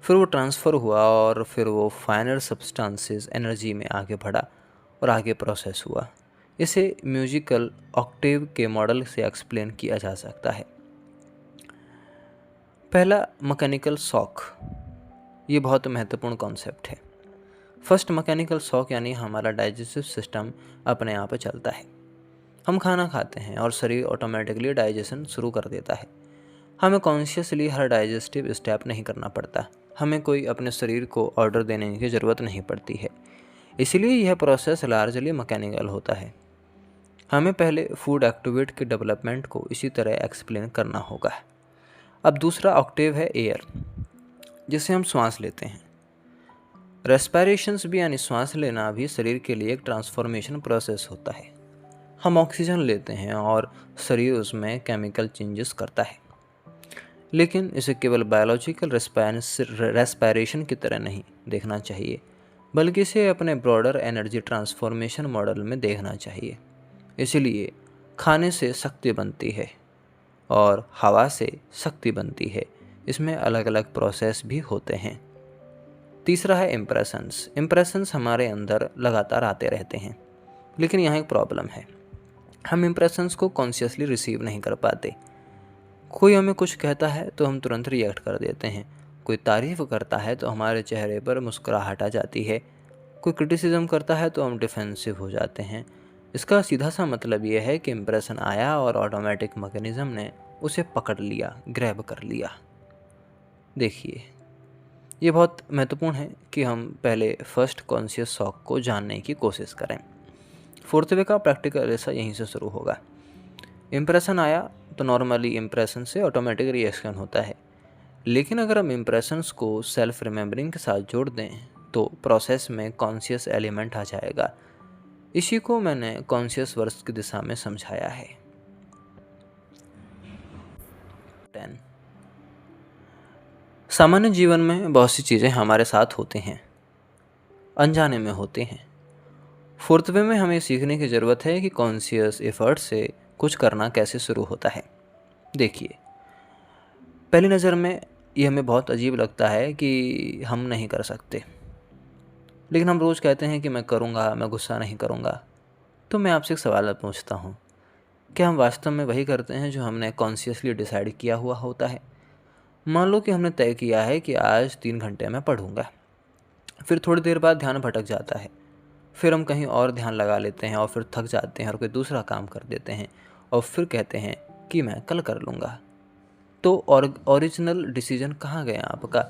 A: फिर वो ट्रांसफ़र हुआ और फिर वो फाइनल सब्सटेंसेस एनर्जी में आगे बढ़ा और आगे प्रोसेस हुआ। इसे म्यूजिकल ऑक्टेव के मॉडल से एक्सप्लेन किया जा सकता है। पहला, मैकेनिकल शॉक। ये बहुत महत्वपूर्ण कॉन्सेप्ट है। फर्स्ट मैकेनिकल शॉक यानी हमारा डाइजेस्टिव सिस्टम अपने आप चलता है। हम खाना खाते हैं और शरीर ऑटोमेटिकली डाइजेशन शुरू कर देता है। हमें कॉन्शियसली हर डाइजेस्टिव स्टेप नहीं करना पड़ता। हमें कोई अपने शरीर को ऑर्डर देने की ज़रूरत नहीं पड़ती है। इसीलिए यह प्रोसेस लार्जली मैकेनिकल होता है। हमें पहले फूड एक्टिवेट के डेवलपमेंट को इसी तरह एक्सप्लेन करना होगा। अब दूसरा ऑक्टेव है एयर, जिसे हम सांस लेते हैं। रेस्पिरेशंस भी यानी सांस लेना भी शरीर के लिए एक ट्रांसफॉर्मेशन प्रोसेस होता है। हम ऑक्सीजन लेते हैं और शरीर उसमें केमिकल चेंजेस करता है। लेकिन इसे केवल बायोलॉजिकल रेस्पिरेशन की तरह नहीं देखना चाहिए, बल्कि इसे अपने ब्रॉडर एनर्जी ट्रांसफॉर्मेशन मॉडल में देखना चाहिए। इसलिए खाने से शक्ति बनती है और हवा से शक्ति बनती है। इसमें अलग अलग प्रोसेस भी होते हैं। तीसरा है इम्प्रेशंस। इम्प्रेशंस हमारे अंदर लगातार आते रहते हैं, लेकिन यहाँ एक प्रॉब्लम है। हम इम्प्रेशंस को कॉन्शियसली रिसीव नहीं कर पाते। कोई हमें कुछ कहता है तो हम तुरंत रिएक्ट कर देते हैं। कोई तारीफ़ करता है तो हमारे चेहरे पर मुस्कुराहट आ जाती है। कोई क्रिटिसिज्म करता है तो हम डिफेंसिव हो जाते हैं। इसका सीधा सा मतलब यह है कि इम्प्रेशन आया और ऑटोमेटिक मैकेनिज्म ने उसे पकड़ लिया, ग्रैब कर लिया। देखिए, ये बहुत महत्वपूर्ण है कि हम पहले फर्स्ट कॉन्शियस शॉक को जानने की कोशिश करें। फोर्थ वे का प्रैक्टिकल ऐसा यहीं से शुरू होगा। इम्प्रेशन आया तो नॉर्मली इम्प्रेशन से ऑटोमेटिक रिएक्शन होता है, लेकिन अगर हम इम्प्रेशंस को सेल्फ रिमेम्बरिंग के साथ जोड़ दें तो प्रोसेस में कॉन्शियस एलिमेंट आ जाएगा। इसी को मैंने कॉन्शियस वर्ड्स की दिशा में समझाया है। 10 सामान्य जीवन में बहुत सी चीज़ें हमारे साथ होती हैं। अनजाने में होते हैं। फोर्थ वे में हमें सीखने की ज़रूरत है कि कॉन्शियस एफर्ट से कुछ करना कैसे शुरू होता है। देखिए, पहली नज़र में ये हमें बहुत अजीब लगता है कि हम नहीं कर सकते, लेकिन हम रोज़ कहते हैं कि मैं करूँगा, मैं गुस्सा नहीं करूँगा। तो मैं आपसे एक सवाल पूछता हूँ, क्या हम वास्तव में वही करते हैं जो हमने कॉन्शियसली डिसाइड किया हुआ होता है? मान लो कि हमने तय किया है कि आज 3 घंटे मैं पढ़ूंगा, फिर थोड़ी देर बाद ध्यान भटक जाता है, फिर हम कहीं और ध्यान लगा लेते हैं और फिर थक जाते हैं और कोई दूसरा काम कर देते हैं और फिर कहते हैं कि मैं कल कर लूँगा। तो ओरिजिनल डिसीजन कहाँ गया आपका?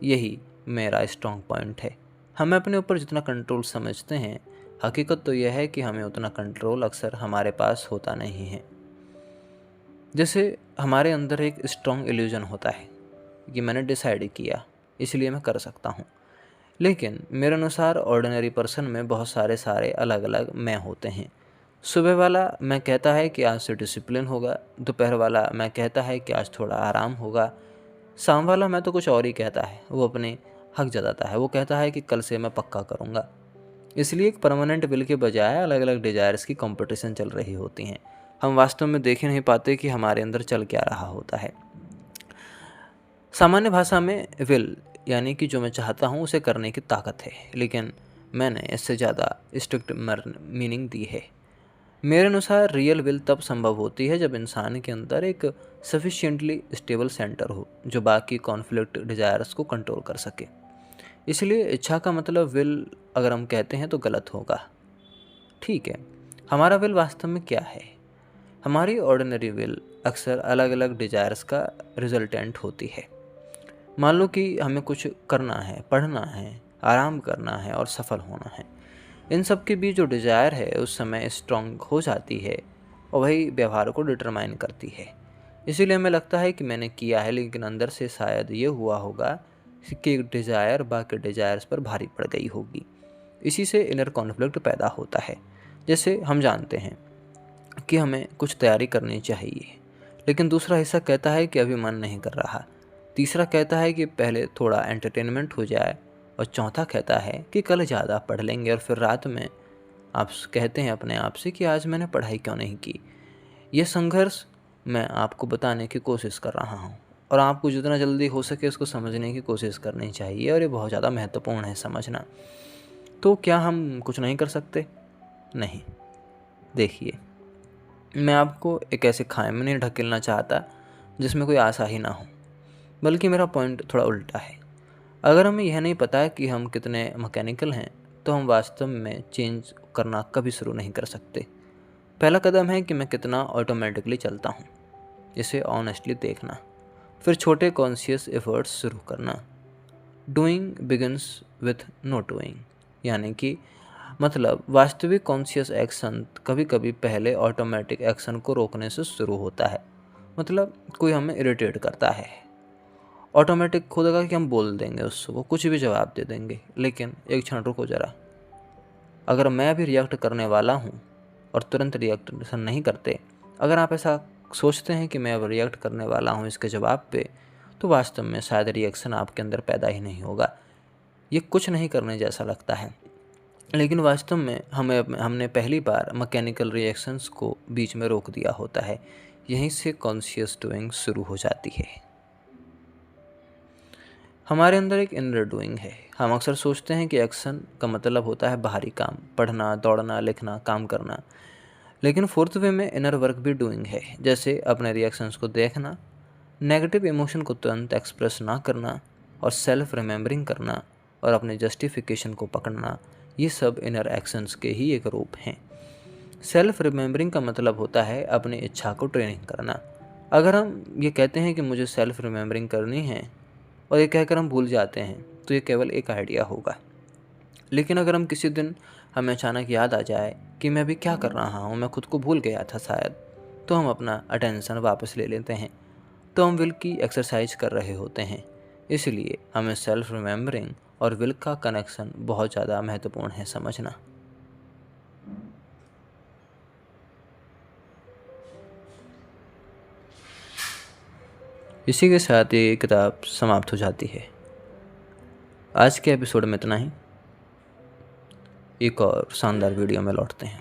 A: यही मेरा स्ट्रॉन्ग पॉइंट है। हमें अपने ऊपर जितना कंट्रोल समझते हैं, हकीकत तो यह है कि हमें उतना कंट्रोल अक्सर हमारे पास होता नहीं है। जैसे हमारे अंदर एक स्ट्रॉन्ग इल्यूजन होता है कि मैंने डिसाइड किया इसलिए मैं कर सकता हूँ, लेकिन मेरे अनुसार ऑर्डिनरी पर्सन में बहुत सारे अलग अलग मैं होते हैं। सुबह वाला मैं कहता है कि आज से डिसिप्लिन होगा, दोपहर वाला मैं कहता है कि आज थोड़ा आराम होगा, शाम वाला मैं तो कुछ और ही कहता है, वो अपने हक जताता है, वो कहता है कि कल से मैं पक्का करूँगा। इसलिए एक परमानेंट विल के बजाय अलग अलग डिजायर्स की कंपटीशन चल रही होती हैं। हम वास्तव में देख ही नहीं पाते कि हमारे अंदर चल क्या रहा होता है। सामान्य भाषा में विल यानी कि जो मैं चाहता हूँ उसे करने की ताकत है, लेकिन मैंने इससे ज़्यादा स्ट्रिक्ट मीनिंग दी है। मेरे अनुसार रियल विल तब संभव होती है जब इंसान के अंदर एक सफिशिएंटली स्टेबल सेंटर हो जो बाकी कॉन्फ्लिक्ट डिजायर्स को कंट्रोल कर सके। इसलिए इच्छा का मतलब विल अगर हम कहते हैं तो गलत होगा। ठीक है, हमारा विल वास्तव में क्या है? हमारी ऑर्डिनरी विल अक्सर अलग अलग डिजायर्स का रिजल्टेंट होती है। मान लो कि हमें कुछ करना है, पढ़ना है, आराम करना है और सफल होना है। इन सब के बीच जो डिज़ायर है उस समय स्ट्रॉन्ग हो जाती है और वही व्यवहार को डिटरमाइन करती है। इसीलिए हमें लगता है कि मैंने किया है, लेकिन अंदर से शायद ये हुआ होगा कि एक डिज़ायर बाकी डिज़ायर्स पर भारी पड़ गई होगी। इसी से इनर कॉन्फ्लिक्ट पैदा होता है। जैसे हम जानते हैं कि हमें कुछ तैयारी करनी चाहिए, लेकिन दूसरा हिस्सा कहता है कि अभी मन नहीं कर रहा, तीसरा कहता है कि पहले थोड़ा एंटरटेनमेंट हो जाए और चौथा कहता है कि कल ज़्यादा पढ़ लेंगे, और फिर रात में आप कहते हैं अपने आप से कि आज मैंने पढ़ाई क्यों नहीं की। ये संघर्ष मैं आपको बताने की कोशिश कर रहा हूँ और आपको जितना जल्दी हो सके इसको समझने की कोशिश करनी चाहिए, और ये बहुत ज़्यादा महत्वपूर्ण है समझना। तो क्या हम कुछ नहीं कर सकते? नहीं। देखिए, मैं आपको एक ऐसे खाए में नहीं ढकेलना चाहता जिसमें कोई आशा ही ना हो, बल्कि मेरा पॉइंट थोड़ा उल्टा है। अगर हमें यह नहीं पता कि हम कितने मैकेनिकल हैं तो हम वास्तव में चेंज करना कभी शुरू नहीं कर सकते। पहला कदम है कि मैं कितना ऑटोमेटिकली चलता हूँ, इसे ऑनेस्टली देखना, फिर छोटे कॉन्शियस एफर्ट्स शुरू करना। Doing begins with know doing, यानी कि मतलब वास्तविक कॉन्शियस एक्शन कभी कभी पहले ऑटोमेटिक एक्शन को रोकने से शुरू होता है। मतलब कोई हमें इरिटेट करता है, ऑटोमेटिक होगा कि हम बोल देंगे उसको, कुछ भी जवाब दे देंगे, लेकिन एक क्षण रुको ज़रा। अगर मैं अभी रिएक्ट करने वाला हूँ और तुरंत रिएक्शन नहीं करते, अगर आप ऐसा सोचते हैं कि मैं अब रिएक्ट करने वाला हूँ इसके जवाब पे, तो वास्तव में शायद रिएक्शन आपके अंदर पैदा ही नहीं होगा। ये कुछ नहीं करने जैसा लगता है, लेकिन वास्तव में हमने पहली बार मैकेनिकल रिएक्शंस को बीच में रोक दिया होता है। यहीं से कॉन्शियस डूइंग शुरू हो जाती है। हमारे अंदर एक इनर डूइंग है। हम अक्सर सोचते हैं कि एक्शन का मतलब होता है बाहरी काम, पढ़ना, दौड़ना, लिखना, काम करना, लेकिन फोर्थ वे में इनर वर्क भी डूइंग है। जैसे अपने रिएक्शंस को देखना, नेगेटिव इमोशन को तुरंत एक्सप्रेस ना करना, और सेल्फ रिमेम्बरिंग करना और अपने जस्टिफिकेशन को पकड़ना। ये सब इनर एक्शंस के ही एक रूप हैं। सेल्फ रिमेम्बरिंग का मतलब होता है अपनी इच्छा को ट्रेनिंग करना। अगर हम ये कहते हैं कि मुझे सेल्फ रिमेम्बरिंग करनी है और ये कहकर हम भूल जाते हैं तो ये केवल एक आइडिया होगा। लेकिन अगर हम किसी दिन हमें अचानक याद आ जाए कि मैं अभी क्या कर रहा हूँ, मैं खुद को भूल गया था शायद, तो हम अपना अटेंशन वापस ले लेते हैं। तो हम विल की एक्सरसाइज कर रहे होते हैं। इसलिए हमें सेल्फ रिमेम्बरिंग और विल का कनेक्शन बहुत ज़्यादा महत्वपूर्ण है समझना। इसी के साथ ये किताब समाप्त हो जाती है। आज के एपिसोड में इतना ही। एक और शानदार वीडियो में लौटते हैं।